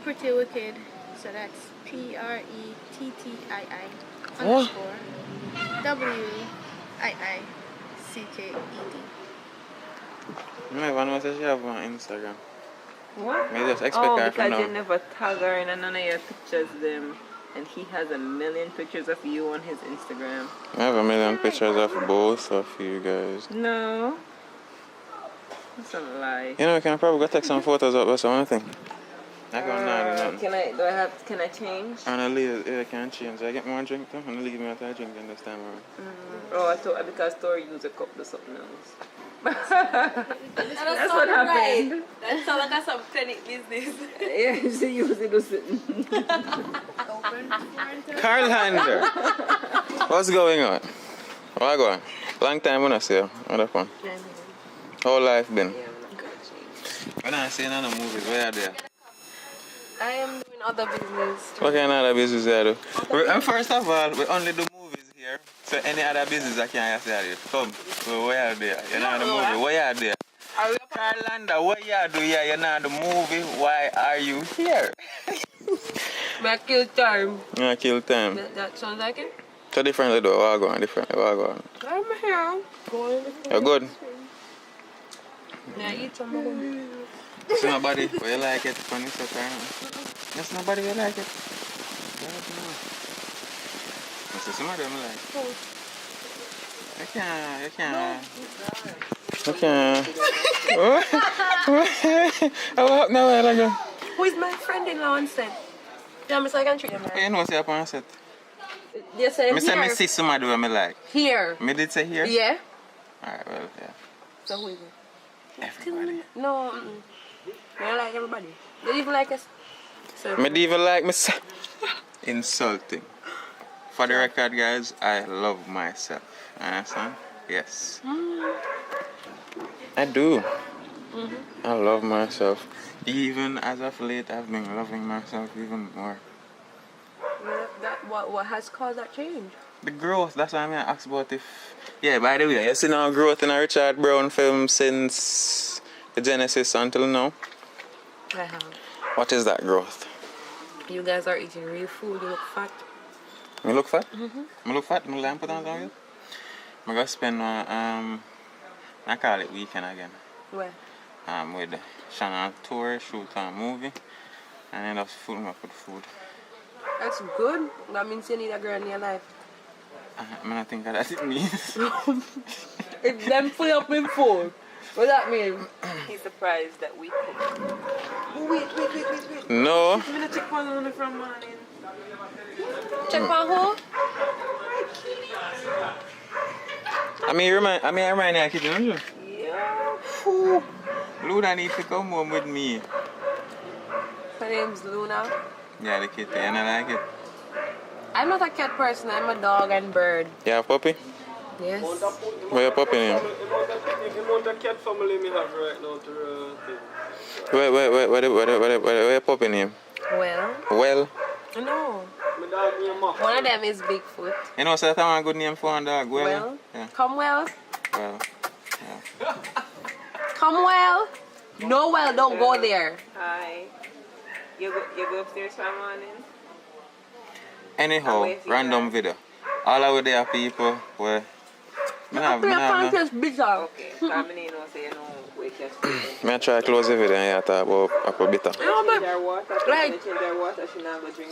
Speaker 2: Pretty wicked. So that's PRETTII
Speaker 1: What?
Speaker 2: WIICKED.
Speaker 1: I don't even know if she have on Instagram.
Speaker 19: What?
Speaker 1: Maybe just expect her
Speaker 19: because
Speaker 1: from
Speaker 19: you
Speaker 1: now.
Speaker 19: never tag her in none of your pictures them. And he has a million pictures of you on his Instagram.
Speaker 1: I have a million pictures of both of you guys.
Speaker 19: No. That's a lie.
Speaker 1: You know, I can probably go take some photos up or something. I can't do nothing.
Speaker 19: Can I change?
Speaker 1: And I leave, I can't change. I get more drink too, and I leave me after I drink this time around.
Speaker 19: Oh, I thought because Tori used a cup to something else.
Speaker 3: That's
Speaker 19: what happened.
Speaker 3: That sounds like some clinic business.
Speaker 19: Yeah, she used it to sit.
Speaker 1: Carl Hander, what's going on? What going? Long time when I see you. What fun? How life been? When I see none of movies, where are they?
Speaker 13: I am doing other business.
Speaker 1: What kind of other business I do? And first of all, we only do movies here. So any other business I can't say. Come, so where are they? You're not the movie. Where are they? Carl Lander, what you do here? You're not the movie. Why are you here?
Speaker 13: I kill time.
Speaker 1: Yeah, kill time.
Speaker 13: That sounds like it?
Speaker 1: So differently though, what go on differently, what go on?
Speaker 13: I'm here. Going
Speaker 1: You're good?
Speaker 13: Yeah, eat some more.
Speaker 1: There's nobody where you like it, funny stuff, right? There's nobody where you like it. There's somebody where I like. You can't. Oh, no, I like it.
Speaker 13: Who is my friend-in-law on set? Yeah, I'm I can treat him right.
Speaker 1: You know, see up on set.
Speaker 13: You say
Speaker 1: I
Speaker 13: here.
Speaker 1: say me see somebody where I like.
Speaker 13: Here.
Speaker 1: Me did say here?
Speaker 13: Yeah.
Speaker 1: Alright, well, yeah.
Speaker 13: So who is it?
Speaker 1: Everybody.
Speaker 13: No, I don't like everybody. They don't even like us. So
Speaker 1: Me don't even like myself. Insulting. For the record, guys, I love myself. Understand? Yes. I do. I love myself. Even as of late, I've been loving myself even more.
Speaker 13: What has caused that change?
Speaker 1: The growth, that's why I'm going to ask about if... Yeah, by the way, you see now growth in a Richard Brown film since the Genesis until now?
Speaker 13: I have.
Speaker 1: What is that growth?
Speaker 13: You guys are eating real food, you look fat.
Speaker 1: Me look fat?
Speaker 13: Mm-hmm.
Speaker 1: Me look fat? Me lamp put on you? I'm going to spend I call it weekend again.
Speaker 13: Where?
Speaker 1: With Shannon tour, shoot a movie, and then that's food, I put food.
Speaker 13: That's good. That means you need a girl in your life.
Speaker 1: I don't think that's it means.
Speaker 13: If them fill up with food, what that mean?
Speaker 19: He's surprised that we cook.
Speaker 13: Wait.
Speaker 1: No.
Speaker 19: I'm gonna check one on from morning.
Speaker 13: Check on who?
Speaker 1: I remind you of kitchen, don't you?
Speaker 19: Yeah.
Speaker 1: Luna needs to come home with me.
Speaker 13: Her name's Luna.
Speaker 1: Yeah, the kitty, and I like it.
Speaker 13: I'm not a cat person, I'm a dog and bird.
Speaker 1: Yeah, puppy?
Speaker 13: Yes.
Speaker 1: Where your puppy name?
Speaker 9: The amount of cat family me have right now to
Speaker 1: Where your puppy name?
Speaker 13: Well? No. One of them is Bigfoot.
Speaker 1: You know, so that's a good name for a dog.
Speaker 13: Well?
Speaker 1: Yeah.
Speaker 13: Come well?
Speaker 1: Well. Yeah.
Speaker 13: Come well? No well, don't go there.
Speaker 19: Hi. You go upstairs for morning?
Speaker 1: Anyhow, random video. All over there people where...
Speaker 19: Okay, so I
Speaker 1: try to close the video and talk about apple bitter.
Speaker 13: No, but like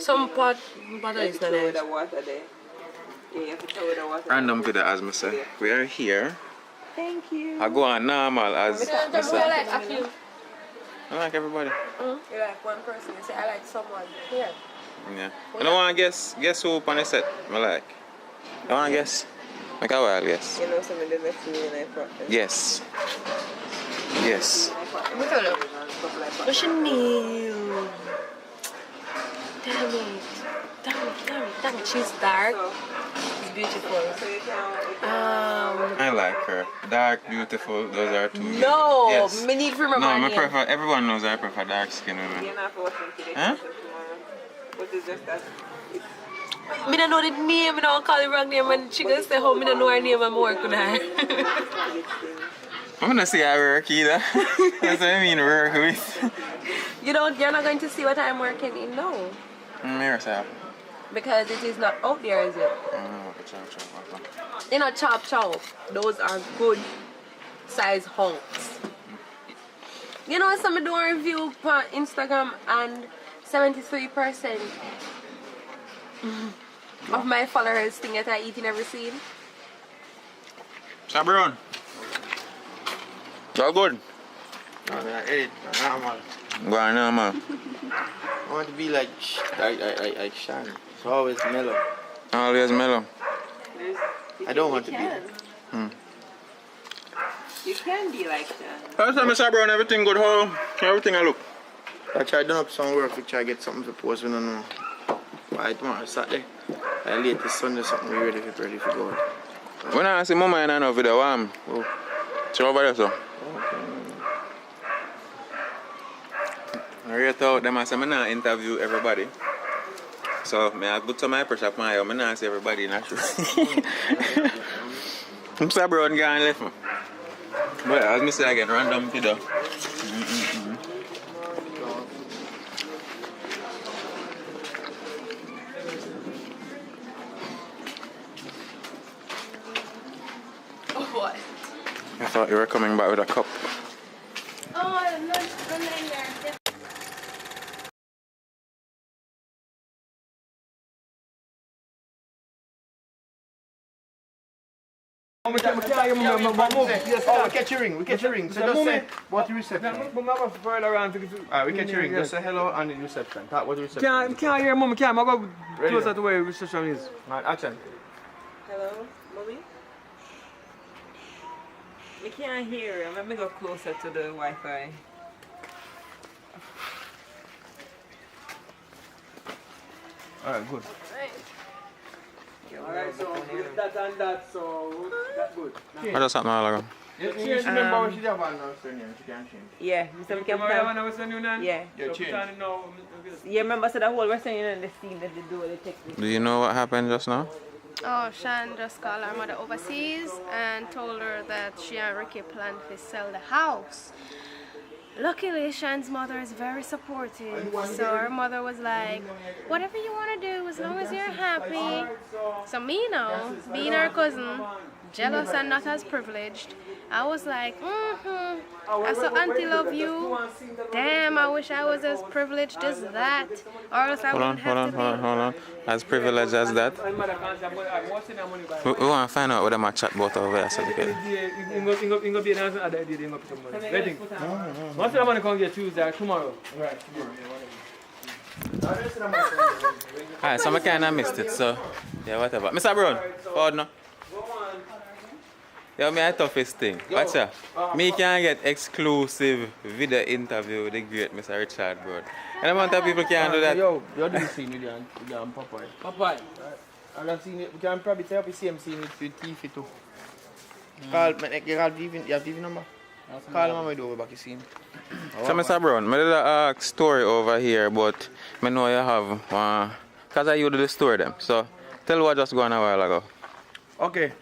Speaker 13: some pot is not there.
Speaker 1: Random video as I say. We are here.
Speaker 19: Thank you.
Speaker 1: I go on normal as
Speaker 13: I
Speaker 1: like everybody.
Speaker 13: You like one person, you say I like someone. Yeah.
Speaker 1: Yeah. I don't want to guess who on the set I like. I want to guess. Make a wild guess.
Speaker 19: You know somebody that see me in my practice?
Speaker 1: Yes. Yes.
Speaker 13: What's your name? Damn it. She's dark. She's beautiful.
Speaker 1: I like her. Dark, beautiful, those are two.
Speaker 13: No,
Speaker 1: yes.
Speaker 13: me need to remember
Speaker 1: No,
Speaker 13: her
Speaker 1: I
Speaker 13: name.
Speaker 1: prefer, everyone knows I prefer dark skin women.
Speaker 19: You're not watching today.
Speaker 1: Huh?
Speaker 19: But it's just that.
Speaker 13: Me don't know the name, I don't call the wrong name, and she gonna say how me don't know her name and work with her.
Speaker 1: I'm gonna say I work either. That's what I mean, work with.
Speaker 13: You're not going to see what I'm working in, no.
Speaker 1: Here's that.
Speaker 13: Because it is not out there, is it? You know, chop. Those are good size hunks. You know, some do a review on Instagram and 73% of my followers think that I eat in every scene.
Speaker 1: Sabron. You're good.
Speaker 6: No, I edit normal.
Speaker 1: Go on normal.
Speaker 6: I want to be like Sean. It's always mellow.
Speaker 1: Always mellow.
Speaker 6: I don't want to be.
Speaker 19: You can be like that.
Speaker 1: Last time I saw Brown, everything good. How everything I look.
Speaker 6: I tried done up some work to try to get something to post. We don't know. By tomorrow, Saturday. I late this Sunday, something we ready for go out.
Speaker 1: When I see Mama and I know video, oh. So over there, so. I rate out them. I say I not interview everybody. So I put some my pressure on you. I not see everybody naturally. I'm sorry, bro, and guy left me. But as I say again, random video. thought you were coming back with a cup.
Speaker 13: Oh, no, there.
Speaker 6: We catch your ring. We catch your ring. So just say what the reception. Alright, we catch your ring. Just say hello and the reception. Talk what the reception.
Speaker 7: Can't hear mom, can't. I go closer to where reception is.
Speaker 6: Alright, action.
Speaker 19: Hello, mommy? I can't hear you. Let me go closer to the Wi-Fi.
Speaker 6: Alright, good.
Speaker 7: Alright, so with that and that, so that's good.
Speaker 1: I just happened all ago.
Speaker 6: You remember what she have on now, surname? She can't change.
Speaker 19: Yeah, so we can put on. Yeah.
Speaker 6: You change.
Speaker 19: Yeah, remember so that whole we're saying in the scene that they do with the technique.
Speaker 1: Do you know what happened just now?
Speaker 2: Oh, Shan just called her mother overseas and told her that she and Ricky planned to sell the house. Luckily, Shan's mother is very supportive, so her mother was like, whatever you want to do, as long as you're happy. So me now, being her cousin, jealous and not as privileged, I was like, I saw auntie love you. Damn, I wish I was as privileged as that, or else I wouldn't have to be.
Speaker 1: Hold on. As privileged as that? We want to find out what I'm chat about over there, so we can.
Speaker 7: Once the money come get Tuesday, tomorrow.
Speaker 6: Right,
Speaker 1: Alright, so I kind of missed it, so yeah, whatever. Mr. Brown, forward now. Yeah, me a toughest thing. Watch out. Me can get exclusive video interview with the great Mr. Richard Brown. And amount of people can do that.
Speaker 6: Yo, you do the scene with your Popeye.
Speaker 7: Popeye.
Speaker 6: I've seen it. We can probably tell the same scene with Tiffy too. Call, you have TV number? Call him and we do over back the scene.
Speaker 1: So Mr. Brown, I did a story over here, but I know you have because I you do the story them. So tell what just gone a while ago.
Speaker 6: Okay.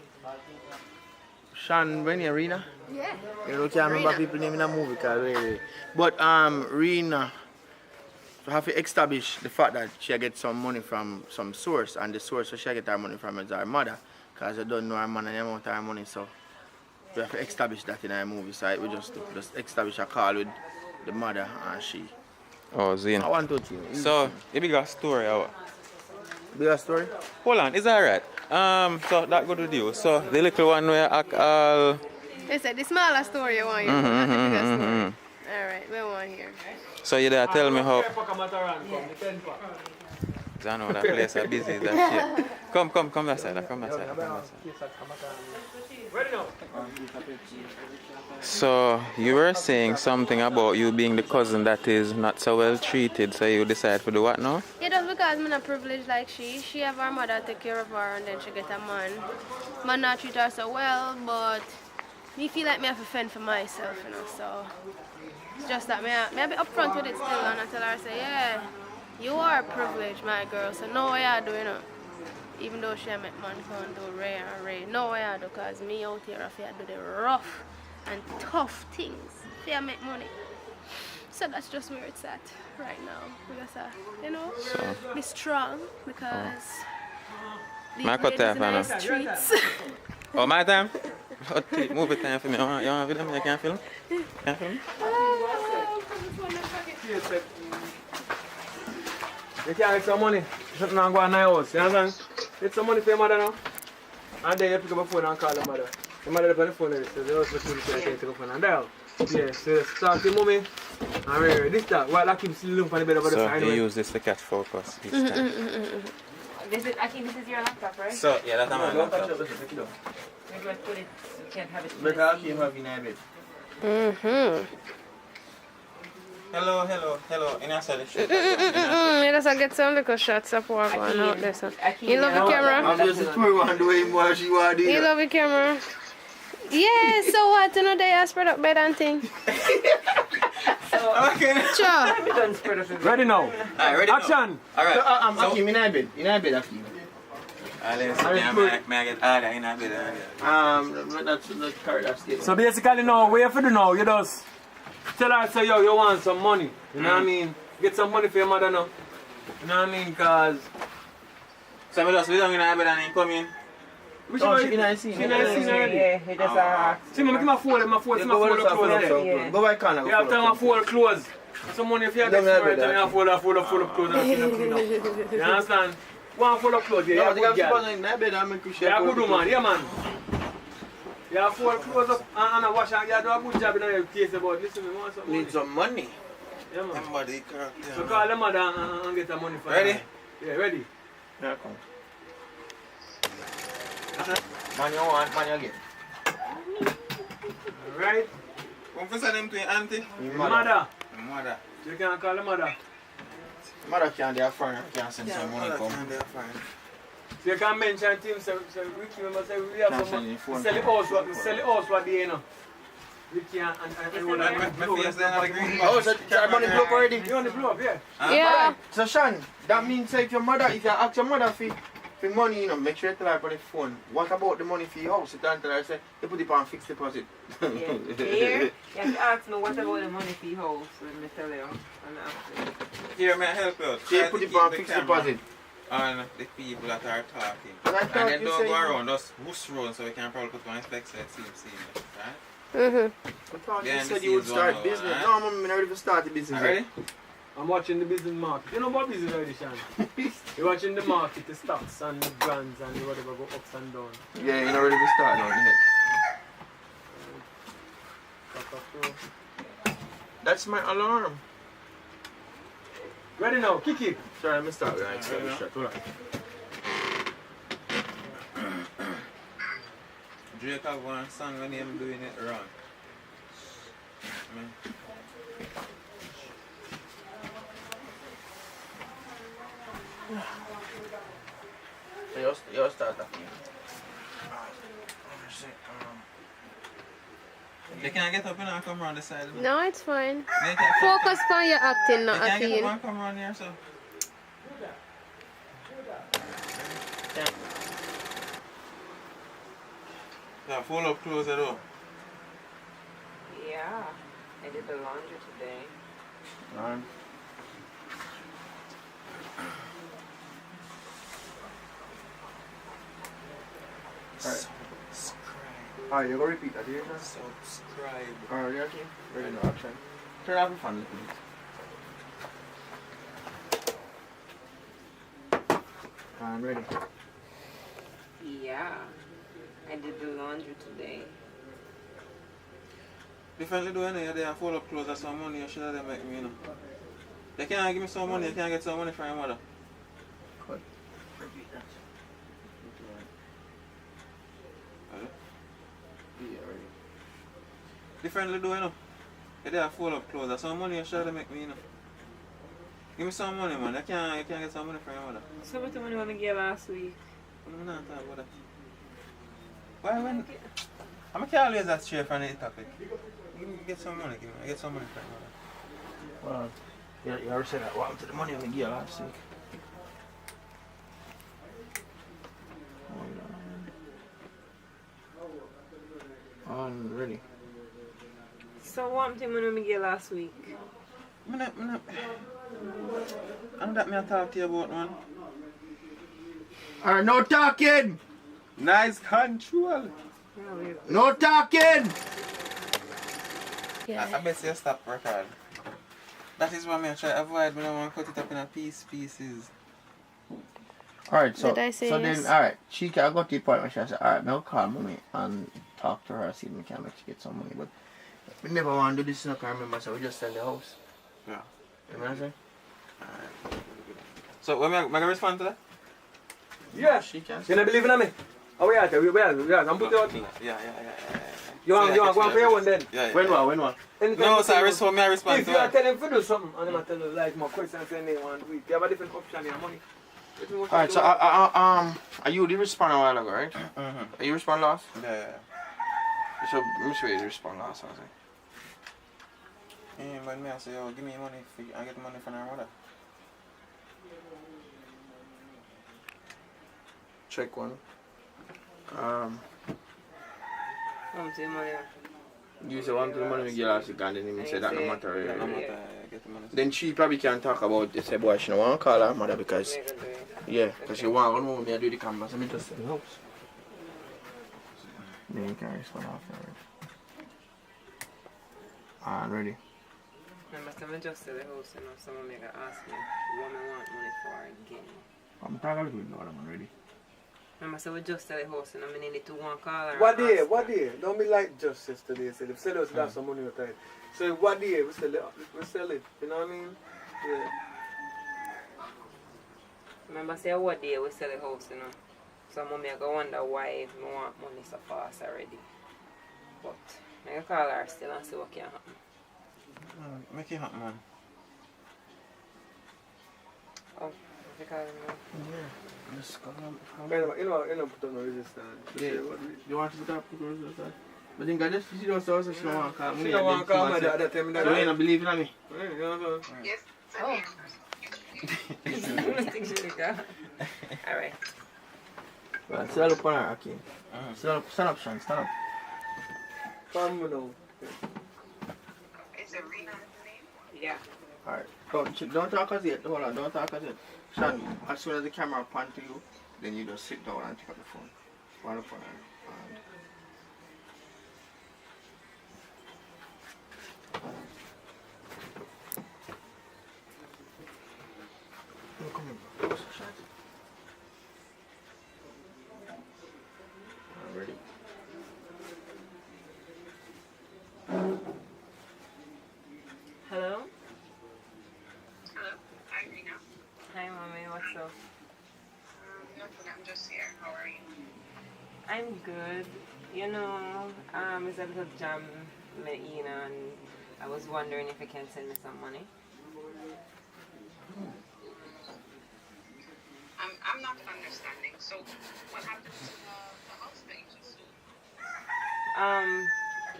Speaker 6: Shan, when you Rena?
Speaker 2: Yeah.
Speaker 6: You can't remember people name in a movie called really. But Rena have to establish the fact that she get some money from some source, and the source so she get her money from is her mother. Because I don't know her man and the amount of her money, so we have to establish that in our movie. So we just establish a call with the mother and she.
Speaker 1: Oh, Zane.
Speaker 6: I want to see.
Speaker 1: So, you bigger story out.
Speaker 6: Bigger story?
Speaker 1: Hold on, is that right? So that good with you. So the little one where act all.
Speaker 2: They said the smaller story you want here, not the bigger story. Alright, we want here.
Speaker 1: So you there tell me how. I know that place is busy, that shit. Come that side, come that side.
Speaker 7: Ready now?
Speaker 1: So you were saying something about you being the cousin that is not so well treated, so you decide to do what now?
Speaker 2: Yeah, that's because I'm not privileged like she. She have her mother take care of her and then she get a man. Man not treat her so well, but me feel like me have to fend for myself, you know, so it's just that me I be upfront with it still and I tell her, say, yeah, you are privileged, my girl, so no way I do, you know. Even though she make man come do rare and rare, no way I do, because me out here I feel do the rough and tough things to make money. So that's just where it's at right now. Because you know, be strong because the nice streets.
Speaker 1: Oh, my time? Move it time for me. You want to film? You can't film? Can't film?
Speaker 7: You can't get some money. Something not going on in the house. You understand? Get some money for your mother now. And then you pick up a phone and call the mother. The mother on the phone and says, the house for 2 minutes, take a phone and dial. Yeah, so just talk to your mommy. And this time, while I keep still looking for the bed over the side.
Speaker 1: So you use this to catch focus each time.
Speaker 19: I think this is your laptop, right?
Speaker 1: So, yeah, that's my laptop.
Speaker 19: Maybe I put it, you can't have it.
Speaker 6: But I'll keep having a bed.
Speaker 1: Hello. In a cell.
Speaker 2: Let's get some little shots of what going out there. So. You love the camera?
Speaker 6: I'm just a tour one the way more she want to do.
Speaker 2: You love the camera? Yeah, so what? You know they are spread up bed and thing.
Speaker 1: Okay.
Speaker 2: Sure.
Speaker 7: Ready now.
Speaker 1: Alright, ready
Speaker 7: Action.
Speaker 1: Now. Alright.
Speaker 6: I'm Akim in a bed. In a bed, Akim.
Speaker 1: May I get all that in a bed?
Speaker 6: That's correct. That's it.
Speaker 7: So basically now, what you have to do now, you just tell her, say, yo, you want some money. You know what I mean? Get some money for your mother now. You know what I mean? Because...
Speaker 1: So I just sit down in a bed and then come in?
Speaker 7: Which
Speaker 6: Oh,
Speaker 7: one?
Speaker 6: she in the scene.
Speaker 7: She in the scene already?
Speaker 19: Yeah, he just
Speaker 7: See, me, my phone close.
Speaker 6: Yeah,
Speaker 7: My phone
Speaker 6: go
Speaker 7: close.
Speaker 6: yeah. Go by corner.
Speaker 7: You have to have my phone close. Some money if you have
Speaker 6: Don't
Speaker 7: this
Speaker 6: have
Speaker 7: money,
Speaker 6: it,
Speaker 7: you have full up close and clean up. You understand? One full up close, yeah,
Speaker 6: No,
Speaker 7: you're
Speaker 6: they
Speaker 7: good
Speaker 6: have
Speaker 7: girl.
Speaker 6: someone in that bed and make you share.
Speaker 7: You're a good woman, yeah man. You have full close up and a wash and you do a good job in your case about listen, we want some money.
Speaker 6: Need some money.
Speaker 7: Yeah man.
Speaker 6: Somebody correct.
Speaker 7: So call the mother and get the money for
Speaker 6: Ready?
Speaker 7: Yeah, ready.
Speaker 6: Yeah, come. Man, you want, man, you get.
Speaker 7: Alright.
Speaker 1: Come for send him to your auntie?
Speaker 6: Your
Speaker 7: Mother.
Speaker 1: Mother.
Speaker 7: You can call the mother.
Speaker 6: Mother can't do a friend, can't send some money come.
Speaker 7: So you can mention to him, say Ricky, remember say we have
Speaker 6: Can't
Speaker 7: some
Speaker 6: send you phone.
Speaker 7: sell the house what they you know. Ricky and
Speaker 6: Oh, so that money blow up already?
Speaker 7: You want to blow up, yeah?
Speaker 6: Alright, so Sean, that means if your mother, if you ask your mother for money, you know, make sure you tell her about the phone. What about the money for your house? You don't tell her, say, you put it on fixed deposit.
Speaker 19: Yeah. Here, you have to ask me what about the money for your house. Let me tell you. And after.
Speaker 1: Here, may I help you out?
Speaker 6: So you
Speaker 1: Try
Speaker 6: put
Speaker 1: to
Speaker 6: it
Speaker 1: keep
Speaker 6: on
Speaker 1: the
Speaker 6: fixed
Speaker 1: camera
Speaker 6: deposit.
Speaker 1: on the people that are talking.
Speaker 6: But I
Speaker 1: And
Speaker 6: thought
Speaker 1: then
Speaker 6: you
Speaker 1: don't
Speaker 6: said
Speaker 1: go
Speaker 6: you-
Speaker 1: around, just boost round so we can probably put one specs at CMC, right?
Speaker 6: I thought you
Speaker 1: Behind the
Speaker 6: said you would
Speaker 1: scenes
Speaker 6: start
Speaker 1: one
Speaker 6: business.
Speaker 1: hour,
Speaker 6: No, I'm not ready to start the business.
Speaker 1: Ready?
Speaker 7: I'm watching the business market. You know about business already, Sean? You're watching the market, the stocks and the brands and the whatever go ups and down.
Speaker 6: Yeah, you're not ready to start now, yet. That's my alarm.
Speaker 7: Ready now, kick it.
Speaker 6: Sorry, let me start with that. Sorry, shut. Hold on.
Speaker 1: Drake have one song when him doing it wrong.
Speaker 6: You start that.
Speaker 1: You can't get up and come around the side.
Speaker 2: No, it's fine.
Speaker 1: You can't-
Speaker 2: Focus on your acting, not
Speaker 1: You can't get
Speaker 2: acting.
Speaker 1: up and come around here, so. Yeah, full up close the door.
Speaker 19: Yeah. I did the laundry today.
Speaker 6: Alarm. Alright, you're gonna repeat that here, sir?
Speaker 1: Subscribe.
Speaker 6: Alright, you okay? Ready now, action. Turn off the fan a little bit. And ready.
Speaker 19: Yeah. I did the laundry today.
Speaker 1: Differently do anything, they have full up clothes or some money, you should have them make me, you know. They can't give me some money, you can't get some money from your mother.
Speaker 6: Good. Repeat that.
Speaker 1: Hello?
Speaker 6: Yeah, ready.
Speaker 1: Differently do, you know. They have full up clothes or some money, you should have make me, you know. Give me some money, man. You can't get some money from your mother.
Speaker 19: So much money I gave last week.
Speaker 1: I'm not talking about that. Why when I'm can't always that straight from the topic. Get some money, get some money from your mother.
Speaker 6: Well, you already said that. What happened to the money I gave you last week? On ready.
Speaker 19: So what happened to the money I gave last week?
Speaker 1: I'm that me talk to you about, man.
Speaker 6: Alright, no talking!
Speaker 1: Nice control.
Speaker 6: No talking!
Speaker 1: I bet you stop record. That is what I try to avoid, but I want to cut it up in a pieces.
Speaker 6: Alright, so,
Speaker 2: Did I say
Speaker 6: so
Speaker 2: yes?
Speaker 6: then, alright, I got to the point where she said, alright, I'll call mommy and talk to her, see if we can make she get some money, but we never want to do this, I can't remember, so we just sell the house.
Speaker 1: Yeah.
Speaker 6: You know what I'm saying?
Speaker 1: Alright. So, when am I going to respond to that?
Speaker 7: Yeah.
Speaker 6: She can.
Speaker 7: You don't believe in me? Oh, we are there. We are. I'm putting out.
Speaker 1: Yeah.
Speaker 7: You want to go for your one then?
Speaker 1: Yeah.
Speaker 6: When what?
Speaker 1: No, so I respond to
Speaker 7: If you are
Speaker 1: that.
Speaker 7: telling him to do something, and I'm telling you like more questions and they want to, you have a different option in money.
Speaker 6: Alright, so are you the respond a while ago, right? Are you respond last?
Speaker 1: Yeah.
Speaker 6: So let me show you the respond last, I was like.
Speaker 1: Yeah, but me I say, yo, give me money, I get money from her mother.
Speaker 6: Check one.
Speaker 19: How much money?
Speaker 6: You say one to the money we get last week and then even say that no matter.
Speaker 1: No matter, get the money.
Speaker 6: Then she probably can talk about this, say boy, she don't want to call her mother because, yeah, because she want to know me and do the camera, so me just sell the house. Then you can respond after it. Alright, ready?
Speaker 19: Remember, someone just sell the house, you know, someone may ask me what I want money for again.
Speaker 6: I'm talking with you, I'm ready.
Speaker 19: Remember, so we just sell the house, and I need to one call her.
Speaker 15: What day? Don't be like just yesterday. Say, if sell us, got some money outside. So what day we sell it, you know what I mean? Yeah.
Speaker 19: Remember, say what day we sell the house, you know. So mommy I go wonder why we want money so fast already. But I can call her still and see what can happen.
Speaker 1: Make it happen, man.
Speaker 19: Oh, if you call him now.
Speaker 6: Yeah. Just call him.
Speaker 15: You know, put on no resistance.
Speaker 6: Yeah. You want to put on resistance? But then God, she don't say she don't want to call me.
Speaker 15: She don't want to call me at that time.
Speaker 6: So you don't believe in me?
Speaker 15: Yes.
Speaker 19: Oh. Alright.
Speaker 6: Right, stand up on her, okay. Stand up, Sean, stand up.
Speaker 15: Come now.
Speaker 8: Is it Rena the name?
Speaker 19: Yeah.
Speaker 6: Alright. Don't talk as yet. Hold on, don't talk as yet. Sean, as soon as the camera pan to you, then you just sit down and pick up the phone. One up on her. Come here, bro. Ready?
Speaker 19: Hello?
Speaker 8: Hello. Hi, Rena.
Speaker 19: Hi, mommy. What's up?
Speaker 8: Nothing. I'm just here. How are you?
Speaker 19: I'm good. You know, it's a little jam, you know, and I was wondering if you can send me some money.
Speaker 8: I'm not understanding. So, what happened to the house that you just sold?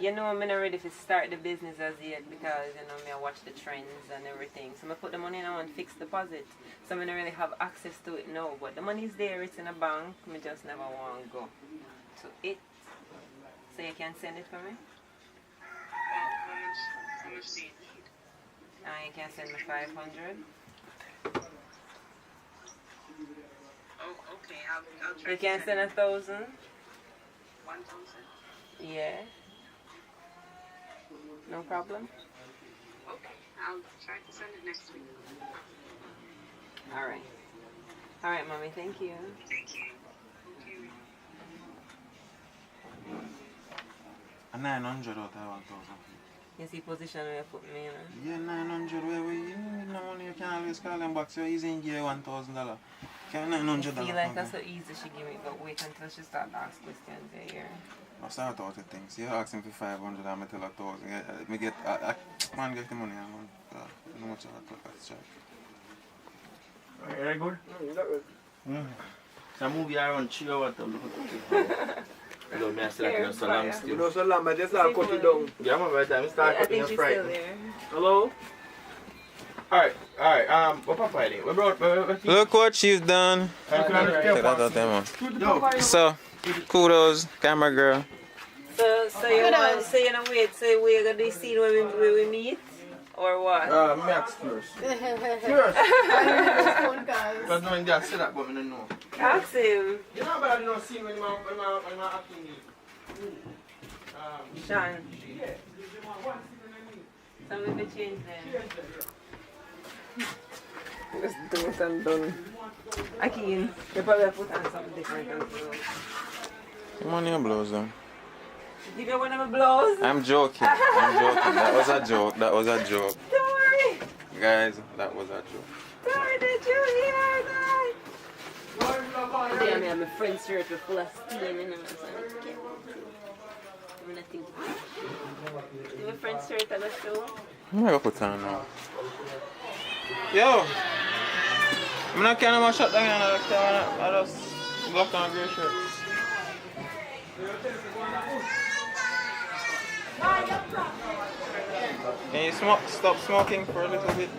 Speaker 19: You know, I'm not ready to start the business as yet because, you know, I watch the trends and everything. So I put the money in on fixed deposit. So I don't really have access to it now. But the money's there, it's in a bank. I just never want to go to it. So you can send it for me?
Speaker 8: How much do you need?
Speaker 19: You can send me 500.
Speaker 8: Oh, okay. I'll try.
Speaker 19: You can send 1,000.
Speaker 8: 1,000?
Speaker 19: Yeah. No problem.
Speaker 8: Okay. I'll try to send it next week.
Speaker 19: Alright. Alright, mommy. Thank you.
Speaker 8: Thank you.
Speaker 1: A 900 out of 1,000.
Speaker 19: You see position where you put me in?
Speaker 1: Yeah, 900 where we need no money, you can always call them back, so easy in give $1,000. Can $900.
Speaker 19: I feel like that's so easy she give me, but wait until she start asking questions here.
Speaker 1: I start out the things. You ask him for 500 and I tell 1,000. Me get, man get the money, man. How much I charge?
Speaker 6: Very good? So movie around 3 hours to look at you know, me I still like so long still.
Speaker 15: You know so long, but just like cut it down.
Speaker 6: Yeah, man, by the time I start cutting your fry.
Speaker 19: There.
Speaker 6: Hello? Alright, what Papa I did? We brought,
Speaker 1: Look what she's done. Check that out there, man. So, kudos, camera girl.
Speaker 19: So you want to say in a way, so we're going to see where we meet? Or what?
Speaker 6: Max first. First. Because no one just say that, but I don't know.
Speaker 19: Ask him.
Speaker 6: You know about the scene when I'm acting
Speaker 19: Sean. So we will change them. Let's do it and done. Akin, you probably put on something different as well.
Speaker 1: Come on, your blows them.
Speaker 19: Did you want to blows?
Speaker 1: I'm joking. That was a joke. That was a joke.
Speaker 19: Don't worry.
Speaker 1: Guys, that was a joke.
Speaker 19: Sorry, did you hear that? Damn, I have my friend's shirt with full of steam in it. I'm gonna think. Do my friend's shirt at the show?
Speaker 1: I'm gonna put on now. Yo! I'm not carrying my shot down here. I just blocked on a grey shirt. Can you stop smoking for a little bit?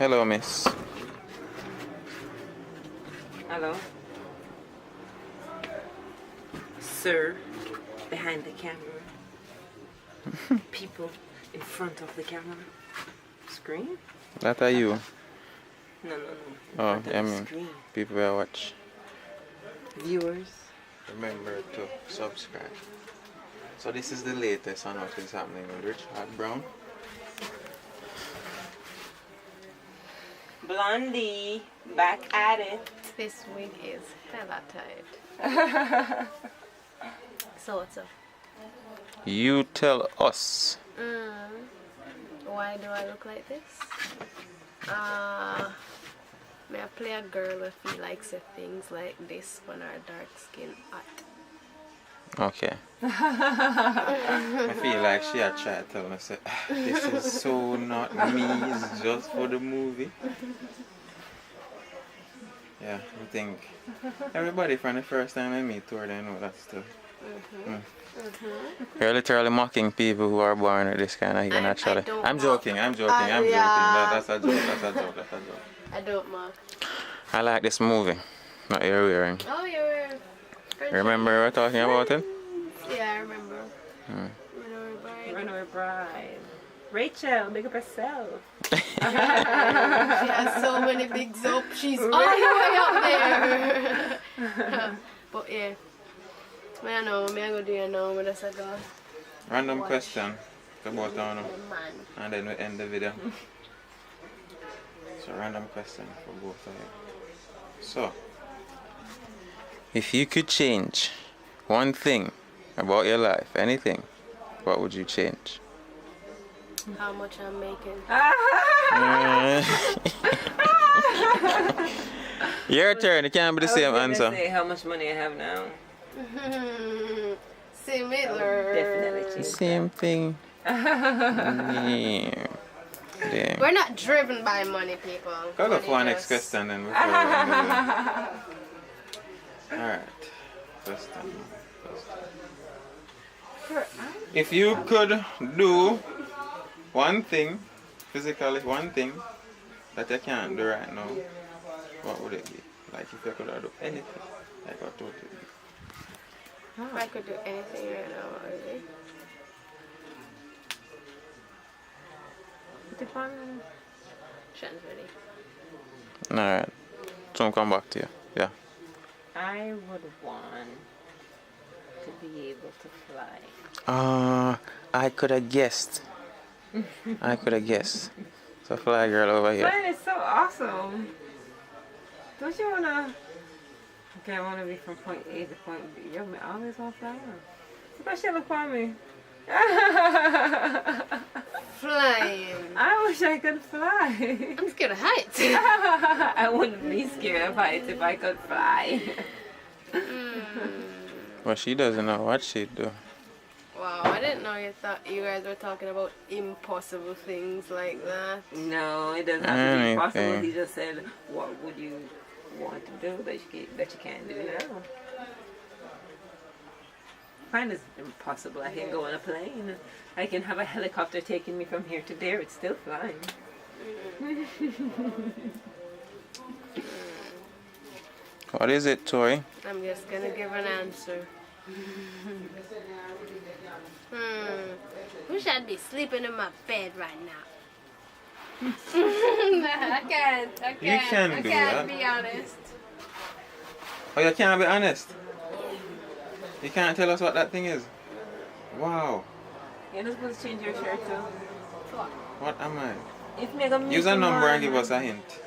Speaker 1: Hello, miss.
Speaker 19: Hello. Sir, behind the camera. People in front of the camera. Screen?
Speaker 1: That are you.
Speaker 19: No.
Speaker 1: Oh,
Speaker 19: Front
Speaker 1: I
Speaker 19: of the
Speaker 1: mean,
Speaker 19: screen.
Speaker 1: people will watch.
Speaker 19: Viewers.
Speaker 1: Remember to subscribe. So this is the latest on what is happening with Richard Brown.
Speaker 19: Blondie, back at it.
Speaker 13: This wig is hella tight. So what's up?
Speaker 1: You tell us.
Speaker 13: Why do I look like this? May I play a girl who feel like say things like this when our dark skin hot.
Speaker 1: Okay. I feel like she had tried to tell me, say, this is so not me, it's just for the movie. Yeah, I think everybody from the first time I meet her, they know that stuff. You're literally mocking people who are born with this kind of hair, naturally. I'm joking. That's a joke.
Speaker 13: I don't mock.
Speaker 1: I like this movie that you're wearing.
Speaker 13: Oh, you're wearing.
Speaker 1: Remember we were talking about it?
Speaker 13: Yeah, I remember.
Speaker 19: Runaway Bride. Rachel, big up herself.
Speaker 13: She has so many bigs up. She's all the way up there. But yeah. I know, I go do it now, but that's a go.
Speaker 1: Random question for both of you. And then we end the video. So random question for both of you. So, if you could change one thing about your life, anything, what would you change?
Speaker 13: How much I'm making.
Speaker 1: Your turn, it can't be the same answer.
Speaker 19: Say how much money I have now.
Speaker 13: Similar.
Speaker 19: Definitely change.
Speaker 1: Same thing. Yeah. Damn.
Speaker 13: We're not driven by money, people.
Speaker 1: Go for our next question then before we end the video. Alright. Question. If you could do one thing, physically one thing, that you can't do right now, what would it be? Like if you could do anything, like what would it be?
Speaker 13: If I could do anything right now, what would it be? Shan's ready.
Speaker 1: Alright. So I'll come back to you. Yeah.
Speaker 19: I would want to be able to fly.
Speaker 1: I could have guessed. So fly girl over here.
Speaker 19: Flying is so awesome. Don't you wanna? Okay, I wanna be from point A to point B. Yo, I always wanna fly out. Especially look for me.
Speaker 13: Flying.
Speaker 19: I wish I could fly.
Speaker 13: I'm scared of heights.
Speaker 19: I wouldn't be scared of heights if I could fly.
Speaker 1: Well, she doesn't know what she'd do.
Speaker 13: Wow, I didn't know you guys were talking about impossible things like that.
Speaker 19: No, it doesn't have to be impossible. He just said, what would you want to do that you can't do now? Fine is impossible. I can go on a plane. I can have a helicopter taking me from here to there. It's still flying.
Speaker 1: What is it, Tori?
Speaker 13: I'm just gonna give an answer. Wish I'd be sleeping in my bed right now. I can't be honest.
Speaker 1: Oh, you can't be honest? You can't tell us what that thing is? Wow.
Speaker 19: You're not supposed to change your shirt too.
Speaker 1: What am I?
Speaker 19: Use
Speaker 1: a number and give us a hint.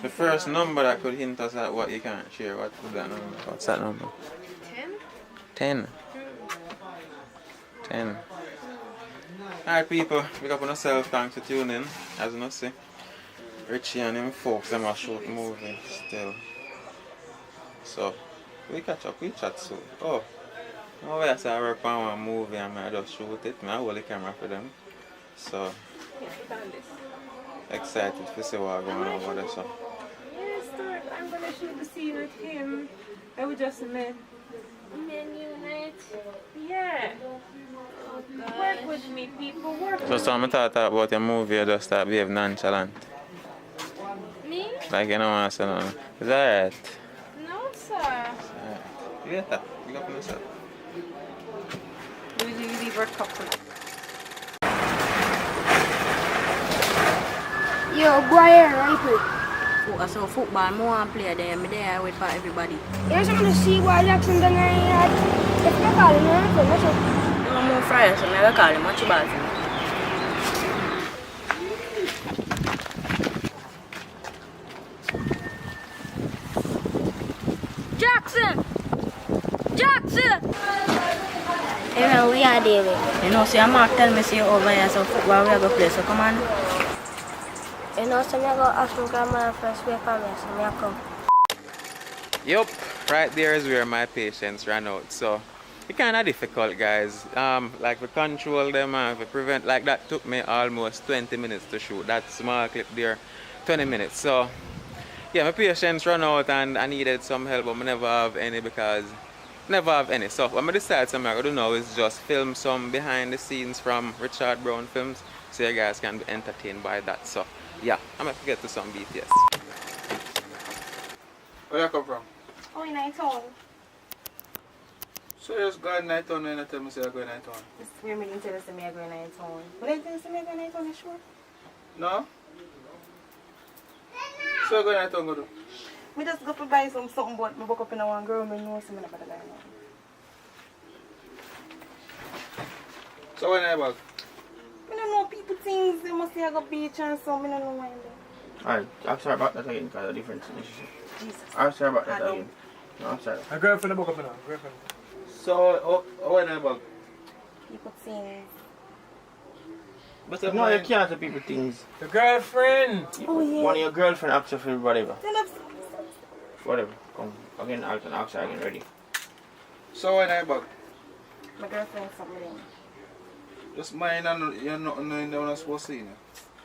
Speaker 1: The first number that could hint us at what you can't share. What would that number? What's that number? 10. 10. Alright people, big up on yourself, thanks for tuning in. As you see, Richie and him folks, them are short movie still. So, we catch up, we chat soon. Oh, over here, so I work on one movie and I just shoot it. I hold the camera for them. So, excited to see what's going on over there. So.
Speaker 19: Yes, I'm going to shoot the scene with him that we just met.
Speaker 2: Men unite. Yeah. Work with me, people. Work
Speaker 1: So
Speaker 2: with
Speaker 1: some thought about your movie, you just start behave nonchalant.
Speaker 2: me.
Speaker 1: Like you don't want to say nothing. Is that right?
Speaker 2: No, sir.
Speaker 1: Yeah, that. Big up on yourself.
Speaker 2: We leave our couple.
Speaker 20: Yo, go ahead, right?
Speaker 3: So football, I want to play there. I'm there with for everybody.
Speaker 20: Here's some of the sea boy Jackson done here. If you call him, what's up?
Speaker 3: I'm more Friday, so I call him. What's about him?
Speaker 20: Jackson! Jackson!
Speaker 3: Hey, we are David. You know, see, I'm not telling me see you over here, so football we are going to play, so come on.
Speaker 20: You know, so I go ask my grandma first wake for me, so I come.
Speaker 1: Yup, right there is where my patience ran out. So it's kind of difficult, guys. Like to control them and to prevent, like that took me almost 20 minutes to shoot. That small clip there, 20 minutes. So yeah, my patience ran out and I needed some help, but I never have any because never have any. So what I decided something I'm going to do now is just film some behind the scenes from Richard Brown films so you guys can be entertained by that. So yeah, I'm going to get to some BTS.
Speaker 7: Where you come from?
Speaker 2: Oh, in Nightown.
Speaker 7: So you just go in Nightown and you tell me say you go in Nightown?
Speaker 2: This is where me didn't tell us that I go in Nightown. But I tell us that I go in Nightown, you sure?
Speaker 7: No? So you go in Nightown go do?
Speaker 2: Me just go to buy something, but I woke up in a one girl, I know something about the guy now.
Speaker 7: So when are you back?
Speaker 2: I don't know people things, they must say I go beach and so, I don't know why I'm there.
Speaker 6: Alright, I'm sorry about that again because of the difference in issue.
Speaker 2: Jesus.
Speaker 6: I'm sorry about that again. No, I'm sorry.
Speaker 7: My girlfriend book up now. Girlfriend. So when are you back?
Speaker 2: People things.
Speaker 6: But no, you can't tell people things.
Speaker 7: The girlfriend!
Speaker 2: Oh, yeah.
Speaker 6: One of your girlfriend asks you for whatever. Whatever. Come again, I'll ask her again, ready.
Speaker 7: So when are you back?
Speaker 2: My girlfriend something.
Speaker 7: Just mine and you're not knowing that I'm supposed to see you.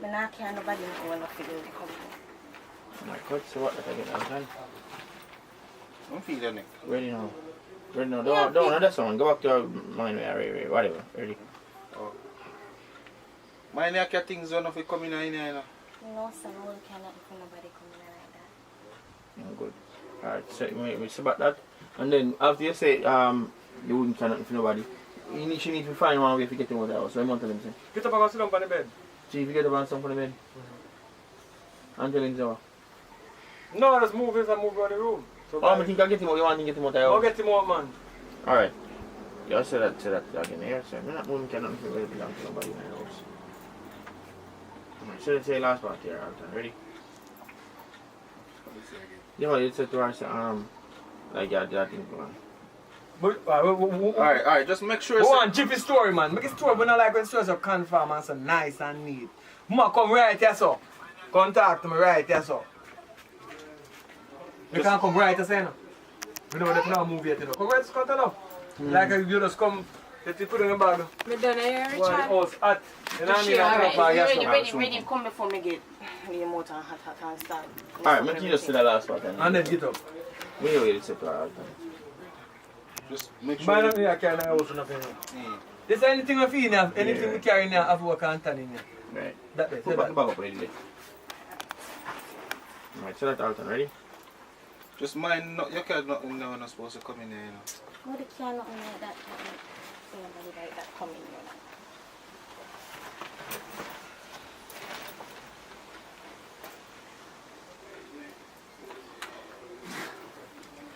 Speaker 2: But now I can't nobody know when I figure it come.
Speaker 6: Oh my God, so what that again? I'm done.
Speaker 7: Don't feel that neck.
Speaker 6: Ready now. Ready now. Don't another song. Go back to your mind where whatever. Ready.
Speaker 7: Oh. Mine your things on if you come in here, you know.
Speaker 2: No, sir, no, we cannot for nobody coming in like that.
Speaker 6: Oh, good. Alright, so we say about that. And then after you say you wouldn't cannot for nobody, she need to find one way to get him out of the house. So I'm going to tell him say.
Speaker 7: Get up and go sit down on the bed.
Speaker 6: See if you get up and sit on the bed. And tell him so.
Speaker 7: No, just move this and move around the room. So
Speaker 6: I think I'll get him out. You want to get him out of the house?
Speaker 7: I'll get him out, man.
Speaker 6: Alright. You say that again here. So I'm not moving cannot for really belong to nobody in the house. Alright, so let's say last part here, Alton. Ready? Yeah, well, it's a to her, like that thing going on.
Speaker 7: Alright, just make sure.
Speaker 21: Go on, Jiffy story, man. Make a story, but not like when stories are confirm and so nice and neat. Ma, come right here, so. Come talk to me right here, so. You can't come right here, say no. We know that now move yet, you know. Come right, Scott, enough. Like you just come, let you put in the bag.
Speaker 2: Me done here, Richard.
Speaker 21: Well, the house hot. You know what I mean?
Speaker 2: Alright, ready, come before me get the motor hot and start.
Speaker 6: Alright, make you just say the last part then.
Speaker 21: And then get up.
Speaker 6: Wait, it's a plan.
Speaker 7: Just make
Speaker 21: sure. Man, I can't house nothing. There's anything we feel in anything we carry in here, have work and turn in here.
Speaker 6: Right.
Speaker 21: That way.
Speaker 6: Put back up ready. Alright, so that's Alton, ready?
Speaker 7: Just mind, you can't nothing now, not supposed to come in here, you know.
Speaker 2: No, they can't nothing like that. Nobody like that coming here.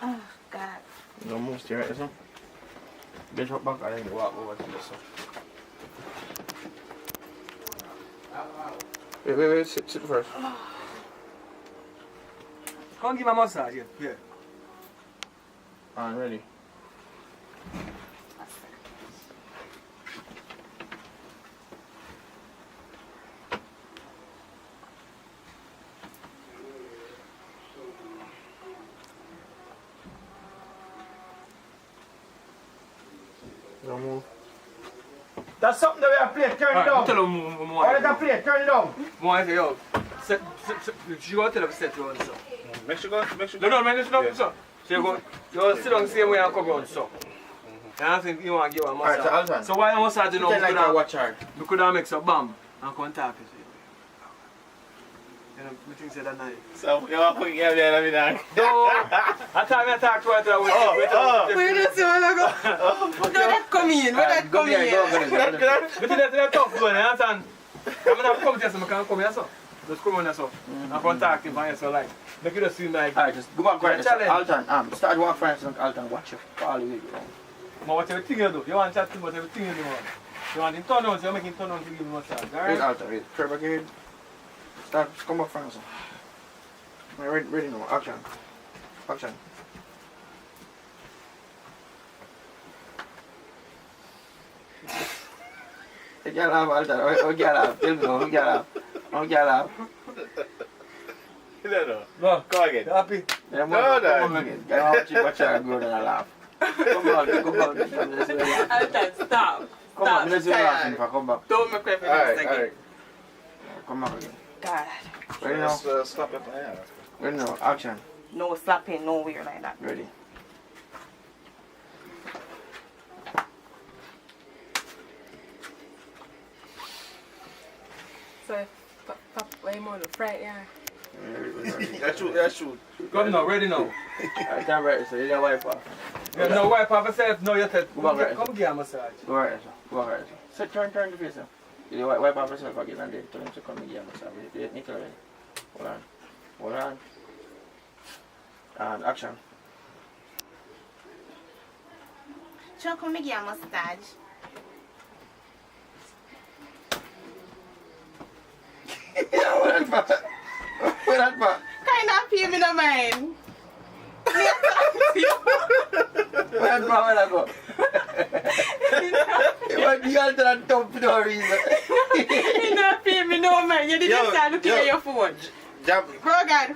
Speaker 2: Oh, God.
Speaker 6: Don't move straight, right, so? Get drop back and then walk over to this one. Wait, sit first.
Speaker 21: Come give my massage here. Yeah.
Speaker 6: I'm ready. Don't move.
Speaker 21: That's something that we have played, turn it down.
Speaker 6: Tell them
Speaker 21: more. What is that play? Turn it down. More I say, yo. She go tell them set you on, so.
Speaker 7: Make sure go.
Speaker 21: No, make sure go, so. So you sit down the same way and come around so. And I think you want to give a massage.
Speaker 6: Alright, so
Speaker 21: so while you massage, you know,
Speaker 6: like I watch her.
Speaker 21: we could have make some bam and come talk to you. You know, we think say that night.
Speaker 6: So you want to put your there, let me down.
Speaker 21: No, I talk to her.
Speaker 17: Where does you want to go? Where that come in? Where that come in?
Speaker 21: But that's tough going, you understand? I'm going to come to you so I can come here so. Just come on here so. I'm going to talk to you for you so like. Make you just seem like.
Speaker 6: Alright, just go back right there. Alton, start walk first and Alton watch you for all the way around.
Speaker 21: But what everything you do, you want to chat to him about everything you do. You want him turn on, so you make him turn on to give him a massage. Alright?
Speaker 6: Wait, Alton, wait. Trevor, get in. Start, come back first. Ready now, action. Action. Hey, get up, Alton. Oh, get up. Tell me now, get up. Oh, get up.
Speaker 21: No,
Speaker 6: go again.
Speaker 21: Happy?
Speaker 6: Yeah, no. Come again. Get out, watch her go and laugh. Come on.
Speaker 17: Alton, stop.
Speaker 6: Come on, let's do laughing for come back.
Speaker 17: Don't make me for a second.
Speaker 6: Come on again.
Speaker 17: God.
Speaker 6: Ready now?
Speaker 16: Slap it by hand.
Speaker 6: Ready now, action.
Speaker 17: No slapping, no weird like that.
Speaker 6: Ready.
Speaker 17: So, why you want to fry it, yeah?
Speaker 6: That's true.
Speaker 21: Come now, ready now.
Speaker 6: I can't write so you got wipe off.
Speaker 21: You no wipe off yourself, no, you tell.
Speaker 6: Come
Speaker 21: give a massage.
Speaker 6: Go right, sir. Go right, sir. So turn the face, sir. You wipe off yourself again and then turn to come and give a massage. You need to ready. Hold on. And action.
Speaker 17: Should I come and give a massage?
Speaker 6: What that for?
Speaker 17: Kind of pay me no mind.
Speaker 6: Where that go? You got to that top for no reason.
Speaker 17: You not pay me no mind. You didn't start looking at your phone. Brogan,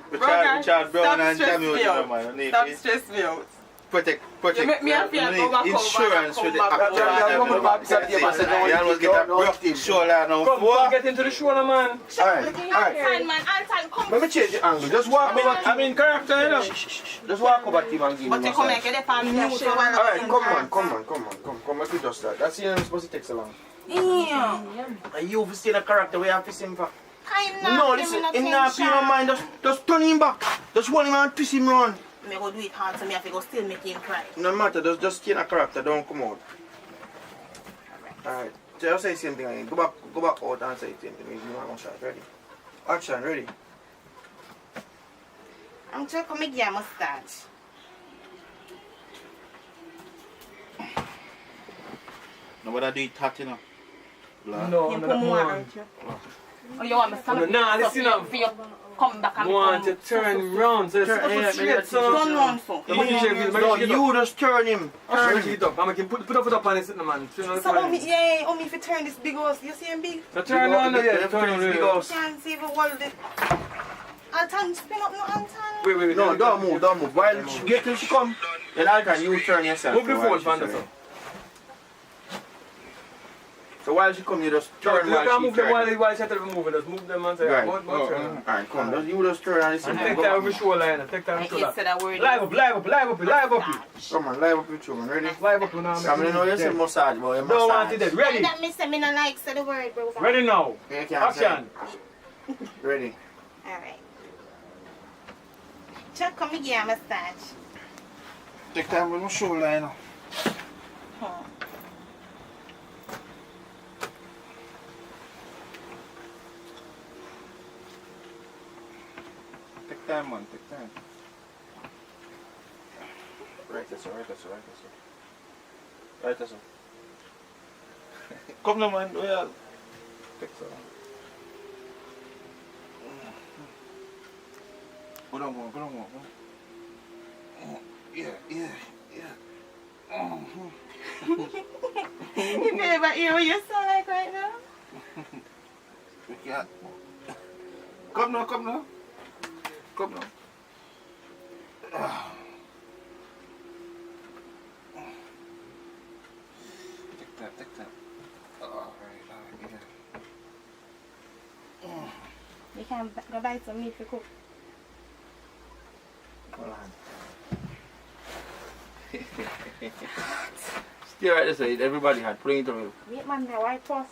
Speaker 17: stop stress me out. Stop stress me out.
Speaker 6: Protect.
Speaker 17: You make me feel
Speaker 6: insurance with the you almost get a broke shoulder now.
Speaker 21: Come get into the shoulder, man.
Speaker 6: Alright.
Speaker 17: Man, Alton, come.
Speaker 6: Let me change the angle. Just walk over. I'm in character, you know. Just walk over to him and give him a
Speaker 17: But you come and
Speaker 6: massage.
Speaker 17: get it from mute.
Speaker 6: Alright, come. Let me just start. That's the supposed to take so long.
Speaker 17: Yeah.
Speaker 6: And you see the character we have to see him for.
Speaker 17: Kind
Speaker 6: No, listen, in that pay no mind, just turn him back. Just hold him and twist him round.
Speaker 17: Me go do it hard so me have to go still make him cry.
Speaker 6: No matter, just stay in a character, don't come out. Alright, so just say the same thing again. Go back out and say the same thing. You want one shot, ready? Action, ready?
Speaker 17: I'm just come make you a mustache.
Speaker 16: No, but I do it hot, you know.
Speaker 21: No,
Speaker 17: You
Speaker 21: no,
Speaker 17: put more,
Speaker 21: no.
Speaker 17: aren't you? Oh, you want me to stand
Speaker 21: Nah,
Speaker 17: up
Speaker 21: listen up.
Speaker 17: for you come back and
Speaker 21: Want to turn round, so it's supposed to straight, so.
Speaker 17: Turn round, so.
Speaker 6: No, you just turn him.
Speaker 21: Turn it up. I'm making put a foot up on it, man.
Speaker 17: So, if you turn this big house, you see him big?
Speaker 21: So turn on, yeah, turn on,
Speaker 6: big house.
Speaker 17: Can't see if you hold it. Alton, spin up, no, Alton.
Speaker 21: Wait.
Speaker 6: No, don't move. While she get till she come, then Alton, you turn yourself.
Speaker 21: Move the phone, Vanessa.
Speaker 6: So while she come, you just turn
Speaker 21: You
Speaker 6: while
Speaker 21: can't
Speaker 6: she
Speaker 21: move them
Speaker 6: turn.
Speaker 21: while she moving. Just move them and say,
Speaker 6: Right.
Speaker 21: turn.
Speaker 6: Alright, come. You just turn and listen.
Speaker 21: And take that over shoulder, take that over shoulder.
Speaker 17: said a word.
Speaker 21: Live up.
Speaker 6: Come on, live up with you, man. Ready?
Speaker 21: Live up now.
Speaker 6: I mean, you say massage, but you
Speaker 21: Don't want
Speaker 6: massage.
Speaker 21: it dead. Ready?
Speaker 17: That me say me no like say the word, bro.
Speaker 21: Ready now.
Speaker 6: You can't say
Speaker 21: Action.
Speaker 6: it. Ready?
Speaker 17: Alright. Chuck, come give a massage.
Speaker 16: Take time with my shoulder, you know. Take time, man. Take time. Right, that's all. Come now, man. We are. Take so long. Go down more. Yeah.
Speaker 17: You never hear what you sound like right now?
Speaker 16: We can't. Come now. Take that. Alright, yeah.
Speaker 17: You can go buy some meat for cook.
Speaker 6: Hold on. Stay right this way. Everybody had plenty of you.
Speaker 17: Wait, man, my white toss.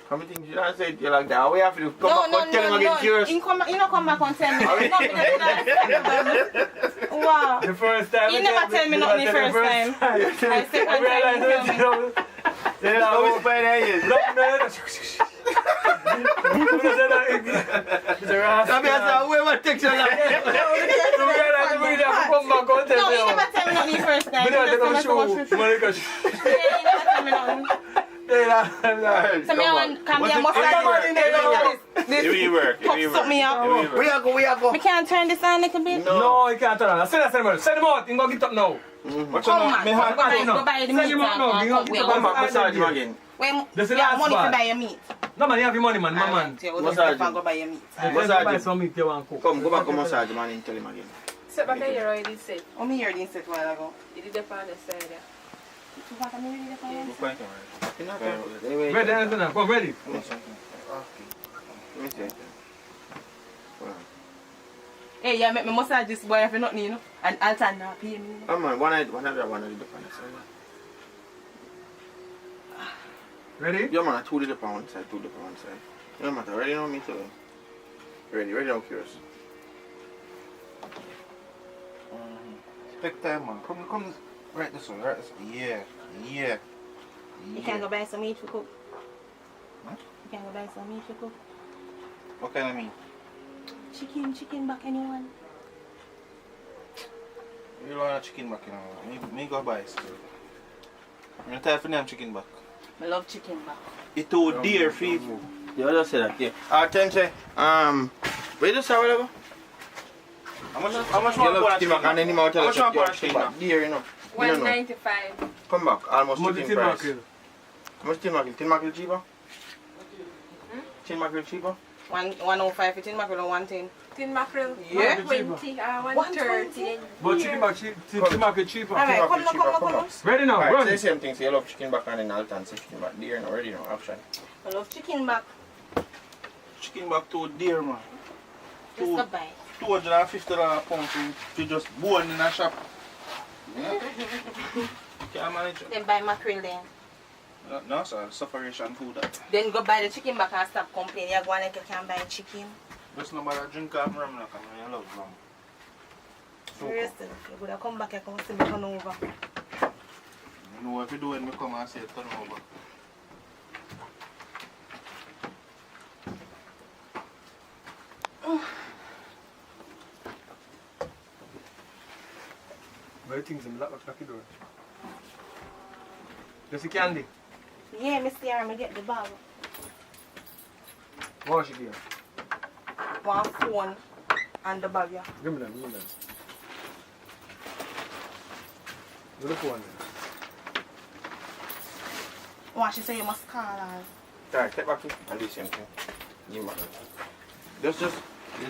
Speaker 6: How many things you don't say it like that? We have to come
Speaker 17: No,
Speaker 6: back
Speaker 17: no,
Speaker 6: and tell him
Speaker 17: no,
Speaker 6: again
Speaker 17: no.
Speaker 6: curious.
Speaker 17: You don't come back and tell me. Wow.
Speaker 21: The first time.
Speaker 17: You never tell me nothing the first time. I said one time you tell me.
Speaker 6: Then how we spend that years? Whoever takes your life.
Speaker 17: No, you never tell me nothing the first time. You just tell me so much. Yeah, you never tell me nothing. So me want come here must
Speaker 6: Here we work.
Speaker 17: We are go. We can't turn this on a little bit.
Speaker 21: No, you can't turn on. Send him out. You go get up now.
Speaker 6: What's
Speaker 17: Come on, go buy the meat.
Speaker 21: Send him out now. You go get up.
Speaker 6: Come back, massage him again.
Speaker 21: This is the
Speaker 17: you have
Speaker 21: last
Speaker 17: money
Speaker 21: part.
Speaker 17: to buy your meat.
Speaker 21: No man, you have your money man, my man.
Speaker 6: Massage him.
Speaker 17: Go buy your meat.
Speaker 21: Buy some meat you want cook.
Speaker 6: Come, go back and massage him and tell him again.
Speaker 4: Sit back here already sit.
Speaker 17: Oh, me heard this a while ago.
Speaker 4: You did the pan the side there.
Speaker 21: Ready, Anthony? Come, ready.
Speaker 17: Hey, yeah, make me massage this boy if you not need, you know. And Alton not pay me.
Speaker 6: Oh man, one of the different side.
Speaker 21: Ready?
Speaker 6: Yeah man, two the pound side, two the pound side. No matter, ready now, me too. Ready now, curious.
Speaker 16: Take time, man. Come right this way, right this way. Yeah.
Speaker 17: You can go buy some meat for cook. Huh? You can go buy some meat for cook.
Speaker 16: What kind of meat?
Speaker 17: Chicken back anyone.
Speaker 16: You don't want a chicken back, you know. Me go buy still. I'm not tired for them chicken back.
Speaker 17: I love chicken back.
Speaker 16: It's too dear for you.
Speaker 6: You just say that, yeah. Attention, wait just say whatever. How much more for chicken back and then him out tell us your chicken back? Dear, you know.
Speaker 4: $1.95.
Speaker 6: Come back, almost
Speaker 21: What
Speaker 6: chicken price. How much tin mackerel? Tin mackerel cheaper? Tin mackerel cheaper?
Speaker 17: 105 for tin mackerel or 110.
Speaker 4: Tin mackerel?
Speaker 17: Yeah.
Speaker 4: 120 or 130.
Speaker 21: But chicken mackerel cheaper.
Speaker 17: Alright, come.
Speaker 21: Ready now,
Speaker 6: Alright,
Speaker 21: run.
Speaker 6: say the same thing. So you love chicken back and then Alton say chicken back. Dear, now, ready now, action.
Speaker 17: I love chicken back.
Speaker 16: Chicken back too dear, man.
Speaker 17: Let's go buy.
Speaker 16: $250 pound to just bone in a shop. Yeah. Can't manage it.
Speaker 17: Then buy mackerel then.
Speaker 16: No, sir. Sufferation food that.
Speaker 17: Then go buy the chicken back and stop complaining. You go like you can't buy chicken.
Speaker 16: Just no matter drink rum now, because I love rum.
Speaker 17: Seriously, you would have come back and come see me turn over.
Speaker 16: You know if you do when me come and say turn over.
Speaker 21: Very things in lock the door. You see candy?
Speaker 17: Yeah, Mr. Yarm, I get the bag.
Speaker 21: Wash it here.
Speaker 17: One phone and the bag, yeah.
Speaker 21: Give me them. Do the phone then.
Speaker 17: What she say you must call her.
Speaker 6: Alright, take back it. I'll do the same thing. You matter. Just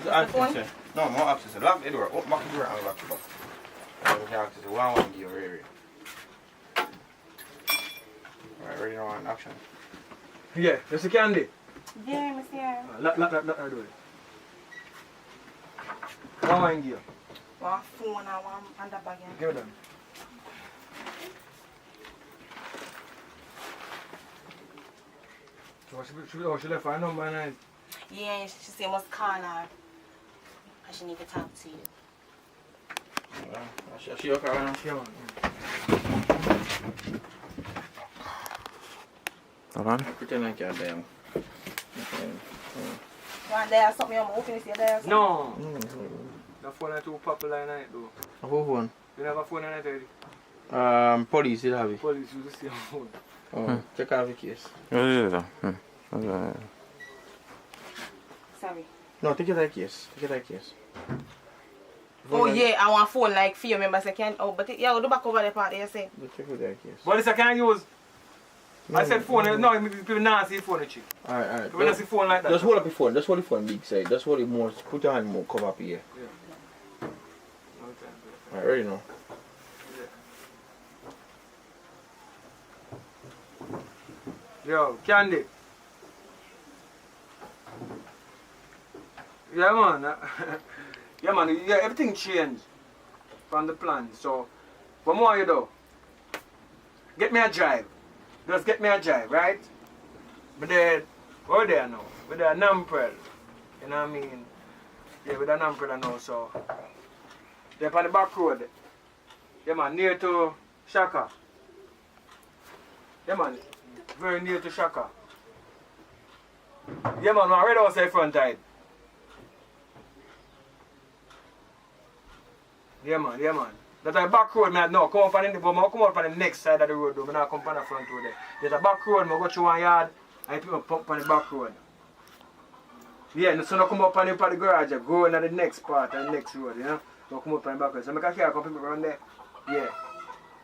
Speaker 6: access. No, more access. Lock the door. Open back the door and lock the back. And you can access it. One give your area. Alright, ready now on action.
Speaker 21: Yeah, you see candy?
Speaker 17: Yeah, Mr. Yarm.
Speaker 21: Lock the door. One gear.
Speaker 17: One phone and one and the bag, yeah.
Speaker 21: Give them. So she left her number and
Speaker 17: Yeah, she say you must call her. Because she need to talk to you.
Speaker 6: She okay right now?
Speaker 21: Yeah.
Speaker 1: Hold on.
Speaker 6: Pretend like you're there.
Speaker 17: One day or something, I'm open this there.
Speaker 21: No. The phone is too popular night though.
Speaker 6: What phone?
Speaker 21: You have a phone at night already?
Speaker 6: Police did have it.
Speaker 21: Police use the same phone.
Speaker 6: Oh, check out the case.
Speaker 17: Sorry.
Speaker 6: No, take it like case.
Speaker 17: Oh yeah, I want phone like few members I can. Oh, but yeah, we'll do back over the part there, say.
Speaker 6: Check it like case.
Speaker 21: But this I can't use. I said phone. No, people not see phone cheap.
Speaker 6: Alright.
Speaker 21: People not see phone like that.
Speaker 6: Just hold up your phone. Just hold the phone big side. Just hold it more. Put your hand more. Cover up here.
Speaker 21: Yeah.
Speaker 6: Alright, ready now.
Speaker 21: Yo, candy. Yeah, man. Yeah, man. Yeah, everything changed. from the plan. So, what more you do? Get me a drive. Just get me a drive, right? But then, we're there now. We're there Namprel. You know what I mean? Yeah, we're there Namprel now, so. They're on the back road. Yeah, man, near to Shaka. Yeah, man, very near to Shaka. Yeah, man, I'm right outside front side. Yeah, man, yeah, man. That's a back road, man. No, come up on the, but I come up on the next side of the road, though. I not come on the front road there. There's a back road, I go through one yard, and people pump on the back road. Yeah, so I come up on the garage, I go into the next part, and the next road, you know? So I come up on the back road. So I can carry a couple people around there. Yeah.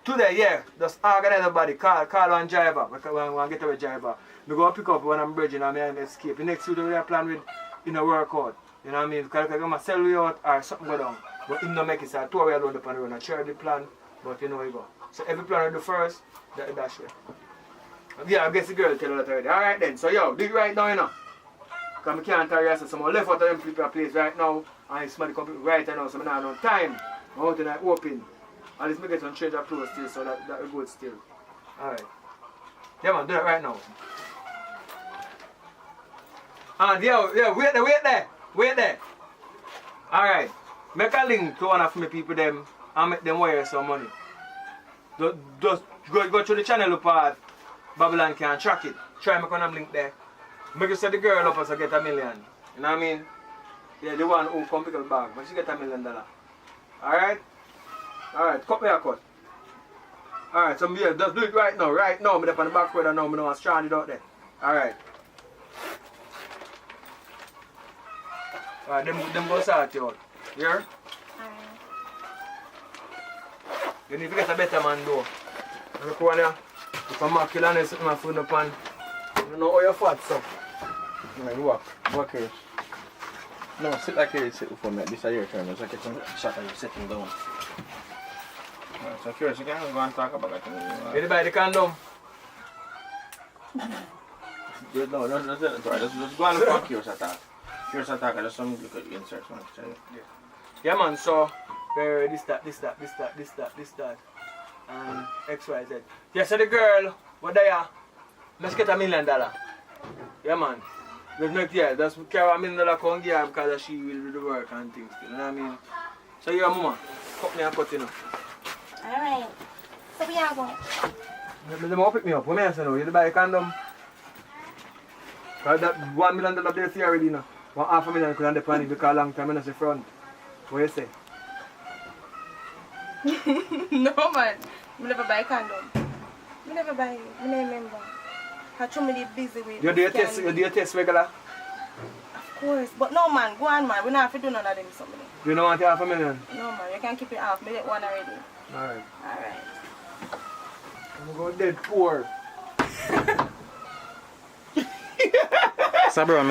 Speaker 21: Today, yeah, just organize everybody, call one driver, one getaway driver. I go pick up when I'm bridging and I escape. The next week, we have plan with, workout. You know what I mean? Because I'm going to sell you out or something go down. But him not make it, so I 2 hours alone upon the road. I share the plan, but you know you go. So every plan I do first, that's it. Yeah, I guess the girl tell you that already. Alright then, so yo, do it right now, you know. Because I can't tell you, so someone left out of them people place right now, and somebody come right now, so I don't have no time. I'm out and I open. At least I get some change of clothes still, so that will good still. Alright. Yeah man, do that right now. And yeah, wait there. Alright. Make a link to one of my people them and make them wire some money. Just go to the channel part, Babylon can track it. Try make one link there. Make you set the girl up as I get $1 million. You know what I mean? Yeah, the one who come pick up the bag, but she get $1 million. Alright? Alright, cut me a cut. Alright, so yeah, just do it right now. Right now, I'm up on the back road and now I'm not stranded out there. Alright. Alright, them go sort you out. Here? You need to get a better man though. Look one here. If I'm not killing this, I'm food up on. You know how you're fat, so.
Speaker 6: No, you walk here. No, sit like here, sit for me. This is your turn. It's like it's a shot and you're sitting down. Alright, so first you can go and talk about that.
Speaker 21: Anybody the condom?
Speaker 6: No, just go and look for yours attack. Yours attack, I just some look at the inserts.
Speaker 21: Yeah man, so this that, and X, Y, Z. Yeah, so the girl, what they are, let's get $1 million. Yeah man. Let's make that's carry $1 million come give her because she will do the work and things. You know what I mean? So your mama, cut me and cut you know.
Speaker 3: Alright. So we are going.
Speaker 21: Let me pick me up. What may I say now? You buy a condom? Because that $1 million there for you already now. $500,000 could have depend because a long time in the front. What you say?
Speaker 17: No man, I never buy condom. I never buy it. I never remember. I too many busy with.
Speaker 21: You do your test regular?
Speaker 17: Of course, but no man, go on man. We don't have to do none of them something.
Speaker 21: You don't want $500,000?
Speaker 17: No man, you can keep it half. Me get one already.
Speaker 21: Alright.
Speaker 17: Alright.
Speaker 21: I'm going dead poor.
Speaker 1: Mr. Brown.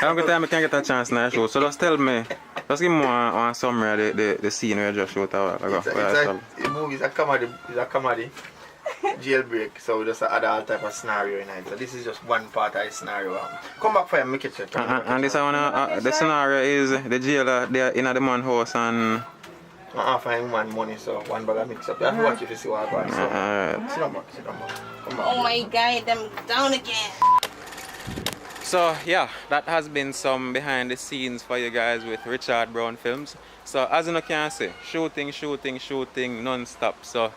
Speaker 1: I don't get time I can get a chance now show. So just tell me, just give me one summary of the scene where you just showed a while ago.
Speaker 6: The movie is a comedy. Jailbreak, so just add all type of scenario in it. So this is just one part of the scenario. Come back for make it check.
Speaker 1: And this one, the scenario is the jailer there in the man house and
Speaker 6: I find one money, so one bag of mix up. You have to watch it to see what happens. So, sit down back. Come back.
Speaker 17: Oh my god, them down again.
Speaker 1: So yeah, that has been some behind the scenes for you guys with Richard Brown Films. So as you can see, shooting non-stop. So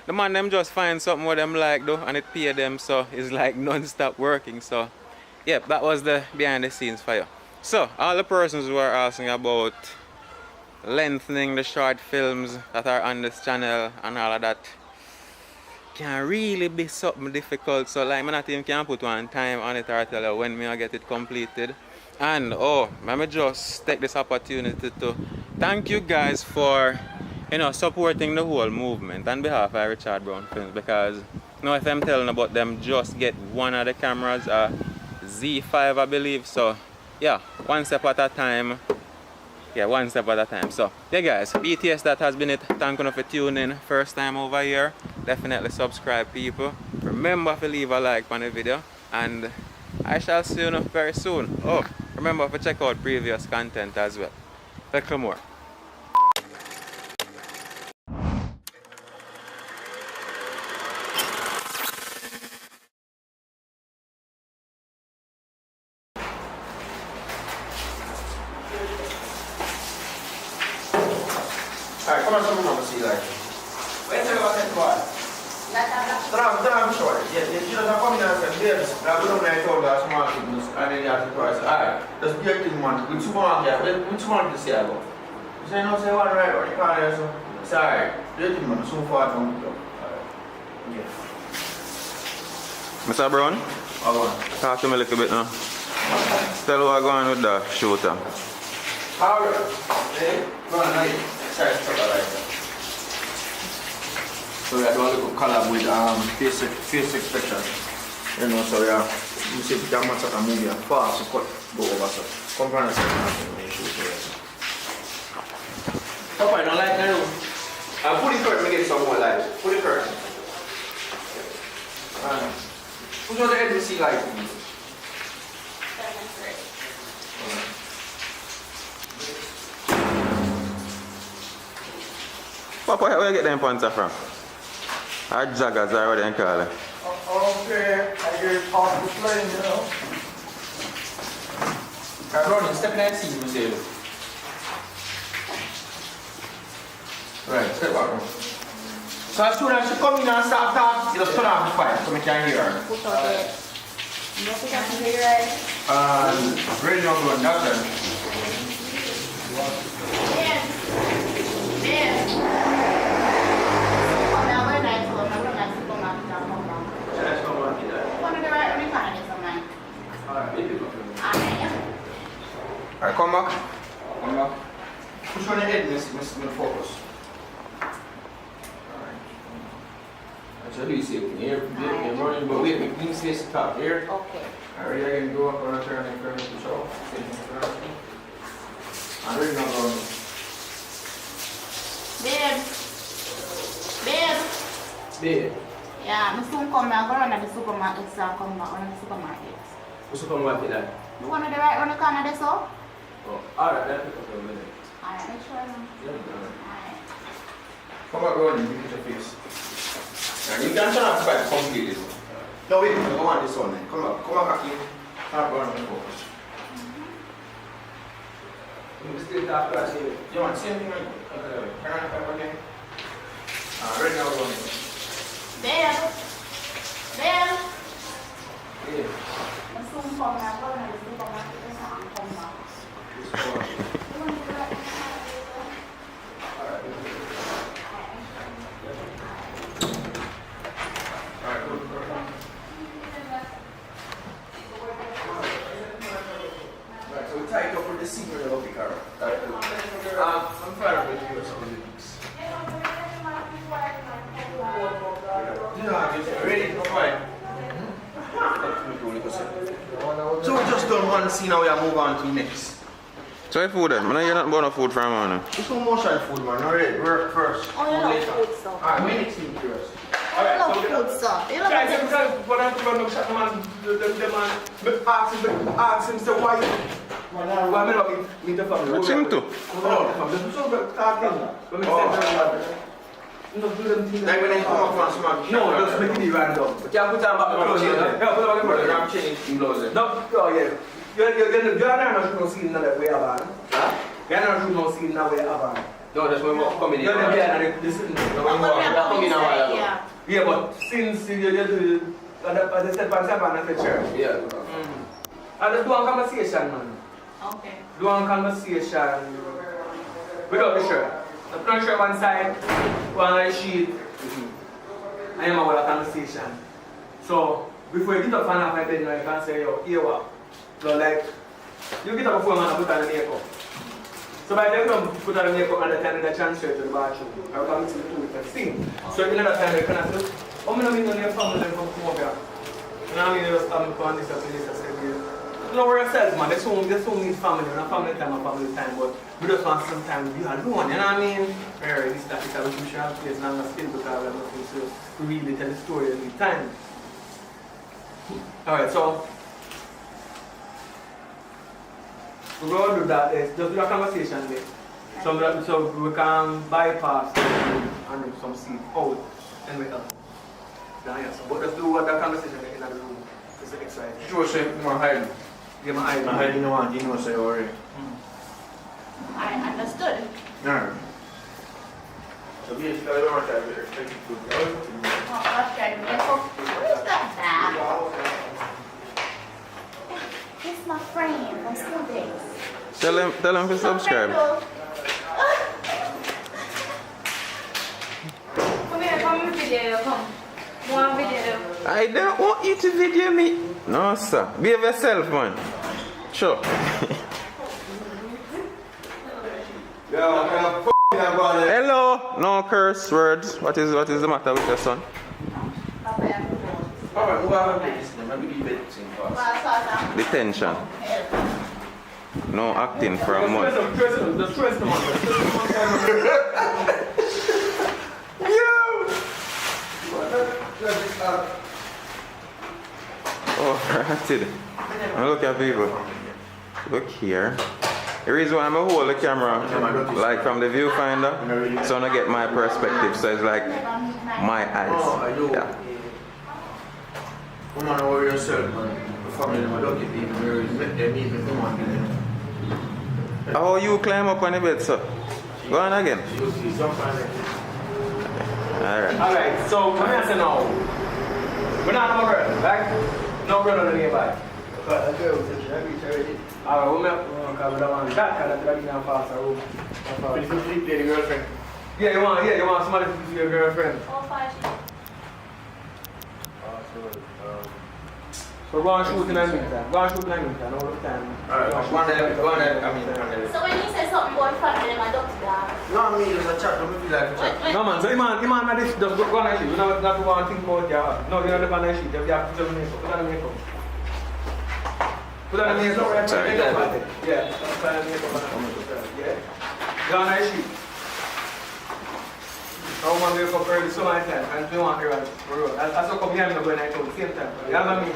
Speaker 1: the man them just find something what them like though and it pay them, so it's like non-stop working. So yeah, that was the behind the scenes for you. So all the persons who are asking about lengthening the short films that are on this channel and all of that can really be something difficult. So like I not even can put one time on it or tell you when me I get it completed. And let me just take this opportunity to thank you guys for supporting the whole movement on behalf of Richard Brown Films, because if I'm telling about them just get one of the cameras, Z5 I believe. So yeah, one step at a time. So yeah guys, BTS, that has been it. Thank you for tuning in. First time over here, definitely subscribe people. Remember to leave a like on the video and I shall see you very soon. Remember to check out previous content as well. Take more.
Speaker 6: Alright, come on, some more, see like. Wait till you get to what? I'm sure. Yeah, you know, come in and say, babes, I'm going to tell you a small thing, and then you have to try. Alright, that's the thing, man. Which supermarket? Which supermarket you say I go? You say, no, say one right, or you can't hear so. It's alright. The thing, man, so far from the club. Alright. Yeah.
Speaker 1: Mr. Brown? Talk to me a little bit now. Tell what I'm going with the shooter.
Speaker 6: Alright. Hey, go on, night. Sorry, stop that right there. So we are doing a little collab with face expression. You know, so yeah, you see that much of a movie and fast to cut go over so. Come from the second half and shoot here. Papa, I don't like that room. Put it first, make it some more light. Put it first. Put on the NBC light.
Speaker 1: Papa, where you get them pants from? Our joggers are what they call it.
Speaker 6: Okay, I get it off the plane, you know. I'm running, step in and see you, say. Right, step back. So as soon as she come in and start talking, you just turn off the fire so we can hear her.
Speaker 3: Put out it. You put out the right.
Speaker 6: Ready now, go on, that's it. Alright, come back. Come back. Push on your head, miss focus. Alright. Actually, you see it here. You're running, but wait, make things face the top here.
Speaker 3: Okay.
Speaker 6: Alright, I can go up on a turn and turn to show. I'm ready now, going.
Speaker 10: Babe.
Speaker 3: Yeah, I soon come now. Go run at the supermarket, so I'll come back on the supermarket.
Speaker 10: What supermarket that?
Speaker 3: You want to the right on the corner there, so?
Speaker 10: Oh, alright, let's pick up a minute.
Speaker 3: Alright, make sure.
Speaker 10: Yeah,
Speaker 6: Come back, go on, you get your face. And you can turn off the fire completely. No, wait, I want this one. Come back here. Come back, go on and focus.
Speaker 10: You still talk to us here.
Speaker 6: You want the same thing? Okay, turn on the fire again. Right now, go on.
Speaker 3: There.
Speaker 10: Yeah.
Speaker 3: I soon come now. Go run at the supermarket, so I'll come back.
Speaker 6: Alright, good. Right, so we tie it up with the seat where you'll pick her up. I'm fine with you or something. Yeah, just ready to fight. So we just done one scene, now we are move on to next.
Speaker 1: So food then? I know you're not buying no food from man.
Speaker 6: It's no motion food, man. Alright, work first.
Speaker 3: Oh, you love food stuff.
Speaker 6: Alright, minute scene first.
Speaker 3: I love food stuff. You love
Speaker 21: Guys,
Speaker 3: food
Speaker 21: because when I'm going to shut the man, ask him, say, why me not meet the family?
Speaker 1: What's him to?
Speaker 21: No, do them things.
Speaker 6: Like when they come up from smoke.
Speaker 21: No, just make it random. But you have to put them back in clothes. Yeah, put them back in clothes.
Speaker 6: I'm changing clothes.
Speaker 21: No, oh yeah. You're not shooting no scene in that way about. Huh? You're not shooting no scene in that way about.
Speaker 6: No, that's when we're coming in.
Speaker 21: You're not there. Listen. Yeah, but since you do the step by step and the church.
Speaker 6: Yeah.
Speaker 21: And just do a conversation, man.
Speaker 3: Okay.
Speaker 21: Do a conversation without the shirt. The front shirt one side, one on the sheet. I am about a conversation. So before you get up and my bed, you can say, yo, here what? So like, you get up before man and put on the makeup. So by the time you put on the makeup and the time you transfer to the bathroom, I come to the two with the thing. So in another time you can say, oh, I don't mean your family from come up here. You know what I mean? You just come and this up and this up. You know where yourself, man. There's so many family, and family time and family time, but we just want some time to be alone, you know what I mean? Where this that because we should have place and I'm still because we have nothing to really tell the story every time. Alright, so we're going to do that, just do a conversation there. So we can bypass and do some seed out and we help. But just do what that conversation in the room. It's exciting.
Speaker 6: Sure, so you want to hide.
Speaker 21: Give my eye.
Speaker 6: I hide, you know, say already.
Speaker 3: I understood.
Speaker 6: No. So basically, I don't have to take it to
Speaker 10: What is that bag? It's my friend from school days.
Speaker 1: Tell him to subscribe.
Speaker 3: Come here, come video, come. One video.
Speaker 1: I don't want you to video me. No, sir. Behave yourself, man. Sure. Hello. No curse words. What is the matter with your son? Detention. No acting for a month. Oh, ratted. Look at people. Look here. The reason why I'm going to hold the camera like from the viewfinder, so I don't get my perspective. So it's like my eyes. Yeah.
Speaker 6: Come on over yourself, man. The family, I don't get people where they meet me. Come on.
Speaker 1: How you climb up on the bed, sir? Go on again.
Speaker 21: Alright, so what I say now? We're not no girl, right? No girl on the nearby. Alright, we don't want that kind of thing fast.
Speaker 6: You play the girlfriend?
Speaker 21: Yeah, you want somebody to be your girlfriend. So go and shoot in the meantime. Go and shoot in the meantime, all the time.
Speaker 6: Alright, one day.
Speaker 10: So when you say something about family, my doctor.
Speaker 6: No, I mean, there's a chat, don't feel like a chat.
Speaker 21: No man, so Iman had this, just go on and shoot. You don't have to go and think about your heart. No, you don't have to shoot. You have to put on the makeup. Put on the makeup. Put on the makeup.
Speaker 1: Sorry,
Speaker 21: yeah, put on the makeup. Yeah. Go on and shoot. I want to wake up early so many times and don't want to run for road. I saw come here and go night at the same time. You know what I mean?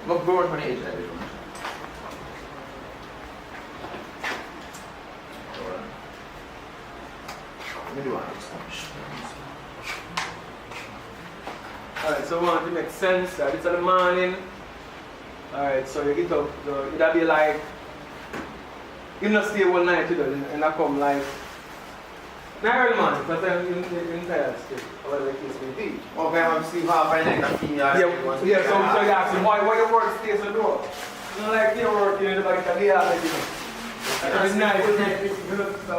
Speaker 6: What go on the age like this?
Speaker 21: Alright, so we want to make sense. It's in the morning. Alright, so you get up, it'll be like, you not stay all night you know, and I come like, not early morning, but then in tired state, whatever the case may be.
Speaker 6: Okay, I'm still half an egg and female.
Speaker 21: Yeah, so you ask them, why your work stays so door? You know, like your work, you know, like a day after you know. It's nice, it's good, so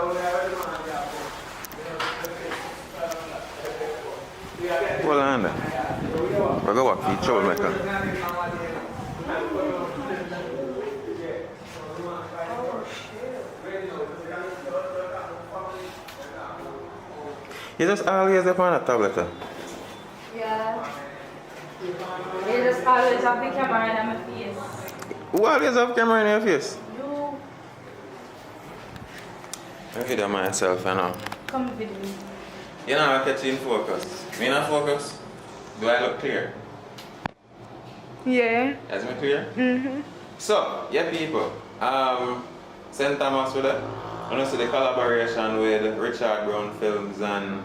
Speaker 1: Hold on there. We're going to walk the troublemaker. You just always up on a tablet.
Speaker 3: Yeah. You just always have the camera in my face.
Speaker 1: Who always have camera in your face?
Speaker 3: You.
Speaker 1: I video myself, I know.
Speaker 3: Come video me.
Speaker 1: You know, I catch you in focus. Me not focus? Do I look clear?
Speaker 2: Yeah.
Speaker 1: Is me clear?
Speaker 2: Mm-hmm.
Speaker 1: So, yeah people, St. Thomas with it. I want to see the collaboration with Richard Brown Films and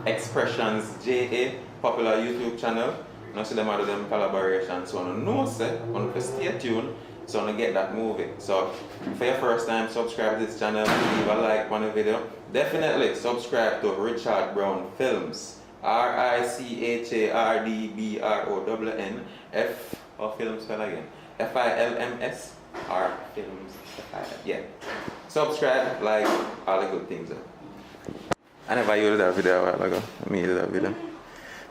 Speaker 1: Expressions JA, popular YouTube channel. I want to see them out of them collaboration. So I want to know, say, I want to stay tuned, so I want to get that movie. So, for your first time, subscribe to this channel, leave a like on the video. Definitely subscribe to Richard Brown Films. RICHARDBROWN F or film spell again. FILMS or films. Yeah. Subscribe, like, all the good things. I never used that video a while ago. I made that video.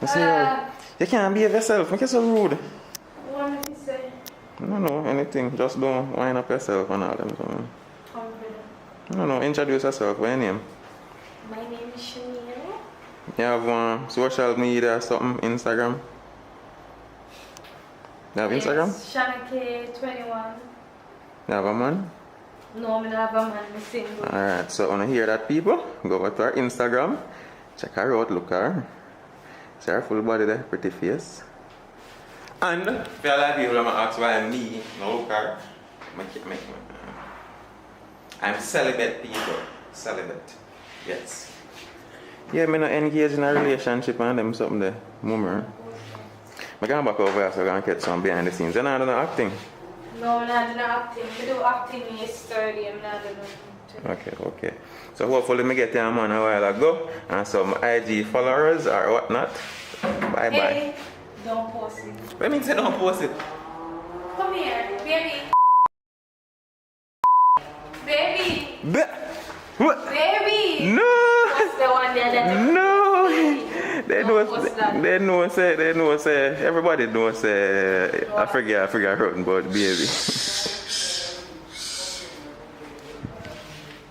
Speaker 1: I say, you can't be yourself. Make it so rude.
Speaker 3: What did you say?
Speaker 1: No, anything. Just don't wind up yourself and all them. No, introduce yourself. What's your name?
Speaker 3: My name is Shamira.
Speaker 1: You have social media or something? Instagram? You have Instagram?
Speaker 3: Yes, Shanake21.
Speaker 1: You have a man?
Speaker 3: No, I don't have a man. I'm single.
Speaker 1: Alright, so when you hear that, people, go over to our Instagram, check her out, look her. See her full body there, pretty face. And if you like people, I'm going to ask why I'm me, no look her. I'm celibate, people. Celibate. Yes. Yeah, I'm not engaged in a relationship and them something there. Mummer. I'm going back over here so I'm going to catch some behind the scenes. And I don't know acting.
Speaker 3: No, I'm not doing acting. I do acting when you're sturdy. I'm not doing
Speaker 1: Okay. So hopefully me get your man a while ago and some IG followers or whatnot. Bye.
Speaker 3: Hey, don't post it.
Speaker 1: What mean say don't post it?
Speaker 3: Come here, baby. Baby.
Speaker 1: What?
Speaker 3: Baby.
Speaker 1: No.
Speaker 3: What's the one there that
Speaker 1: No. They know say everybody know say I forget hurting about the baby.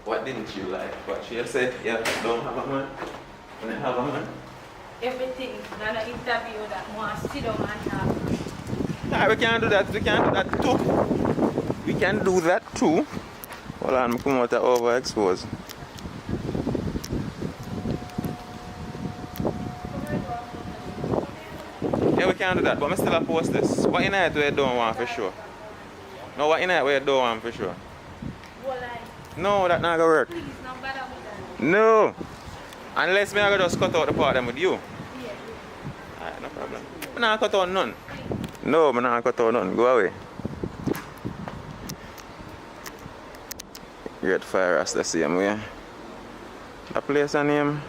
Speaker 1: What didn't you like? What she said? Yeah, don't have a man. When I have a man.
Speaker 3: everything? Not an interview that wants to sit down and talk.
Speaker 1: Nah, we can do that. We can do that too. We can do that too. Hold on, I'm coming out of overexpose. Yeah, we can do that, but I still post this. What in it we don't want for sure? No, what in it we don't want for sure? No, that not gonna work. No. Unless me I go just cut out the part them with you. Alright, no problem. I'm not cut out none. No, I'm not cut out none. Go away. Great Fire as the same way. The place and name.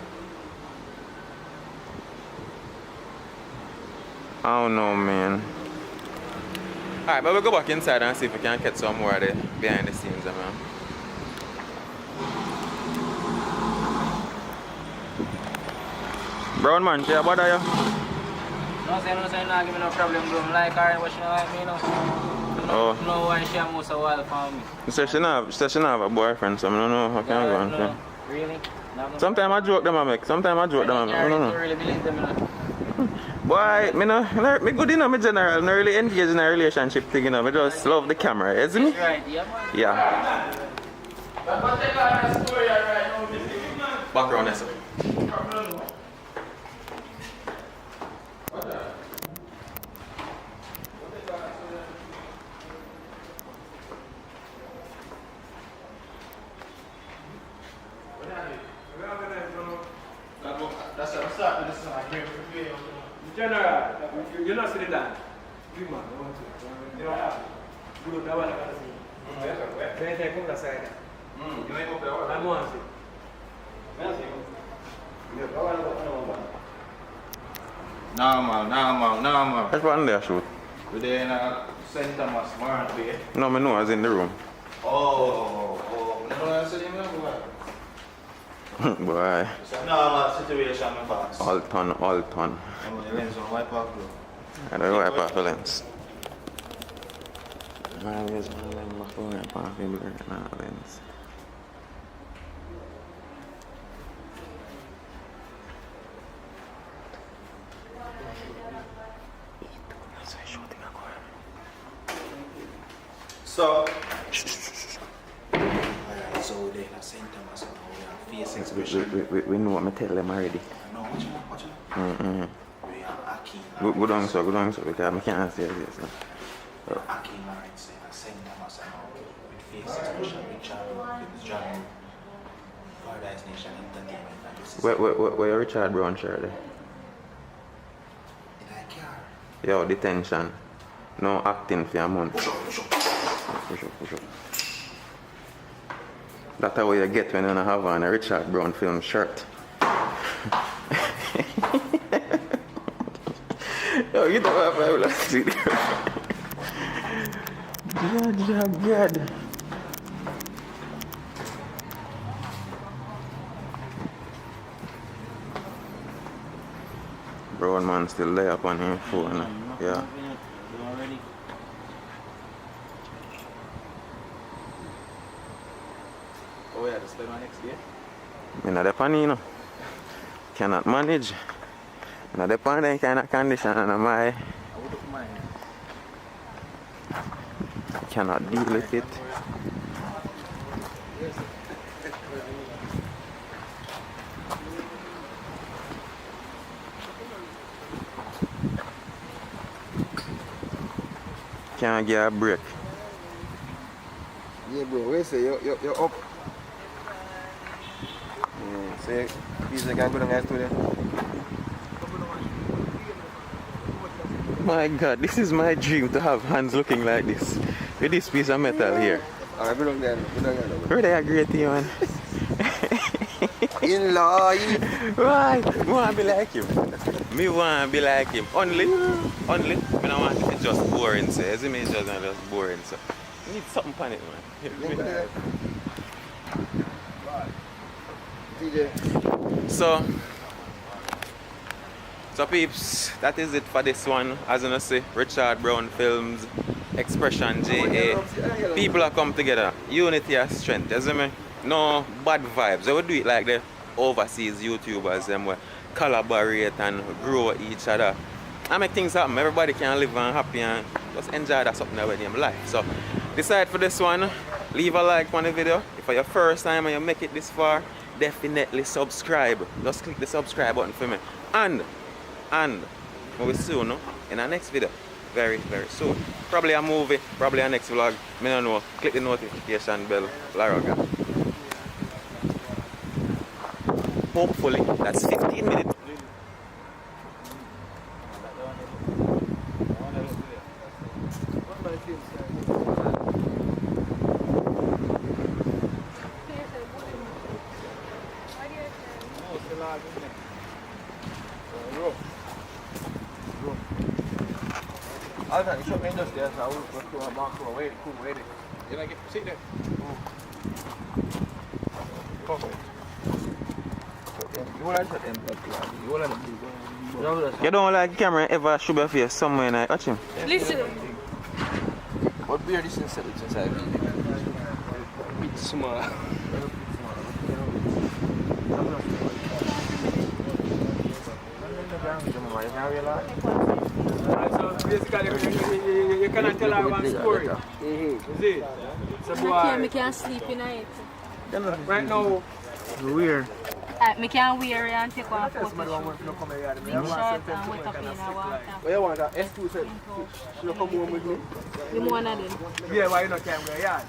Speaker 1: I don't know, man. Alright, but we'll go back inside and see if we can get some more of the behind the scenes, man. Brown man, yeah, what are you?
Speaker 7: No, say, no, give me no problem, bro. I like her, but she don't like me, no.
Speaker 1: Oh.
Speaker 7: No, why she almost a while for me.
Speaker 1: She said she don't have a boyfriend, so I don't know how can I go on.
Speaker 7: No. Really?
Speaker 1: Sometimes I joke them, I make. Sometimes I joke them, I don't know.
Speaker 7: really believe them, you know.
Speaker 1: Boy, me good in my general, not really engage in a relationship thing, you know. I just love the camera, isn't it?
Speaker 7: Right, yeah, man.
Speaker 1: Yeah. Background, yes, sir.
Speaker 21: General, you're not sitting down. Big man, I want to. You know what? Good, that one I got to see. Then come that side. You ain't go there. I'm on it.
Speaker 14: Normal.
Speaker 1: That's one there, shoot.
Speaker 14: We're there in St. Thomas, aren't we?
Speaker 1: No, I know I was in the room.
Speaker 14: Oh. You know what I said,
Speaker 1: Boy.
Speaker 14: It's a normal situation, my boss.
Speaker 1: All ton.
Speaker 14: The lens on wipe off, bro.
Speaker 1: I don't wipe off the lens. Always one lens before I wipe off the lens.
Speaker 14: So, so they are St. Thomas and we are facing special.
Speaker 1: We know what I tell them already.
Speaker 14: No, watch it. We are Aki.
Speaker 1: Go down so, because I can't say this.
Speaker 14: Aki married St. Thomas and we face special with John. Paradise Nation Entertainment.
Speaker 1: Where Richard Brown shirt there?
Speaker 14: In a car.
Speaker 1: Yo, detention. No acting for a month. Push up. That's how you get when you don't have on a Richard Brown film shirt. Yo, get up my video. God. Brown man still there up on his phone. Yeah.
Speaker 14: Oh yeah, this is my next day.
Speaker 1: I'm not the you know. Cannot manage. I'm not the kind of condition and I cannot deal with it. Can't get a break.
Speaker 18: Yeah, bro, wait, say you're up. Say, please, I can't go down to there.
Speaker 1: My God, this is my dream to have hands looking like this. With this piece of metal here.
Speaker 18: Alright, we don't get
Speaker 1: Where they agree to you, man?
Speaker 18: In-law.
Speaker 1: Right. Me want to be like him. Me want to be like him. Only. Me don't want it to be just boring, so. You see me, it's just not just boring, so. You need something on it, man.
Speaker 18: DJ.
Speaker 1: So peeps, that is it for this one. As you know, see, Richard Brown Films, Expression JA. People are come together. Unity and strength, you see me? No bad vibes. They would do it like the overseas YouTubers, them will collaborate and grow each other. And make things happen. Everybody can live and happy and just enjoy that something that in life. So decide for this one. Leave a like on the video. If it's your first time and you make it this far, definitely subscribe. Just click the subscribe button for me. And we will see you in our next video. Very, very soon. Probably a movie, probably a next vlog. I don't know. Click the notification bell. Laraga. Hopefully, that's 15 minutes.
Speaker 7: I'll tell you something just there, so I will go to a marker. Wait, cool, wait. You like it? Sit there. Perfect. You want to shut them up, you want to
Speaker 1: You don't like camera ever show your face somewhere and I watch him?
Speaker 2: Listen.
Speaker 18: What beer this inside? It's inside. It's small.
Speaker 21: So basically, you cannot tell her one story. You see? So
Speaker 2: I can't sleep in it.
Speaker 21: Right now,
Speaker 1: weird.
Speaker 2: I can't wear it and take one photo. Big shot and wake up in a walk.
Speaker 7: What you want? That S2 said, she'll come home with me?
Speaker 2: The one of them.
Speaker 21: yeah, why you not can wear yard?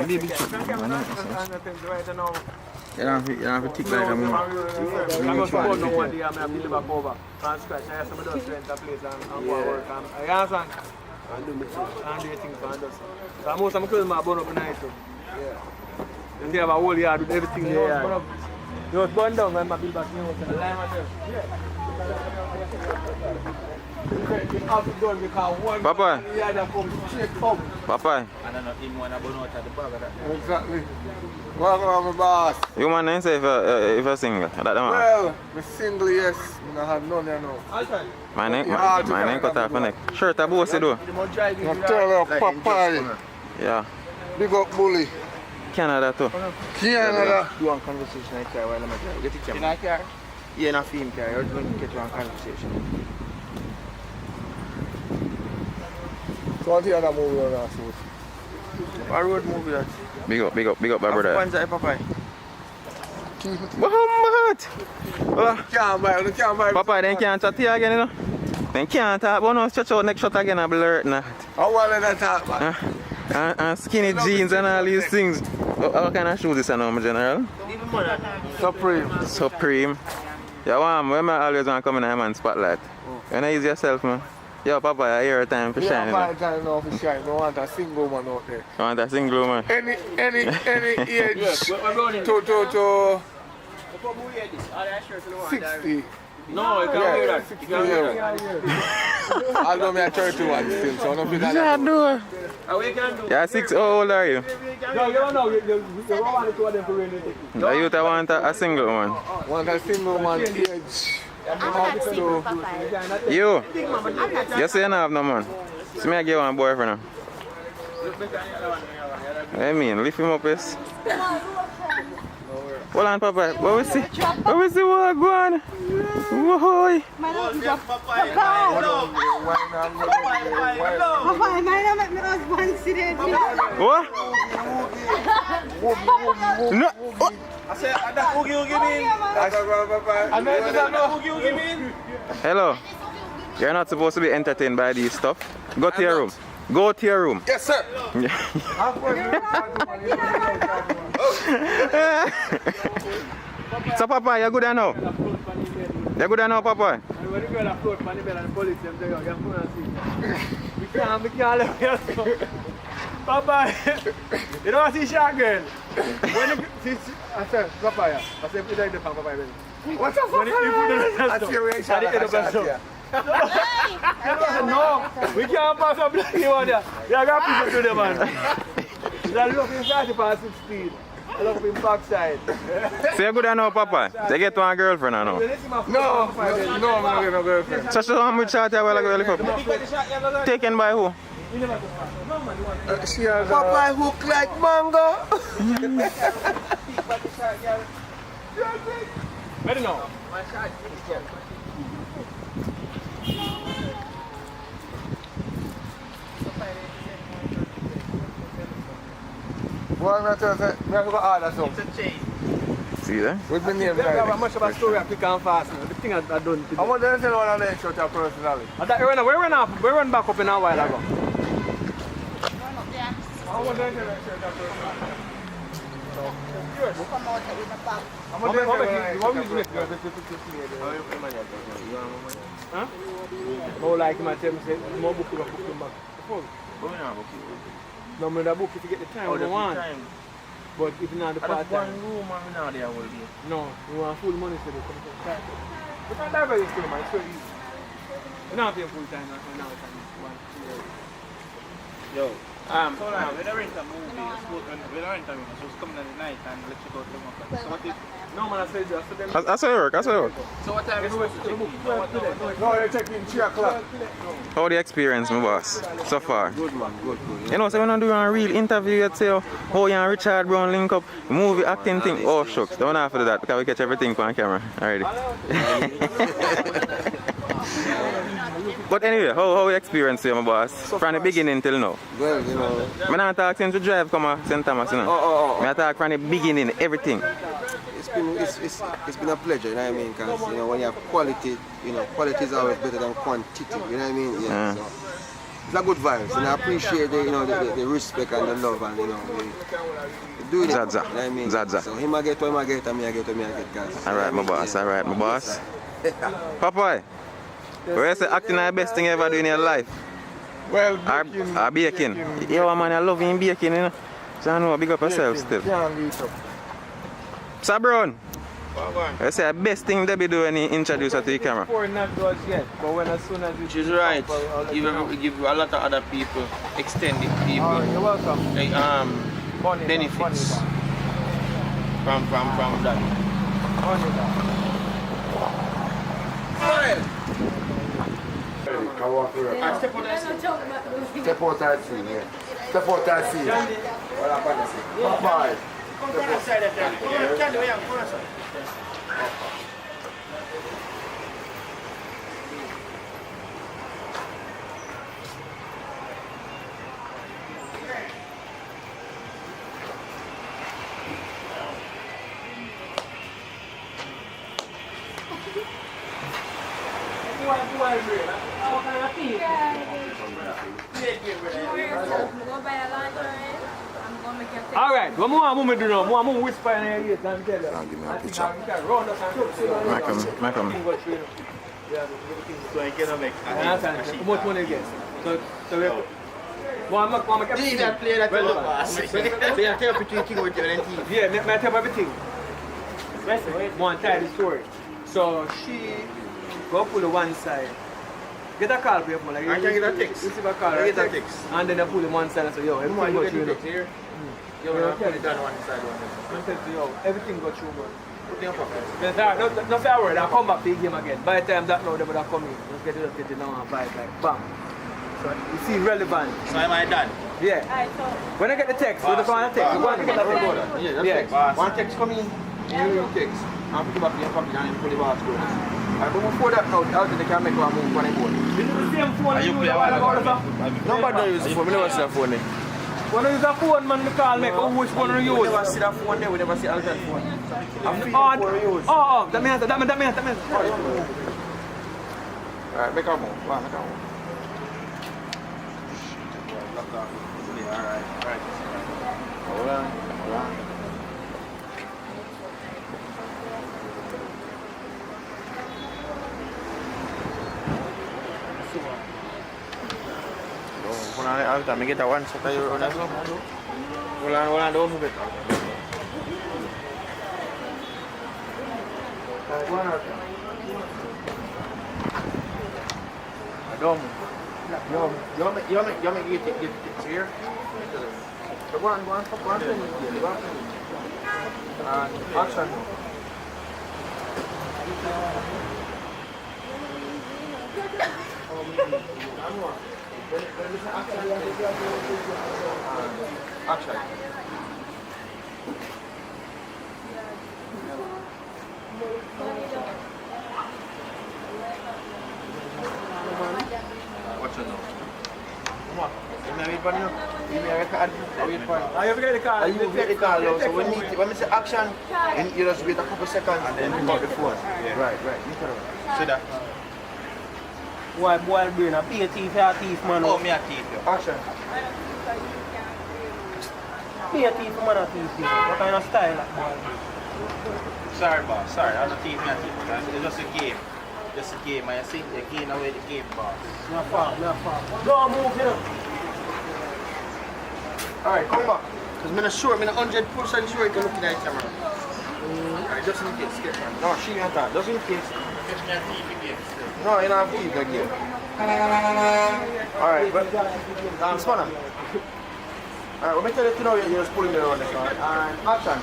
Speaker 18: Maybe check
Speaker 21: Right now.
Speaker 18: You don't have to tick like a moon.
Speaker 21: I'm not supposed to one day I'm going to build back over from scratch. I have somebody else rent a place and go work. I understand? And do your things and do so. So most of my clothes are burn up in the night too. And they have a whole yard with everything there. It was burned down when I built back new house.
Speaker 1: Papa. Papa.
Speaker 14: Exactly. Welcome, my boss.
Speaker 1: You man didn't say if you're single.
Speaker 14: Well, I'm single, yes. I have none, you know.
Speaker 1: My name cut off my neck. Shirt a bossy though.
Speaker 14: I'm telling you, Papa.
Speaker 1: Yeah.
Speaker 14: Big up bully.
Speaker 1: Canada too.
Speaker 14: Canada.
Speaker 18: Do one conversation in car while I'm at get it camera. In a car? Yeah, in a film car. You're going to get one conversation.
Speaker 14: So what the other movie on that shoot?
Speaker 18: A road movie that.
Speaker 1: Big up, my brother.
Speaker 18: When's that, Papa?
Speaker 1: Muhammad!
Speaker 14: Can't buy.
Speaker 1: Papa, they can't chat here again, you know? They can't talk, but no stretch out next shot again and blur now.
Speaker 14: How well did that talk, man?
Speaker 1: And skinny jeans and all these things. What kind of shoes is this now, my general? Supreme. Yeah, when I always want to come in a man's spotlight. You know, ease yourself, man. Yo, Papa, I hear time for shine.
Speaker 14: Yeah, time now for shine. I want a single man out there.
Speaker 1: I want a single man.
Speaker 14: Any age to 60.
Speaker 21: No, you can't wear that. You can't wear that.
Speaker 14: Although I'm 31 still, so I don't feel that.
Speaker 1: Yeah, yeah, 6. How old are you?
Speaker 21: No, you don't know. You want to go them for really thick.
Speaker 1: The youth want a single one.
Speaker 14: Want a single man age.
Speaker 1: You say you don't have no man. See me I get one boyfriend now. I mean, lift him up, yes. Hold on, Papa. What we see? What we see? What go on? Whoa! What? No.
Speaker 7: I said, that oogie mean?
Speaker 1: Hello. You're not supposed to be entertained by these stuff. Go to your room. Go to your room.
Speaker 14: Yes, sir.
Speaker 1: So, Papa, you're good now? You're good now, Papa?
Speaker 7: Papa, you don't see shot girl. When you see, I said, Papa, I said, put it in the pan, Papa.
Speaker 15: What the fuck?
Speaker 7: I see where you shot No, we can't pass up like you on there. We are going to push it to the man. They're looking 30 past 16. I love him backside.
Speaker 1: So you're good enough, Papa? They get one girlfriend or no?
Speaker 15: No, I'm not getting a girlfriend.
Speaker 1: Such a one with shot while I taken by who?
Speaker 15: She has Papa hook like mango.
Speaker 7: Ready now?
Speaker 15: Boy, I'm going to order something.
Speaker 1: See there?
Speaker 15: What's my name?
Speaker 7: How much of a story I pick and fast now? The thing I done today.
Speaker 15: I want to tell one of them short your personality.
Speaker 7: We run back up in a while ago.
Speaker 15: I want to tell you short your personality.
Speaker 17: Come out with a bag.
Speaker 7: Huh? Oh, like him, I tell him, say, more book him back. No, I'm book if you get the time we want. But if you're not the part time. No, you want full money for the time. But I'm not very still, man. It's so easy. You're not paying full time now.
Speaker 16: Yo. So now, when I rent a movie, when I rent a movie, so it's coming at the night and let you go to the So what if...
Speaker 7: No, man, I said just for them.
Speaker 1: That's how it work, that's how it work.
Speaker 16: So what time is it supposed to check in?
Speaker 15: No, you're checking 3 o'clock.
Speaker 1: How the experience, my boss, so far?
Speaker 15: Good, man, good.
Speaker 1: You know, so when I do a real interview, you'd say, how you and Richard Brown link up, movie acting thing, oh shucks, don't have to do that because we catch everything on camera already. But anyway, how you experience you, my boss, from the beginning till now?
Speaker 15: Well, you know...
Speaker 1: I'm not talking since we drive come to St. Thomas, you know. I talk from the beginning, everything.
Speaker 9: It's been a pleasure, you know what I mean? Because, you know, when you have quality, you know, quality is always better than quantity, you know what I mean? Yeah. So, it's a good vibes, and I appreciate the, you know, the respect and the love, and, you know, we do it.
Speaker 1: Zaza.
Speaker 9: You know what I mean?
Speaker 1: Zaza.
Speaker 9: So him I get what I get, and me I get what me I get, guys.
Speaker 1: Alright, my boss, alright, my boss. Papa, where you say acting is the best thing you ever do in your life?
Speaker 15: Well,
Speaker 1: baking. Yo, man, I love you baking, you know. So I know, big up yourself still. So, Brown, I say the best thing they be doing when you introduce her to the camera.
Speaker 7: Before not does yet, but when as soon as you...
Speaker 6: She's right. We give a lot of other people, extended people.
Speaker 7: Oh, you're welcome.
Speaker 6: Like, benefits from that.
Speaker 14: Come on, step out that scene, yeah. Step out that scene. Bye.
Speaker 7: Come from the side of that. Come the way I'm going. Alright, what more I'm do now? I'm whisper in your ears and tell you.
Speaker 14: Give me a picture.
Speaker 1: Malcolm.
Speaker 16: So I cannot make
Speaker 7: how much money you get? So I'm
Speaker 6: Leave that play that well, boss. So you tell between King with you and TV.
Speaker 7: Yeah, I tell everything. One tell the story. So she go pull the one side. Get a call for your phone. Like,
Speaker 6: I can get a text.
Speaker 7: Receive a call.
Speaker 6: I get a text.
Speaker 7: And then I pull the one side and say, yo, everything go through.
Speaker 6: Here. Yo, I put it on one side.
Speaker 7: Yo, everything go through, man.
Speaker 6: Put it in your pocket.
Speaker 7: No fair word, I'll come back to the game again. By the time that now, they would have come in. Just get it now and buy it like bam. So you see relevant.
Speaker 16: So am I done?
Speaker 7: Yeah. When I get the text, we just want to text. We want to get that thing going.
Speaker 6: Yeah, text. One text come in, you text. And put it back in your pocket and put the bar to go. But before that now, they can make one move on the board.
Speaker 7: This is the same phone you use a while ago,
Speaker 6: Nobody don't use the phone, we never see the phone there.
Speaker 7: When you use a phone, man, you call me, which one you use?
Speaker 6: We never see the phone there, we never see alternate phone.
Speaker 7: That means.
Speaker 6: Alright, make a move. Alright. Hold on. every time I get a one set of you run as well. Hold on, don't forget. Go on out there. Don't move. You make get it here. So go on, action. Action. Watch it now. Come on. Give me a record now. Give me a record.
Speaker 21: I have the call.
Speaker 6: You get the call now. So when we say action, you just wait a couple seconds and then pick up the phone. Yeah. Right. See that?
Speaker 21: Boy, brain, a be a thief, man.
Speaker 6: Oh, me a thief. Action.
Speaker 21: Be a thief, man, a thief. What kind of style that boy?
Speaker 16: Sorry, boss. Sorry, I'm not thief, me a thief. It's just a game. Just a game, I see. You're giving away the game, boss.
Speaker 21: No far. Don't move, you know.
Speaker 6: Alright, come back. Because I'm not sure, I'm not 100% sure you can look at that camera. Alright, just in case, get one. No, she ain't that. Just in case. No, you're not thief again. Alright, but spanner. Alright, let me tell you to know you're just pulling me around this one. And action.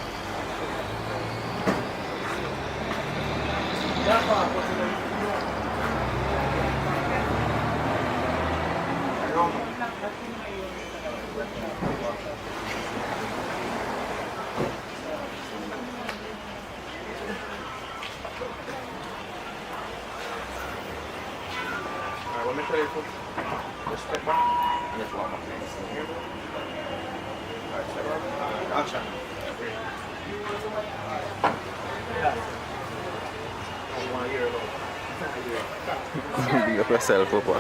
Speaker 6: Let me tell you to just step back and just walk up. Alright, step back. Action. I want to hear it.
Speaker 1: Big up yourself, Papa.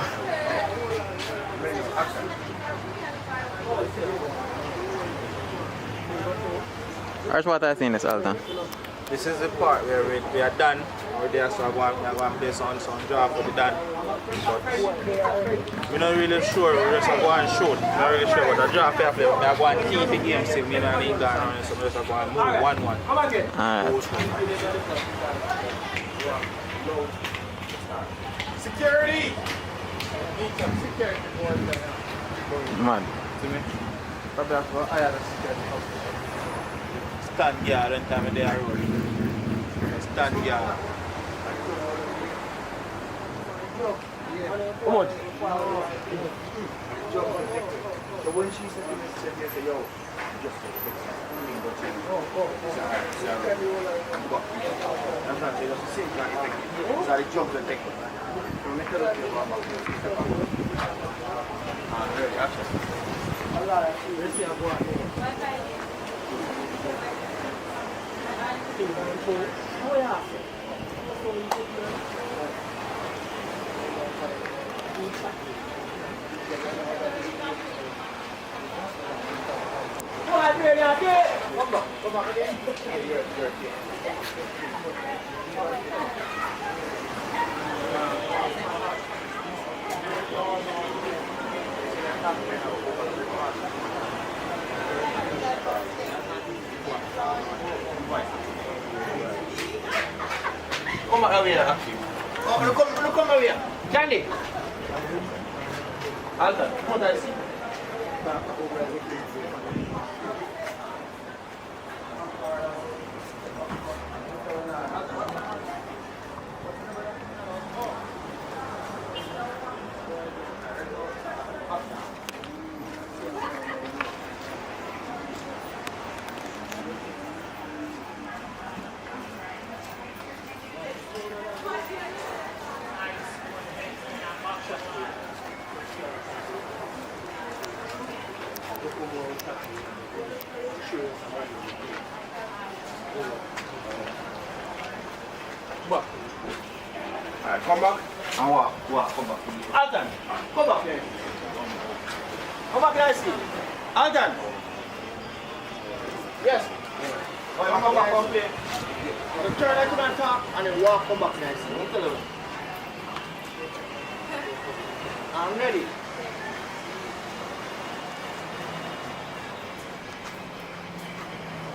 Speaker 6: Action.
Speaker 1: That's what I think is Alton.
Speaker 16: This is the part where we are done. We're there, so I'm going to play some draft for the done. But we're not really sure, we're just going to shoot. We're not really sure what the draft we are playing. We're going to keep the game still. We're not going to so we're just going to move 1-1.
Speaker 1: Alright.
Speaker 15: Security!
Speaker 1: Mad.
Speaker 16: See me? Probably have to hire a security. Stand guard when time they are rolling. Stand guard.
Speaker 21: Come on.
Speaker 6: So when she said to me, she said, yo, just take it. I'm not saying just sit like that. It's like a jump and take it. So make it look ready, action. Let's see how go on. Oh yeah. Come back again. Come over here, actually. Oh, look over here. Candy. Alton, come on, see. Back. Alright, come back and walk, come back. Alton, come back here. Come back here, I see. Alton. Yes. Oh, come back, come play. You turn like you can talk and then walk, come back here, I see. Don't tell you. I'm ready.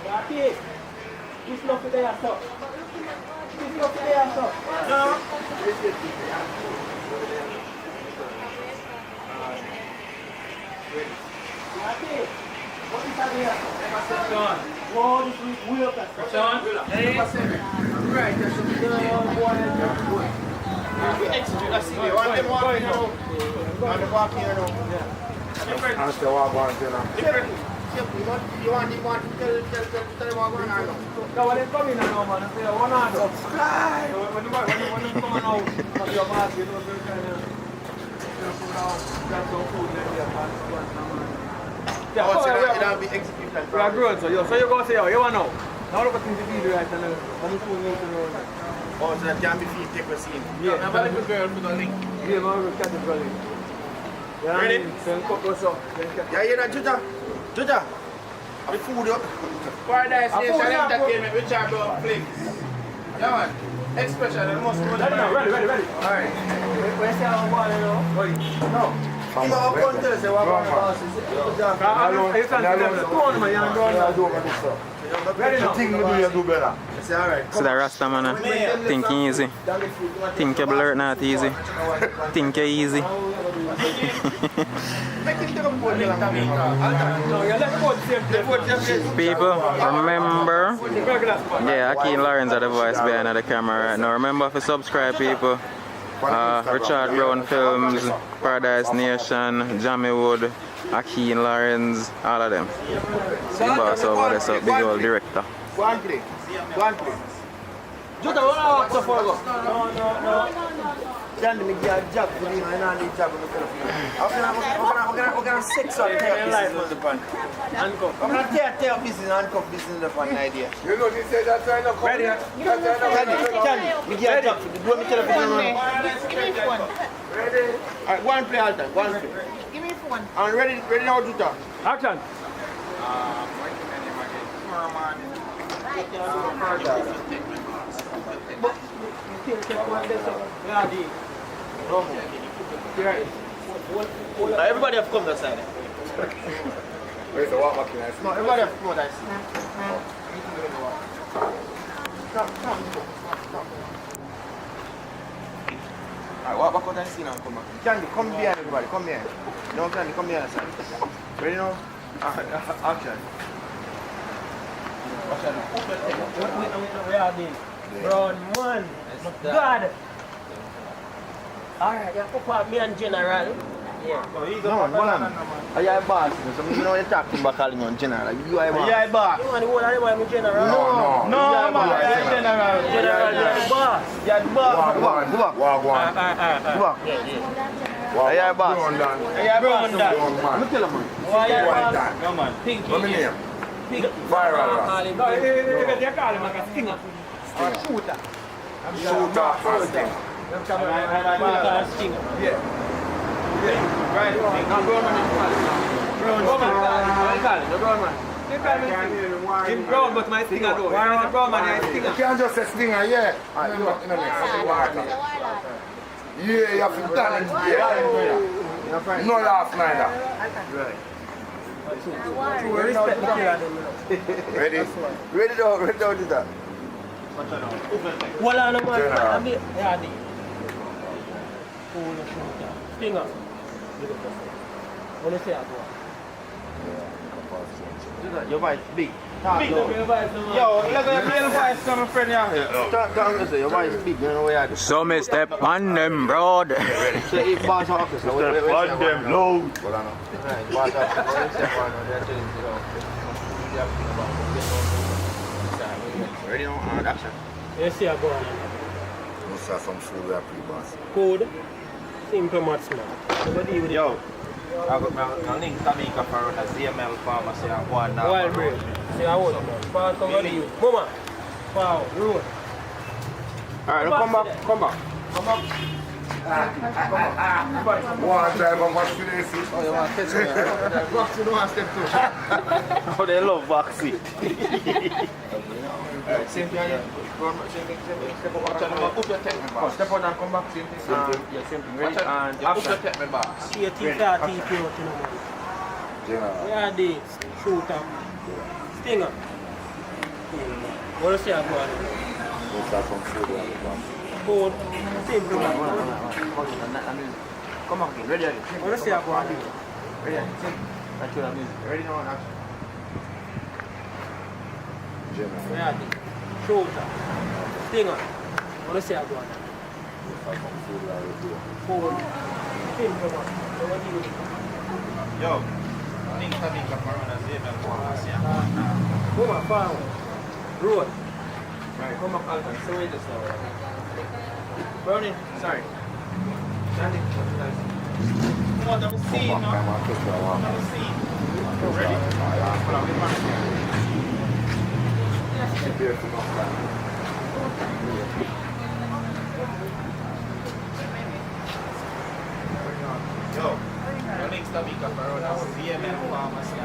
Speaker 21: Okay. This love for there, so. This love for there, so. No. Okay. What is that here? Sean. Whoa, this is weird. Sean. Hey. Right, that's what we're going to execute. I see you. Want them walking now? Want them walking here now? Yeah.
Speaker 14: I'll still walk on, you know.
Speaker 21: You want to tell them what going on now? No, when they come in now, man, they say, what on? Subscribe! When you come out of your mask, you know, you're kind of grab some food there, yeah, so it'll be execution. We are good, so you go say, oh, you want to know? Now look at the video right now, when you food need to know. Oh, so that can be feed take a scene. Yeah, I'm a little girl for the link. Yeah, man, we'll catch it for the link. Ready? Yeah, you know, Juja, the food up.
Speaker 15: Paradise Nation Entertainment, which are about flicks. Yeah, man. Expression, the most good.
Speaker 21: Ready.
Speaker 15: Alright.
Speaker 21: Where's the other one, you know? No.
Speaker 6: You know, come tell us what one boss is.
Speaker 14: You do better.
Speaker 1: So the Rasta man, think easy. Think you blur not easy. Think you easy. People, remember, yeah, Akeem Lawrence are the voice behind the camera right now. Remember to subscribe, people. Richard Brown Films, Paradise Nation, Jamie Wood, Akeem Lawrence, all of them. See boss over there, so big old director.
Speaker 21: Go on, please. Juta, what are you for? No. Jandy, me get a job for you, and I need a job for you. We're going to six up tear pieces on the pan. We're going to tear pieces and handcuff pieces in the pan idea.
Speaker 15: You know, they say that's why I don't come.
Speaker 21: Ready? Jandy, me get a job for you. Do you want me to tell you?
Speaker 17: Give me phone.
Speaker 21: Ready? Alright, one play all time. One play.
Speaker 17: Give me phone.
Speaker 21: And ready now, Juta. Action. Everybody have come that side.
Speaker 14: Where's the walk back in?
Speaker 21: No, everybody have come that side. Come. Alright, walk back out and see now and come back. Candy, come behind everybody, come behind. No, Candy, come behind the side. Ready now? Action. We are the brown man. God. Alright, you put me and General. Yeah. No, hold on. Are you a boss? So you know you talk to me about calling on General. You are a boss. You are a boss. You want the whole of them General? No, man. You are General. General, you are the boss. You are the boss. Go back. Go back. Are you a boss? Are you a boss? Let me tell you, man. Why are you a boss? No, man. Pinky. What's my name?
Speaker 14: Viral.
Speaker 21: No, they call him like a stinger. Or shooter.
Speaker 14: Shooter or stinger.
Speaker 21: Stinger. Yeah. Right. Now brown man is calling. Brown man. Him brown but my stinger though. Why not brown man is stinger?
Speaker 14: You can't just say stinger, yeah. Alright, you know next. Yeah, you have to done it. Yeah. No laugh neither.
Speaker 21: Right.
Speaker 14: Ready?
Speaker 21: Ready now, do that. Well, I'm not Stinger. What do you say? Your voice big. Yo, look at your real voice coming friend here. Talk to say your voice big, you know where you are.
Speaker 1: So me step on them, bro.
Speaker 21: So if boss officer,
Speaker 14: step on them, low.
Speaker 21: Right, boss officer, step on them, they're telling you. Ready now, action. Yes, yeah, go on.
Speaker 14: Must have some food we are pre-boss.
Speaker 21: Food? Simple much man. Yo,
Speaker 11: I got my link Jamaican for a ZML pharmacy and one now.
Speaker 21: Wild bread. See how old man. Paul, come on you. Mama. Wow, road. Alright, come back. Come back.
Speaker 14: One time I'm watching this.
Speaker 21: Oh, you want to catch me? Box, you don't want to step too. Oh, they love boxing. Alright, same thing. Step up your tech me box. Step out and come back. Same thing. Yeah, same thing. Ready? And up your tech me box. See a team that team pure. We are the shooter. Stinger.
Speaker 7: What do you say about it?
Speaker 14: Let's have some food on the bus.
Speaker 7: Food. Same thing.
Speaker 21: Come on, ready?
Speaker 7: What do you say about it?
Speaker 21: Ready? That's what I mean. Ready now, action.
Speaker 7: Yeah, shoulder. Thing on. What do you say about it? Food. Same thing. What do you do?
Speaker 11: Yo, link Jamaican Corona Zebra Pharmacy.
Speaker 7: Come on, farm. Road.
Speaker 21: Right, come up, Alton. So wait just now.
Speaker 7: Brownie.
Speaker 21: Sorry. Standing.
Speaker 11: What I'm seeing now? What I'm seeing. Ready? Yo, your links to Jamaican Corona Zebra Pharmacy.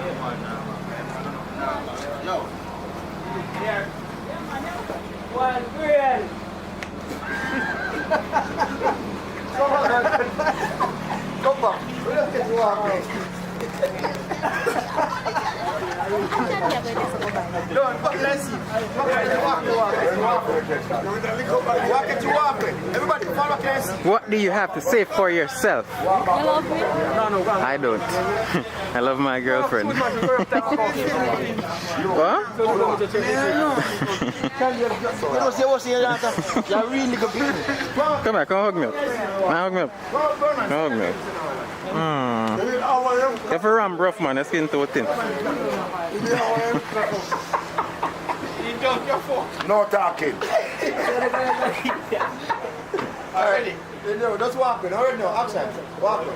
Speaker 11: Yo.
Speaker 7: Here. One grill.
Speaker 14: Come back. Look at you walk.
Speaker 6: No, let's see. Walk at you walk. Everybody, follow Casey.
Speaker 1: What do you have to say for yourself?
Speaker 2: You love me?
Speaker 1: I don't. I love my girlfriend. What? Come here, come hug me up. Hug me up. Come hug me up. If you're ram rough man, your skin too thin.
Speaker 14: No talking.
Speaker 6: Already. No, just walk in. Already no, action. Walk in.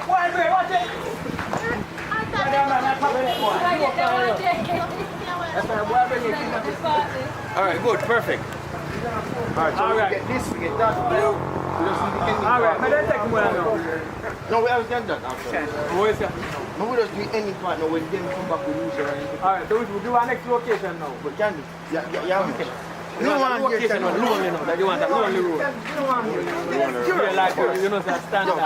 Speaker 7: One grill, watch it.
Speaker 6: Alright, good, perfect. Alright, so we get this, we get that. We just need the ending.
Speaker 7: Alright, but then take one now.
Speaker 6: No, we haven't done that after.
Speaker 7: What is it?
Speaker 6: No, we just do any part now when them come back with news or anything.
Speaker 7: Alright, so we'll do our next location now.
Speaker 6: But can we? Yeah.
Speaker 7: You don't want location on lonely now, that you want a lonely road. You like, you know, that stand up.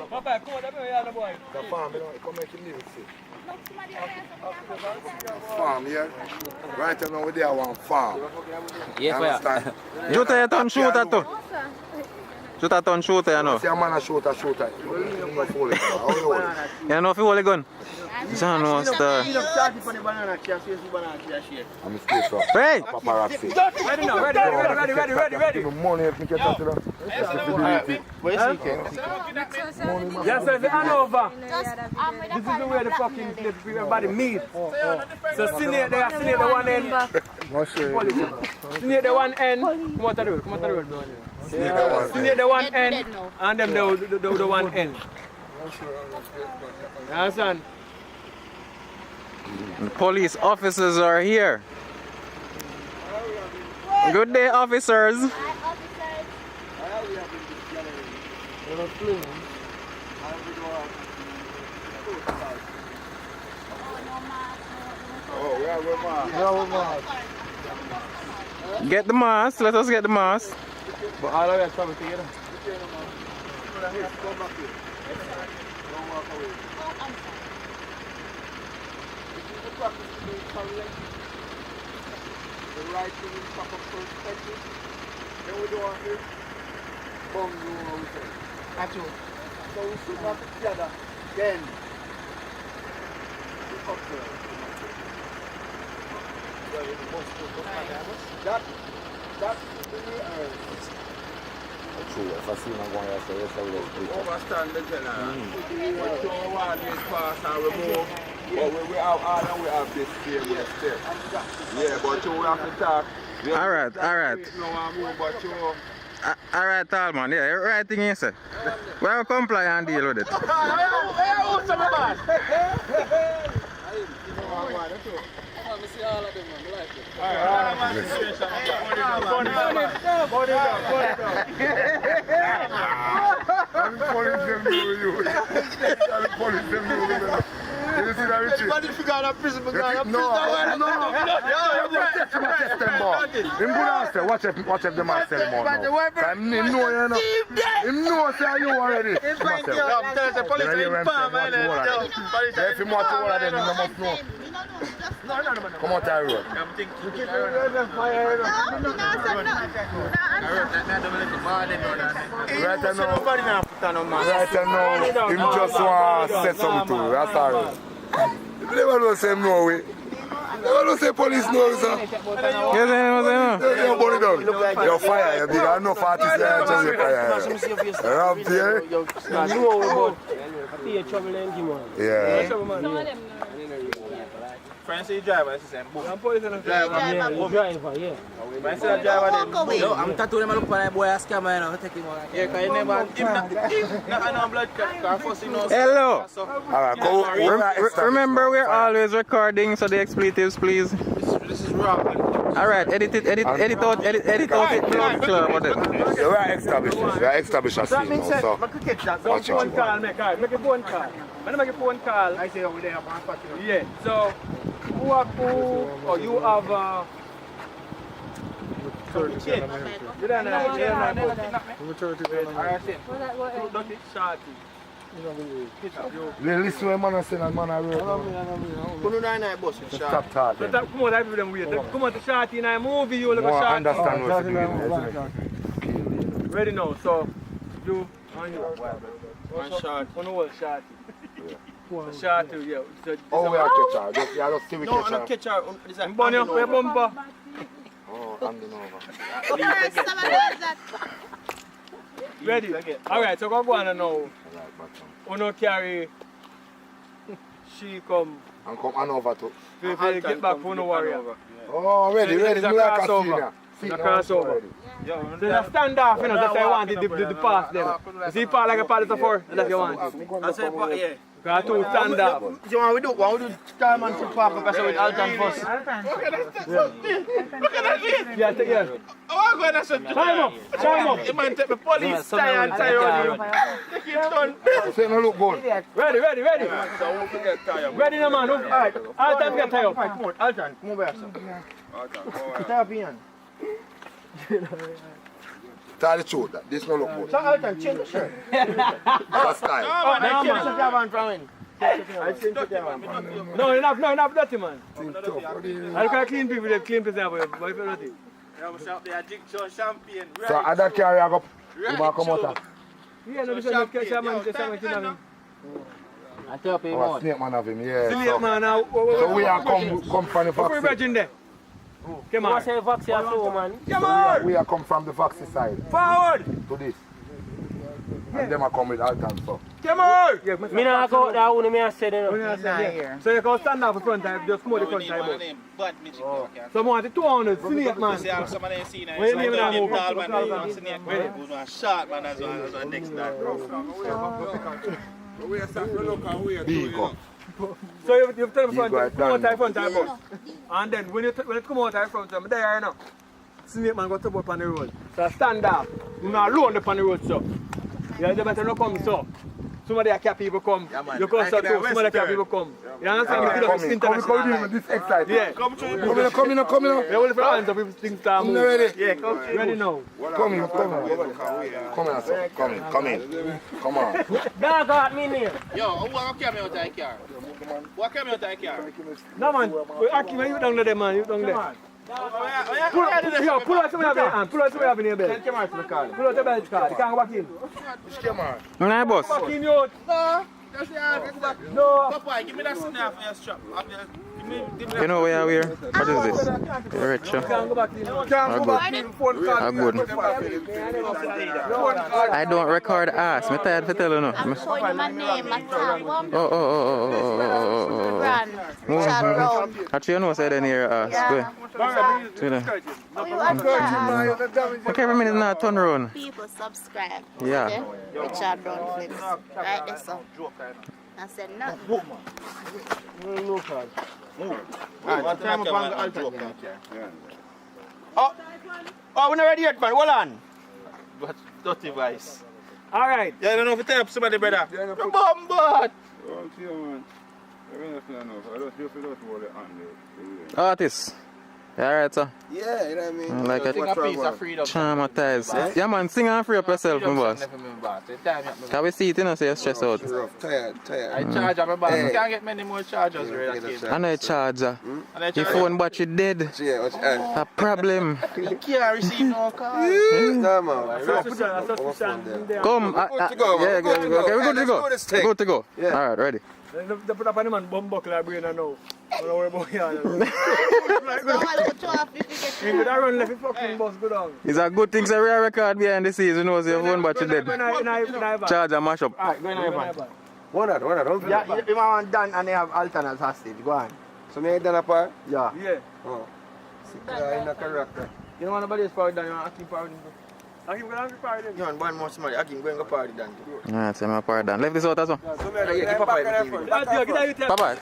Speaker 7: Papa, come on, boy.
Speaker 14: The farm, you know, come make him music. Farm, yeah? Right now, we're there, one farm.
Speaker 1: Yes, sir. Juta ya ton shoota to. Juta ton shoota ya no.
Speaker 14: See a man a shoota.
Speaker 1: Ya no fi hold the gun. John wants to.
Speaker 14: I'm straight up.
Speaker 1: Hey!
Speaker 14: Paparazzi.
Speaker 7: Ready now, ready.
Speaker 14: Give me money if me get that to them.
Speaker 6: Where's he?
Speaker 7: Yes, sir, the Hanover. This is the way the fucking everybody meet. So Sinead there, Sinead the one end. Sinead the one end. Come on to the road, Sinead the one end, and them the one end. You understand?
Speaker 1: The police officers are here. Good day, officers. Get the mask. Let us get the mask.
Speaker 7: But all of us coming together.
Speaker 15: The right thing in proper perspective. Then we don't want to bung you over with it.
Speaker 6: That's all.
Speaker 15: So we should not together. Then we up there. That is the earth.
Speaker 14: True, if I see my going after this, I will speak.
Speaker 15: Overstand the general. But you want this pass and remove. But we have all and we have this same step. Yeah, but you have to talk.
Speaker 1: Alright. Alright, tall man. Yeah, right thing you say. We will comply and deal with it.
Speaker 14: police them know you. The police them know you. You see that Richie?
Speaker 18: But if you got a prison, you got a prison.
Speaker 14: No. You test them, boy. Him good answer. Watch if them are selling more now. Him know you know. Him know say you already.
Speaker 18: Tell us the police are in palm, man.
Speaker 14: If you want to one of them, you must know. Come on, Ty Road.
Speaker 18: I'm thinking.
Speaker 14: Right now, him just want to say something to you. That's all. You never know say him no way. Never know say police know, sir.
Speaker 1: Yes, I know.
Speaker 14: You're burn it down. You're fire. You're big. I know parties there in Jamaica. Yeah.
Speaker 11: Friends say driver, she said, boom.
Speaker 18: I'm police and driver.
Speaker 11: Yeah, I said driver then.
Speaker 18: No, I'm tattooing my look for that boy a scammer, you know. Take him out.
Speaker 11: Yeah, because he never, I know blood car first, you know.
Speaker 1: Hello.
Speaker 14: Alright, go.
Speaker 1: Remember, we're always recording, so the expletives, please.
Speaker 11: This is wrong.
Speaker 1: Alright, edit out it, blood club, whatever.
Speaker 14: We are established a scene now, so watch out.
Speaker 21: Make a phone call. When I make a phone call, I say over there, yeah. So, you have, you don't know,
Speaker 14: Listen to man say and man I road. Stop talking.
Speaker 21: Come on, everybody wait. Come on to shot in a movie, you look a shot.
Speaker 14: Understand what's
Speaker 21: Ready now, so do on you.
Speaker 11: One shot.
Speaker 21: One whole shot. Shot to you.
Speaker 14: Oh, we are catch her. Just see we
Speaker 11: No,
Speaker 14: catch
Speaker 11: I'm not catch her. This is a
Speaker 21: bumper.
Speaker 14: Oh, handing over.
Speaker 21: Ready? Alright, so go on now. Uno carry she come
Speaker 14: and come on over to
Speaker 21: get back for no warrior.
Speaker 14: Oh, ready.
Speaker 21: It's a crossover. It's a crossover. So the stand off, you know, that's what I wanted the pass them. You see part like a pallet of four, that's what you want.
Speaker 18: I said, yeah.
Speaker 21: Got to stand up.
Speaker 18: So what we do time and to park up with Alton first.
Speaker 21: Yeah.
Speaker 11: I'm going to say,
Speaker 21: time up.
Speaker 11: You might take the police tie and tie on you. Take it done.
Speaker 14: Say no look good.
Speaker 21: Ready. Ready now, man. Alright. Alton get tie up.
Speaker 18: Come on, Alton, come over here, sir. Tie up here.
Speaker 14: Tell the truth, this no look good.
Speaker 18: So Alton, change the shirt.
Speaker 14: That's style.
Speaker 21: No, enough dirty, man. I can't clean people, they clean people, but if you're dirty.
Speaker 14: So other carry I go, you might come out.
Speaker 21: Yeah, no, this is not catch a man, this is not
Speaker 18: I tell people.
Speaker 14: Oh, snake man of him, yeah.
Speaker 21: Snake man now.
Speaker 14: So we are come from the
Speaker 21: What's
Speaker 14: vaccine.
Speaker 21: there? Come on.
Speaker 18: What's the vaccine flow, man?
Speaker 21: Come on.
Speaker 14: We are come from the vaccine side.
Speaker 21: Forward.
Speaker 14: To this. And them are come with Alton, so.
Speaker 21: Come on.
Speaker 18: Me not go out there, me I said, you know.
Speaker 21: So you can stand up in front time, just come out the front time. Someone want the 200, snake man. Where you name now?
Speaker 11: Shot man as well next time.
Speaker 14: Big up.
Speaker 21: So you tell me come out in front time, and then when it come out in front time, there you know. Snake man got to up on the road. So stand up. You not alone up on the road, so. You better not come, so. Somebody can people come. Yeah, you come so too. Somebody can people come. You understand?
Speaker 14: Come this excited.
Speaker 21: Yeah.
Speaker 14: Come in.
Speaker 21: You only for hands of people think start move.
Speaker 14: Ready?
Speaker 21: Yeah, come. Ready now.
Speaker 14: Come in. Come on.
Speaker 18: Don't go at me near.
Speaker 11: Yo, who want to come out of the car? What come out of the car?
Speaker 21: No man, Aki, you down there, man. You down there. Pull out somebody have in your bed. Pull out your bed car. You can't go back in.
Speaker 1: Nice boss.
Speaker 21: Back in your.
Speaker 11: No. That's the go back.
Speaker 21: No.
Speaker 11: Papa, give me that snap for your strap.
Speaker 1: You know where we are? What is this? Right, sure.
Speaker 21: Can't go back in.
Speaker 1: Good. I don't record ass. I'm tired to tell you now.
Speaker 3: I'm showing you my name, my tag.
Speaker 1: Actually, you know, say then here ass. Okay, every minute now, turn around.
Speaker 3: People subscribe.
Speaker 1: Yeah.
Speaker 3: Okay? Richard Brown Flips. Right there, so. I said nothing.
Speaker 18: Oh, we're not ready yet, man. Hold on.
Speaker 11: But dirty vice.
Speaker 21: Alright.
Speaker 11: Yeah, I don't know if you tell up somebody, brother.
Speaker 14: Yeah,
Speaker 11: The bomb bot.
Speaker 14: Oh, see, man. I don't know if I just hold it on there.
Speaker 1: Artist. You alright, sir?
Speaker 14: Yeah, you know what I mean?
Speaker 1: Like a
Speaker 11: Sing a piece of freedom.
Speaker 1: traumatized. Yeah, man, sing and free up yourself, my boss. Can we see it, you know, so you're stressed out?
Speaker 14: Rough, tired.
Speaker 11: I charge up my boss. You can't get many more chargers right
Speaker 1: I know a charger. Your phone battery dead. A problem.
Speaker 11: You can't receive no call.
Speaker 14: No, man.
Speaker 1: Come. Yeah, okay, we're good to go. We're good to go. Alright, ready.
Speaker 21: They put up on the man bum buckle and brain now. Don't worry about it. You could have run left the fucking bus go down.
Speaker 1: It's a good thing, so we record behind the scenes, you know, so your phone battery dead. Charger mash up.
Speaker 21: Alright, go in your van.
Speaker 14: One at, don't
Speaker 21: Yeah, you want Dan and they have alternates hostage. Go on.
Speaker 14: So me done apart?
Speaker 21: Yeah.
Speaker 14: Oh. See, in a character.
Speaker 21: You don't want nobody else power Dan, you want Akim power Dan. Akim go down to power Dan.
Speaker 18: You want one more somebody, Akim go and go party Dan.
Speaker 1: Alright, so I'm a power Dan. Left this out as well.
Speaker 18: So me get Papa.
Speaker 1: Papa.